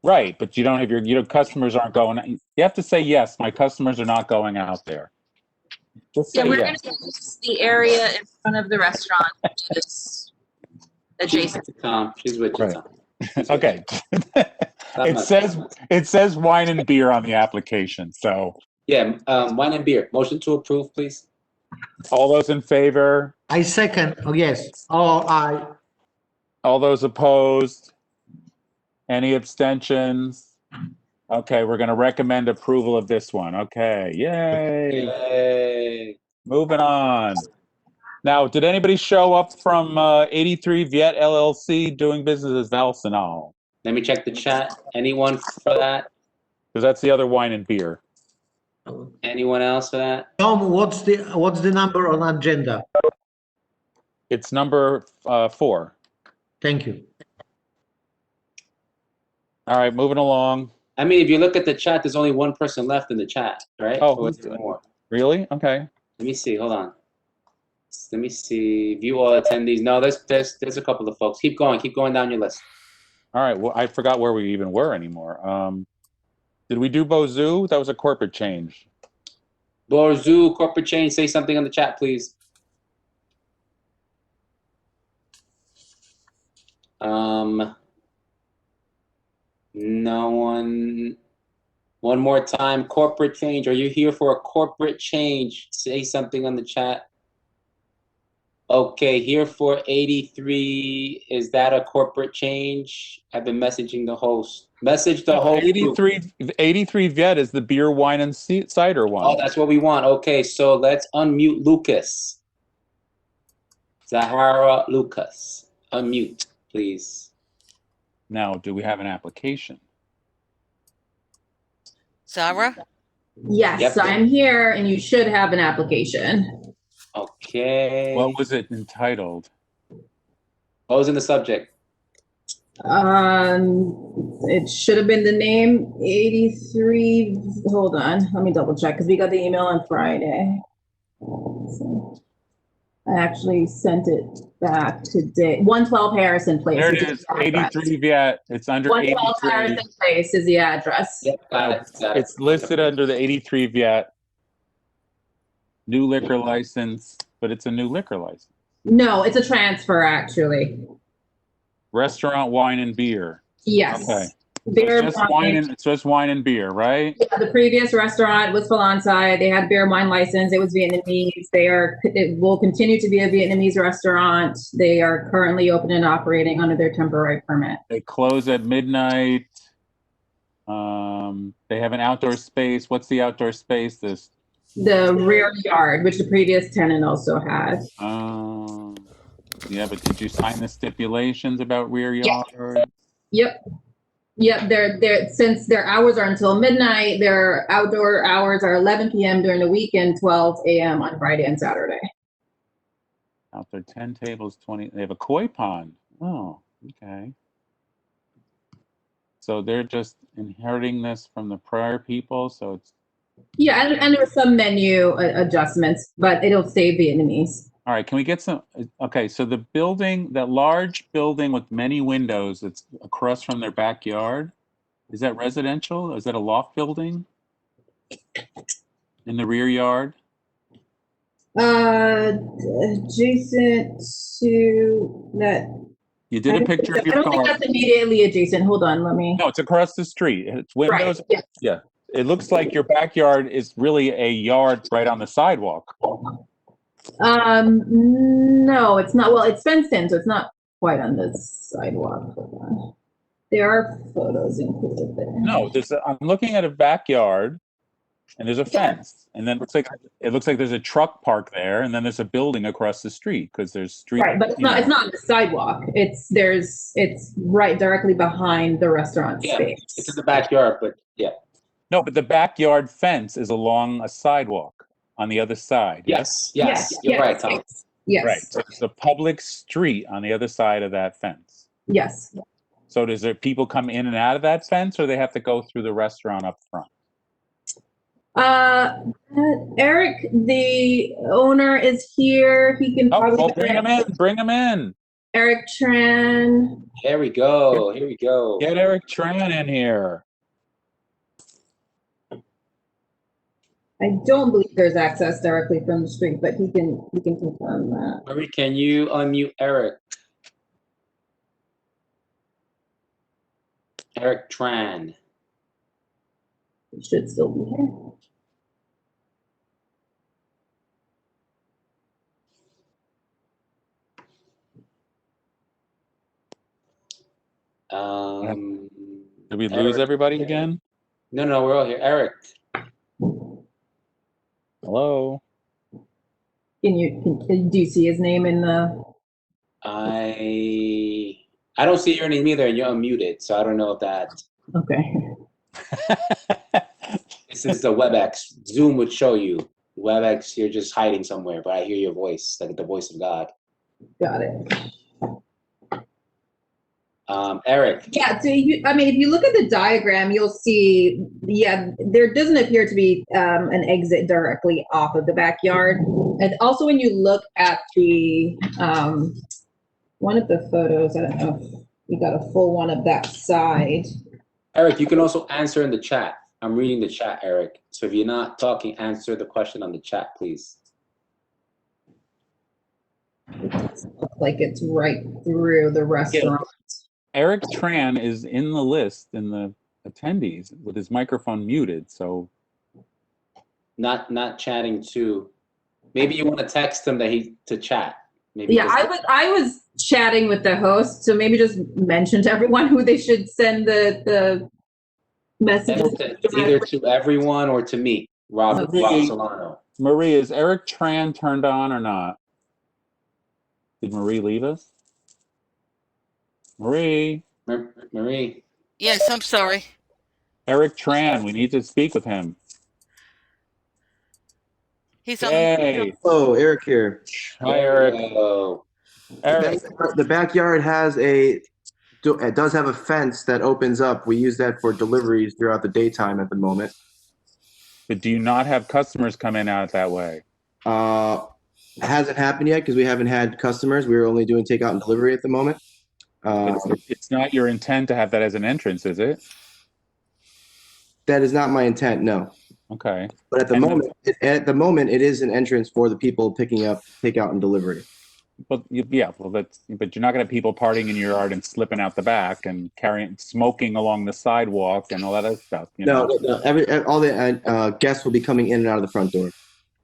Right, but you don't have your customers aren't going. You have to say yes. My customers are not going out there. Just say we're yes. going to use the area in front of the restaurant, which is adjacent. She's with you, Tom. Okay. It says wine and beer on the application. So yeah, wine and beer. Motion to approve, please. All those in favor? I second. Oh yes. Oh, aye. All those opposed? Any abstentions? Okay, we're going to recommend approval of this one. Okay, yay. Moving on. Now, did anybody show up from 83 Viet LLC doing business as Valsenol? Let me check the chat. Anyone for that? Because that's the other wine and beer. Anyone else for that? Tom, what's the number on agenda? It's number 4. Thank you. All right, moving along. I mean, if you look at the chat, there's only one person left in the chat, right? Oh, or is there more? Really? Okay. Let me see. Hold on. Let me see. View all attendees. No, there's a couple of folks. Keep going. Keep going down your list. All right. Well, I forgot where we even were anymore. Did we do Bozoo? That was a corporate change. Bozoo, corporate change. Say something on the chat, please. No one. One more time. Corporate change. Are you here for a corporate change? Say something on the chat. Okay, here for 83. Is that a corporate change? I've been messaging the host. Message the host. 83 Viet is the beer, wine, and cider one. Oh, that's what we want. Okay, so let's unmute Lucas. Zahara Lucas, unmute, please. Now, do we have an application? Zara? Yes, Yep. I'm here and you should have an application. Okay. What was it entitled? What was in the subject? It should have been the name 83. Hold on, let me double check because we got the email on Friday. I actually sent it back today. 112 Harrison Place. There it is, 83 Viet. It's under 112 83. Harrison Place is the address. Yep, got it. It's listed under the 83 Viet. New liquor license, but it's a new liquor license. No, it's a transfer actually. Restaurant, wine, and beer. Yes. Okay. Beer, So it's just wine and beer, right? Yeah, the previous restaurant was Phalansai. They had beer and wine license. It was Vietnamese. It will continue to be a Vietnamese restaurant. They are currently open and operating under their temporary permit. They close at midnight. They have an outdoor space. What's the outdoor space? The rear yard, which the previous tenant also had. Yeah, but did you sign the stipulations about rear yard? Yep. Yep, since their hours are until midnight, their outdoor hours are 11 p.m. during the weekend, 12 a.m. on Friday and Saturday. Out there, 10 tables, 20. They have a koi pond. Oh, okay. So they're just inheriting this from the prior people. So it's. Yeah, and there were some menu adjustments, but it'll stay Vietnamese. All right, can we get some? Okay, so the building, that large building with many windows that's across from their backyard, is that residential? Is that a loft building in the rear yard? Adjacent to that. You did a picture of your I don't car. think that's immediately adjacent. Hold on, let me. No, it's across the street. It's windows. Right, yes. Yeah, it looks like your backyard is really a yard right on the sidewalk. No, it's not. Well, it's fenced in, so it's not quite on the sidewalk. Hold on. There are photos included there. No, I'm looking at a backyard, and there's a fence, and then it looks like there's a truck park there, and then there's a building across the street because there's street. Right, but it's not on the sidewalk. It's right directly behind the restaurant space. It's in the backyard, but yeah. No, but the backyard fence is along a sidewalk on the other side. Yes. You're right, Tom. Yes. Right. So it's a public street on the other side of that fence. Yes. So does there people come in and out of that fence, or they have to go through the restaurant up front? Eric, the owner, is here. He can probably. Well, bring him in. Bring him in. Eric Tran. Here we go. Here we go. Get Eric Tran in here. I don't believe there's access directly from the street, but he can confirm that. Marie, can you unmute Eric? Eric Tran. He should still be here. Did we lose everybody again? No, we're all here. Eric. Hello. Do you see his name in the? I don't see your name either, and you're unmuted, so I don't know if that. Okay. This is the WebEx. Zoom would show you. WebEx, you're just hiding somewhere, but I hear your voice, like the voice of God. Got it. Eric. Yeah, so if you look at the diagram, you'll see, there doesn't appear to be an exit directly off of the backyard. And also when you look at the, one of the photos, I don't know if we got a full one of that side. Eric, you can also answer in the chat. I'm reading the chat, Eric. So if you're not talking, answer the question on the chat, please. It doesn't look like it's right through the restaurant. Eric Tran is in the list in the attendees with his microphone muted, so. Not chatting too. Maybe you want to text him to chat. Maybe Yeah, I was chatting with the host, so maybe just mention to everyone who they should send the messages. Either to everyone or to me, Rob Solano. Marie, is Eric Tran turned on or not? Did Marie leave us? Marie. Marie. Yes, I'm sorry. Eric Tran, we need to speak with him. He's Yay. Hello, Eric here. Hi, Eric. Eric. The backyard has it does have a fence that opens up. We use that for deliveries throughout the daytime at the moment. But do you not have customers come in out that way? It hasn't happened yet because we haven't had customers. We're only doing takeout and delivery at the moment. It's not your intent to have that as an entrance, is it? That is not my intent, no. Okay. But at the moment, it is an entrance for the people picking up takeout and delivery. But but you're not going to have people partying in your yard and slipping out the back and smoking along the sidewalk and all that other stuff. No. All the guests will be coming in and out of the front door.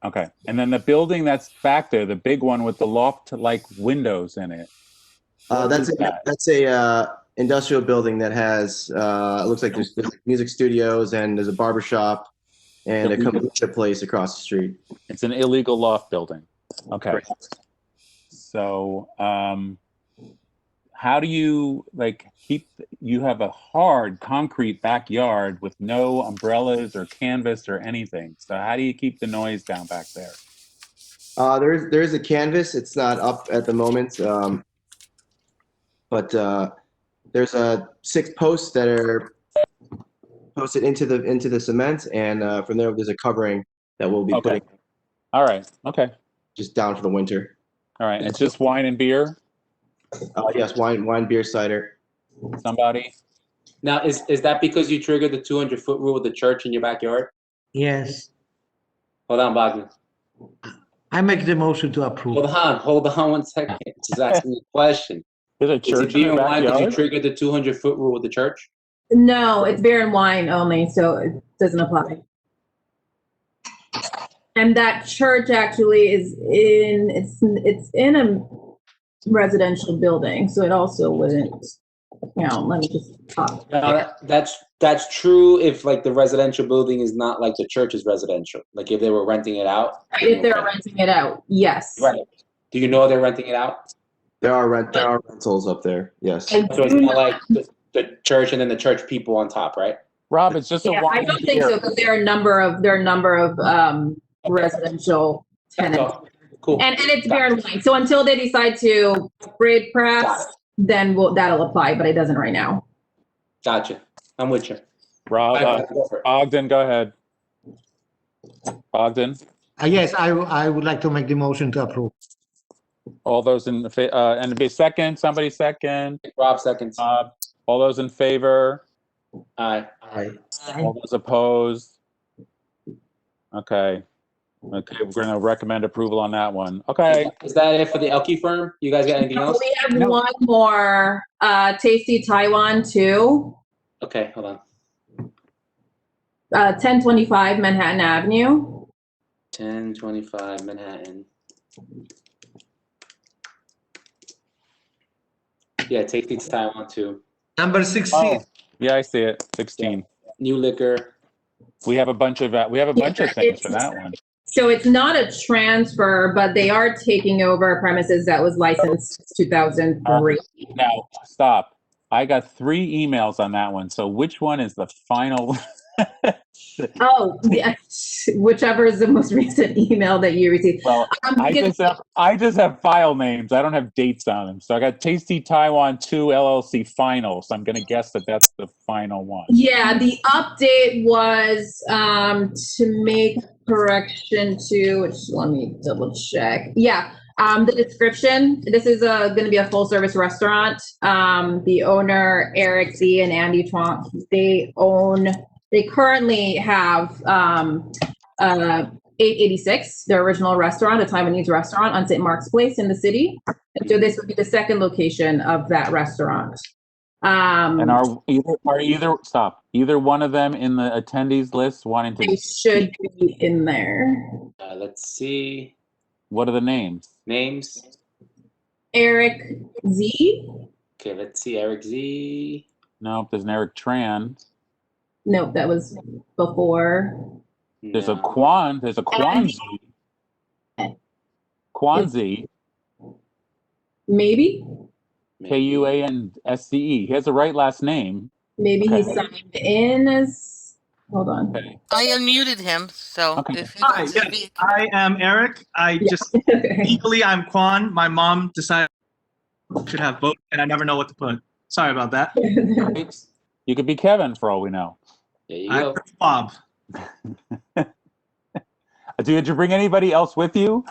Okay. And then the building that's back there, the big one with the loft-like windows in it. That's a industrial building that has it looks like there's music studios and there's a barber shop and a kombucha place across the street. It's an illegal loft building. Okay. Correct. So, how do you you have a hard concrete backyard with no umbrellas or canvas or anything. So how do you keep the noise down back there? There is a canvas. It's not up at the moment. But there's 6 posts that are posted into the cement, and from there there's a covering that we'll be putting. All right. Okay. Just down for the winter. All right. It's just wine and beer. Yes, wine, beer, cider. Somebody. Now, is that because you triggered the 200-foot rule with the church in your backyard? Yes. Hold on, Bogdan. I make the motion to approve. Hold on 1 second. Just asking you a question. Is it beer in wine because you backyard? triggered the 200-foot rule with the church? No, it's beer and wine only, so it doesn't apply. And that church actually is it's in a residential building, so it also wouldn't count. Let me just talk. No, that's true if like the residential building is not like the church is residential. Like if they were renting it out. If they're renting it out, yes. Right. Do you know they're renting it out? There are rentals up there. Yes. So it's not like the church and then the church people on top, right? Rob, it's just Yeah, I don't think so because there are a number of residential tenants. Cool. And it's beer and wine. So until they decide to upgrade, perhaps, then that'll apply, but it doesn't right now. Gotcha. I'm with you. Rob, Ogden, go ahead. Ogden. Yes, I would like to make the motion to approve. All those in and be second. Somebody second. Rob seconds. All those in favor. Aye. All those opposed. Okay. We're going to recommend approval on that one. Okay. Is that it for the Elke firm? You guys got anything else? We have one more, Tasty Taiwan 2. Okay, hold on. 1025 Manhattan Avenue. 1025 Manhattan. Yeah, Tasty Taiwan 2. Number 16. Oh, yeah, I see it. 16. New liquor. We have a bunch of things for that one. So it's not a transfer, but they are taking over a premises that was licensed 2003. Now, stop. I got 3 emails on that one. So which one is the final? Oh, yeah. Whichever is the most recent email that you received. Well, I just have file names. I don't have dates on them. So I got Tasty Taiwan 2 LLC final. So I'm going to guess that that's the final one. Yeah, the update was to make correction to, which let me double check. Yeah, the description. This is going to be a full service restaurant. The owner, Eric Z and Andy Tronk, they currently have 886, their original restaurant, a Taiwanese restaurant on St. Mark's Place in the city. And so this would be the second location of that restaurant. And are either one of them in the attendees list wanting to? They should be in there. Let's see. What are the names? Eric Z. Okay, let's see. Eric Z. Nope, there's an Eric Tran. Nope, that was before. There's a Kwanzi. Maybe. Kuansce. He has the right last name. Maybe Okay. he signed in as. Hold on. Okay. I unmuted him, so if he Hi, wants to yes, speak. I am Eric. I just legally I'm Quan. My mom decided I should have both, and I never know what to put. Sorry about that. You could be Kevin for all we know. There you I'm go. Bob. Did you bring anybody else with you?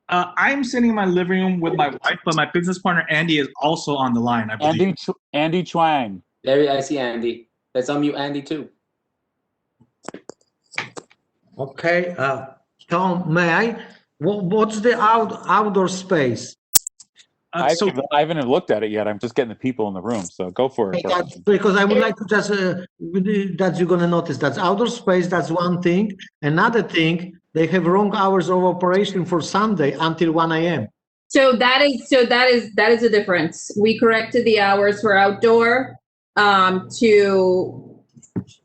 I'm sitting in my living room with my wife, but my business partner Andy is also on the line. I believe. Andy Chuang. There, I see Andy. Let's unmute Andy too. Okay, Tom, may I? What's the outdoor space? I haven't even looked at it yet. I'm just getting the people in the room, so go for it. Because I would like to just, that you're gonna notice, that's outdoor space, that's one thing. Another thing, they have wrong hours of operation for Sunday until 1 a.m. So that is a difference. We corrected the hours for outdoor to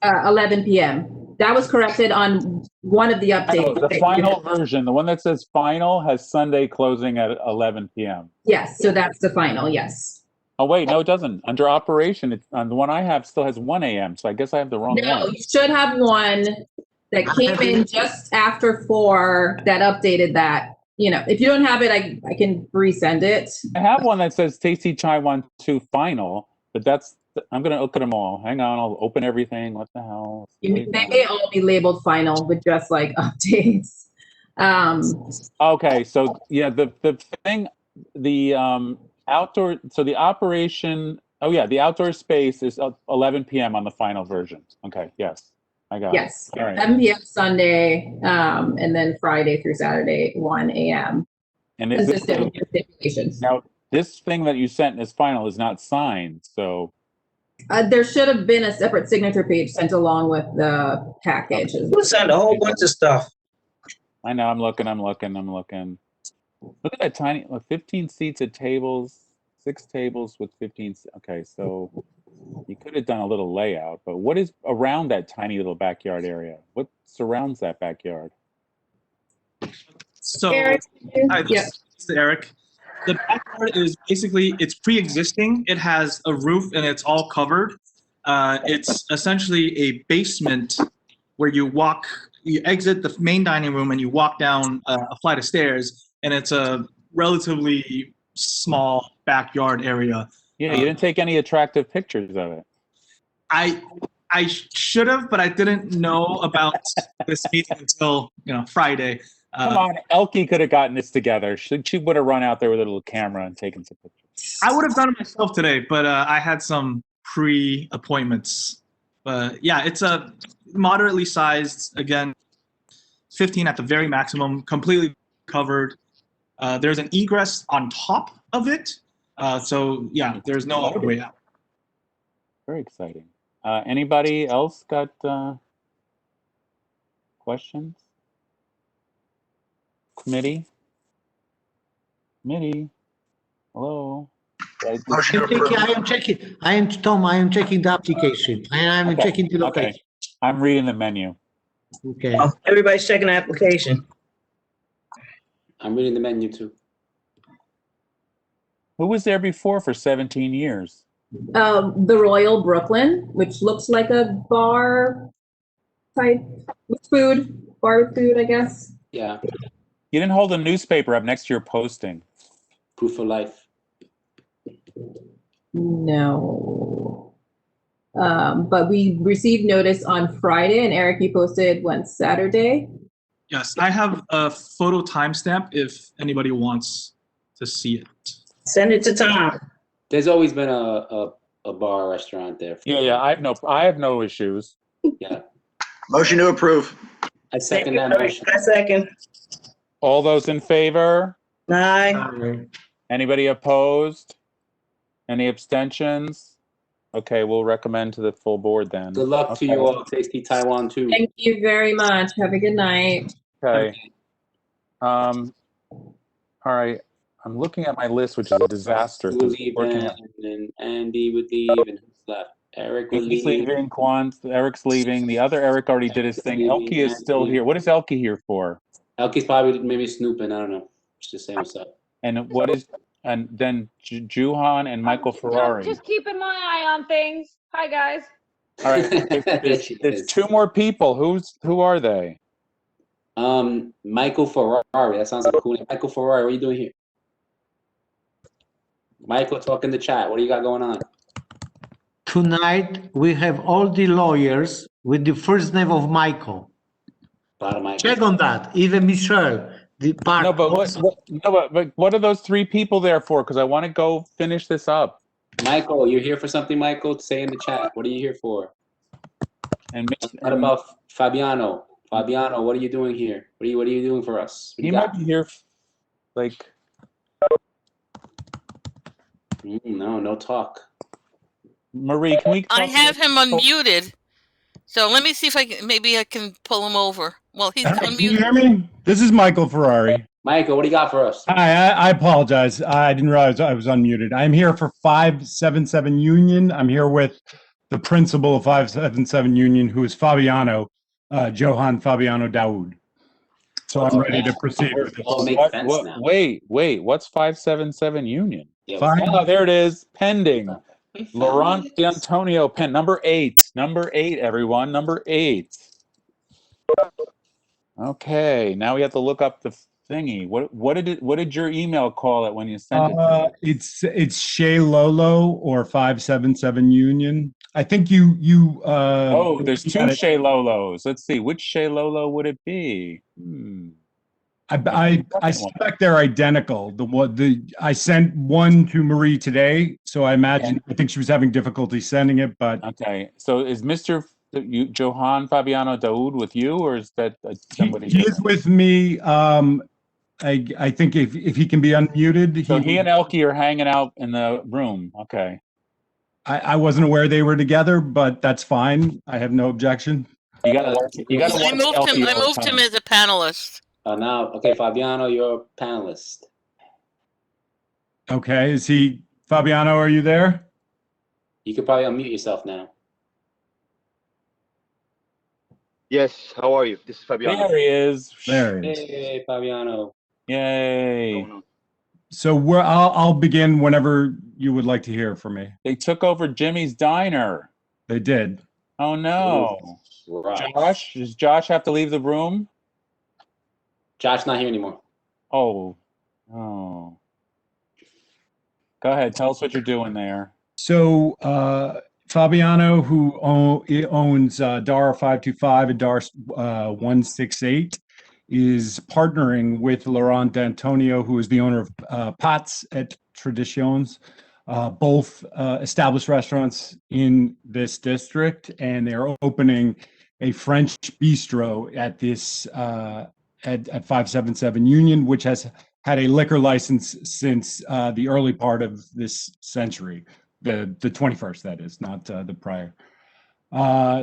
11 p.m. That was corrected on one of the updates. The final version, the one that says final, has Sunday closing at 11 p.m. Yes, so that's the final. Yes. Oh wait, no, it doesn't. Under operation, it's on the one I have still has 1 a.m. So I guess I have the wrong No, one. you should have one that came in just after 4 that updated that. You know, if you don't have it, I can resend it. I have one that says Tasty Chai 1-2 final, but I'm gonna look at them all. Hang on, I'll open everything. What the hell? They may all be labeled final with just like updates. Okay, so yeah, the thing, the outdoor, so the operation. Oh yeah, the outdoor space is 11 p.m. on the final version. Okay, yes, I got Yes, it. All right. 7 p.m. Sunday, and then Friday through Saturday, 1 a.m. And is this Consistent with your stipulations. now? This thing that you sent as final is not signed, so. There should have been a separate signature page sent along with the package. We sent a whole bunch of stuff. I know. I'm looking. Look at that tiny, 15 seats at tables, 6 tables with 15. Okay, so you could have done a little layout, but what is around that tiny little backyard area? What surrounds that backyard? So, Eric, hi, this is Eric. The backyard is basically, it's pre-existing. It has a roof and it's all covered. It's essentially a basement where you exit the main dining room and you walk down a flight of stairs, and it's a relatively small backyard area. Yeah, you didn't take any attractive pictures of it. I should have, but I didn't know about this meeting until Friday. Come on, Elke could have gotten this together. She would have run out there with a little camera and taken some pictures. I would have done it myself today, but I had some pre-appointments. But yeah, it's a moderately sized, again, 15 at the very maximum, completely covered. There's an egress on top of it. So yeah, there's no other way out. Very exciting. Anybody else got questions? Committee? Hello? I am checking the application. I am checking the location. Okay. I'm reading the menu. Okay. Everybody's checking the application. I'm reading the menu too. Who was there before for 17 years? The Royal Brooklyn, which looks like a bar type with food, bar with food, I guess. Yeah. You didn't hold a newspaper up next to your posting. Proof of life. No. But we received notice on Friday, and Eric, you posted when Saturday. Yes, I have a photo timestamp if anybody wants to see it. Send it to Tom. There's always been a bar restaurant there. Yeah. I have no issues. Yeah. Motion to approve. I second that motion. I second. All those in favor? Aye. Anybody opposed? Any abstentions? Okay, we'll recommend to the full board then. Good luck to you all. Tasty Taiwan too. Thank you very much. Have a good night. Okay. All right. I'm looking at my list, which is a disaster. We'll leave, and then Andy would leave, and who's left? Eric will He's leave. leaving. Eric's leaving. The other Eric already did his thing. Elke is still here. What is Elke here for? Elke's probably maybe snooping. I don't know. Just to say what's up. And what is And then Juhan and Michael Ferrari. Just keeping my eye on things. Hi, guys. All right, there's two more people. Who are they? Michael Ferrari. That sounds like a cool name. Michael Ferrari, what are you doing here? Michael, talk in the chat. What do you got going on? Tonight, we have all the lawyers with the first name of Michael. Check on that. Even Michelle, the part. No, but what are those three people there for? Because I want to go finish this up. Michael, you're here for something, Michael? Say in the chat. What are you here for? And what about Fabiano? Fabiano, what are you doing here? What are you doing for us? He might be here, like. No talk. Marie, can we? I have him unmuted. So let me see if maybe I can pull him over. Well, he's Can you unmuted. hear me? This is Michael Ferrari. Michael, what do you got for us? Hi, I apologize. I didn't realize I was unmuted. I'm here for 577 Union. I'm here with the principal of 577 Union, who is Fabiano, Johan Fabiano Daoud. So I'm ready to proceed with this. Wait, what's 577 Union? Yeah, oh, there it is, pending. Laurent D'Antonio, pen number 8, everyone, number 8. Okay, now we have to look up the thingy. What did your email call it when you sent it to me? It's Shea Lolo or 577 Union. I think you oh, there's two Shea Lolos. Let's see, which Shea Lolo would it be? I suspect they're identical. I sent one to Marie today, so I imagine I think she was having difficulty sending it. But okay, so is Mr. Johan Fabiano Daoud with you, or is that somebody? He is with me. I think if he can be unmuted, so he and Elke are hanging out in the room. Okay. I wasn't aware they were together, but that's fine. I have no objection. You got to. I moved him as a panelist. Now, okay, Fabiano, you're a panelist. Okay, is he Fabiano? Are you there? You could probably unmute yourself now. Yes, how are you? This is Fabiano. There he is. There he is. Hey, Fabiano. Yay. So I'll begin whenever you would like to hear from me. They took over Jimmy's Diner. They did. Oh no. Josh, does Josh have to leave the room? Josh's not here anymore. Oh. Go ahead, tell us what you're doing there. So Fabiano, who owns DAR 525 and DAR 168, is partnering with Laurent D'Antonio, who is the owner of Pats et Traditions, both established restaurants in this district, and they are opening a French bistro at this at 577 Union, which has had a liquor license since the early part of this century, the 21st, that is, not the prior.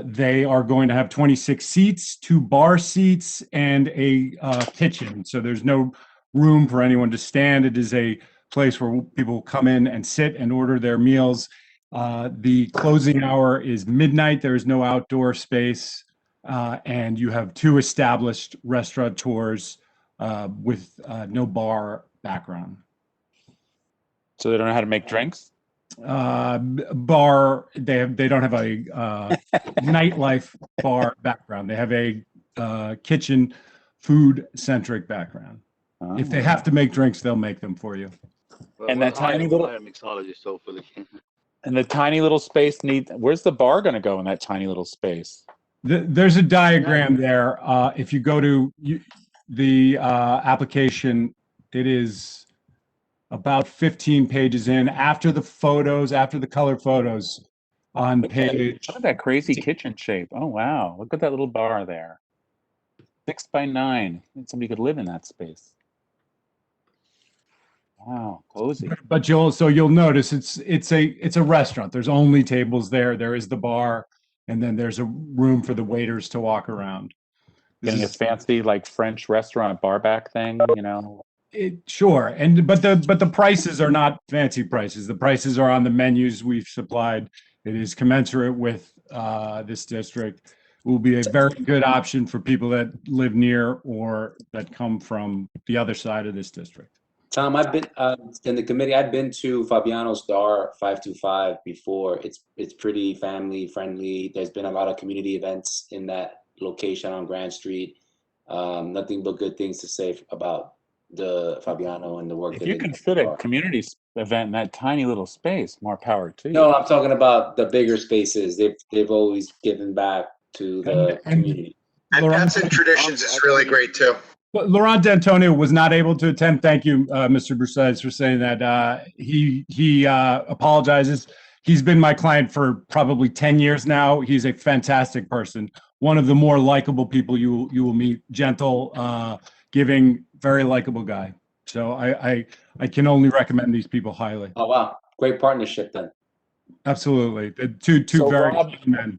They are going to have 26 seats, 2 bar seats, and a kitchen. So there's no room for anyone to stand. It is a place where people come in and sit and order their meals. The closing hour is midnight. There is no outdoor space. And you have 2 established restaurateurs with no bar background. So they don't know how to make drinks? Bar, they don't have a nightlife bar background. They have a kitchen food centric background. If they have to make drinks, they'll make them for you. And that tiny little mixologist, hopefully. And the tiny little space where's the bar going to go in that tiny little space? There's a diagram there. If you go to the application, it is about 15 pages in. After the photos, after the color photos on page. Look at that crazy kitchen shape. Oh, wow. Look at that little bar there. 6 by 9. Somebody could live in that space. Wow, cozy. But you'll notice it's a restaurant. There's only tables there. There is the bar, and then there's a room for the waiters to walk around. Getting a fancy like French restaurant bar back thing, you know. Sure, but the prices are not fancy prices. The prices are on the menus we've supplied. It is commensurate with this district. It will be a very good option for people that live near or that come from the other side of this district. Tom, I've been in the committee. I've been to Fabiano's Star 525 before. It's pretty family friendly. There's been a lot of community events in that location on Grand Street. Nothing but good things to say about the Fabiano and the work If that you they can do. fit a community event in that tiny little space, more power to you. No, I'm talking about the bigger spaces. They've always given back to the community. And Pets and Traditions is really great too. But Laurent D'Antonio was not able to attend. Thank you, Mr. Broussard, for saying that. He apologizes. He's been my client for probably 10 years now. He's a fantastic person. One of the more likable people you will meet. Gentle, giving, very likable guy. So I can only recommend these people highly. Oh wow, great partnership then. Absolutely, two So, very Rob, good men.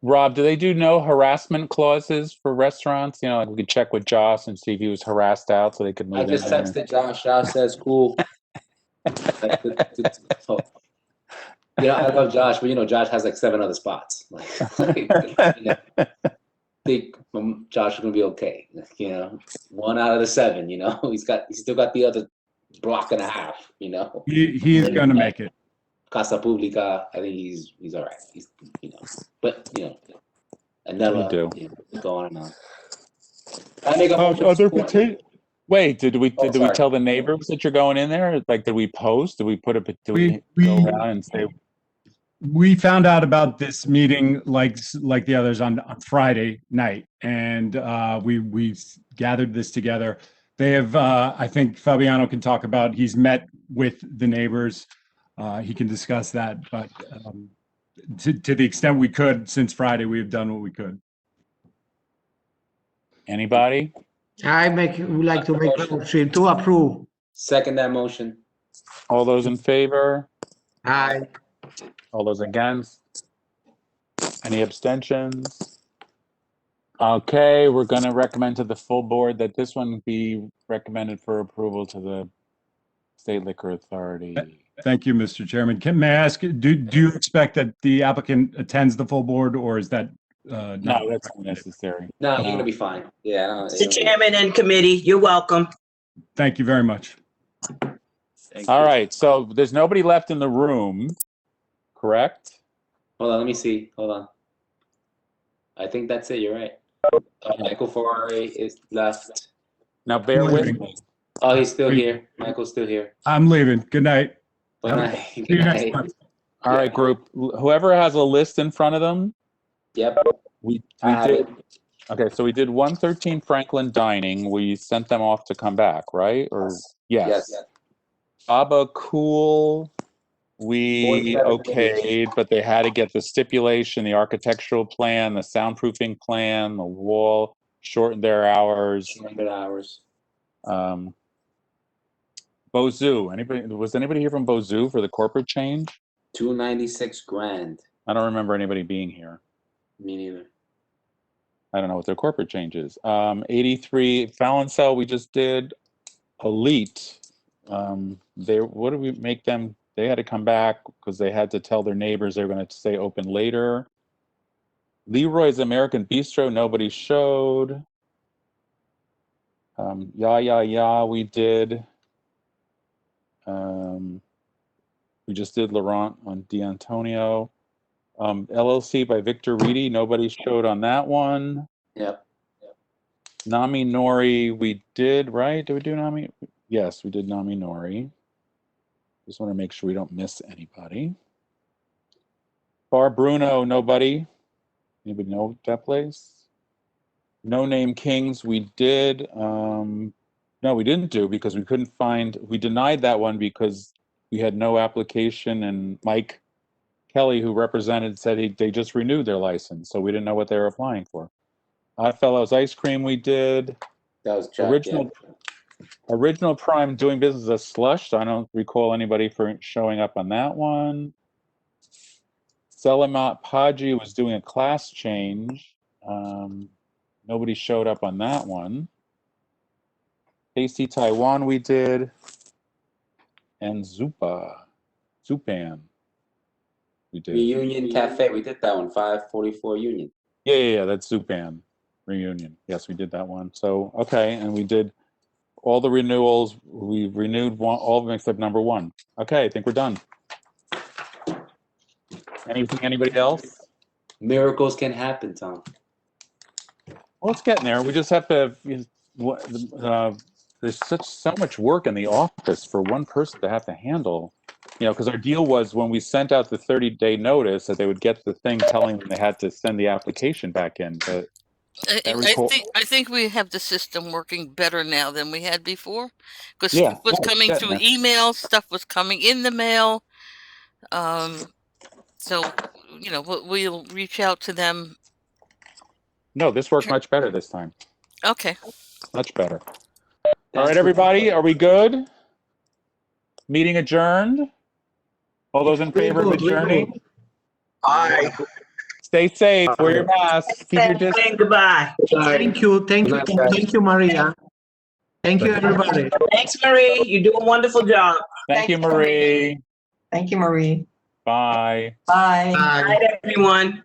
Rob, do they do no harassment clauses for restaurants? You know, like we could check with Josh and see if he was harassed out, so they could move. I just in there. texted Josh. Josh says cool. You know, I love Josh, but you know, Josh has like 7 other spots. I think Josh is gonna be okay. You know, 1 out of the 7. You know, he's still got the other block and a half. You know, He's gonna make it. Casa Publica. I think he's all right. He's but you know, Anella. You know, go on and on. I make a motion. Wait, did we sorry. tell the neighbors that you're going in there? Like, did we post? Did we put a? Did we go around and say? We found out about this meeting like the others on Friday night, and we gathered this together. They have, I think Fabiano can talk about. He's met with the neighbors. He can discuss that, but to the extent we could, since Friday, we have done what we could. Anybody? Would like to make a motion to approve. Second that motion. All those in favor? Aye. All those against? Any abstentions? Okay, we're going to recommend to the full board that this one be recommended for approval to the State Liquor Authority. Thank you, Mr. Chairman. May I ask, do you expect that the applicant attends the full board, or is that No, that's not necessary. No, you're gonna be fine. Yeah. Mr. Chairman and committee, you're welcome. Thank you very much. All right, so there's nobody left in the room, correct? Hold on, let me see. Hold on. I think that's it. You're right. Michael Ferrari is left. Now bear with me. Oh, he's still here. Michael's still here. I'm leaving. Good night. Good night. See you next month. All right, group. Whoever has a list in front of them. Yep. We did. Okay, so we did 113 Franklin Dining. We sent them off to come back, right? Or yes. Abba Cool. We okayed, but they had to get the stipulation, the architectural plan, the soundproofing plan, the wall, shortened their hours. Shortened hours. Bozoo. Was anybody here from Bozoo for the corporate change? $296 grand. I don't remember anybody being here. Me neither. I don't know what their corporate change is. 83 Fallon Cell we just did. Elite. What did we make them? They had to come back because they had to tell their neighbors they were going to stay open later. Leroy's American Bistro, nobody showed. We did. We just did Laurent on D'Antonio. LLC by Victor Reedy, nobody showed on that one. Yep. Nami Nori, we did, right? Did we do Nami? Yes, we did Nami Nori. Just want to make sure we don't miss anybody. Bar Bruno, nobody. Anybody know that place? No Name Kings, we did. No, we didn't do because we couldn't find, we denied that one because we had no application, and Mike Kelly, who represented, said they just renewed their license, so we didn't know what they were applying for. Oddfellows Ice Cream we did. That was Jack, Original Prime doing business as Slush, so I don't recall anybody for showing up on that one. Selamat Paji was doing a class change. Nobody showed up on that one. Tasty Taiwan we did. And Zupan. We did. Reunion Cafe, we did that one. 544 Union. Yeah, that's Zupan Reunion. Yes, we did that one. So, okay, and we did all the renewals. We've renewed all of them except number 1. Okay, I think we're done. Anybody else? Miracles can happen, Tom. Well, it's getting there. We just have to. There's so much work in the office for one person to have to handle. Because our deal was when we sent out the 30-day notice that they would get the thing telling them they had to send the application back in. But I think we have the system working better now than we had before, because Yeah. stuff was coming Yeah. through email, stuff was coming in the mail. So we'll reach out to them. No, this worked much better this time. Okay. Much better. All right, everybody, are we good? Meeting adjourned. All those in favor of adjourning? Aye. Stay safe. Wear your masks. Keep your distance. Goodbye. Thank you, Maria. Thank you, everybody. Thanks, Marie. You do a wonderful job. Thank you, Marie. Thank you, Marie. Bye. Bye. Good night, everyone.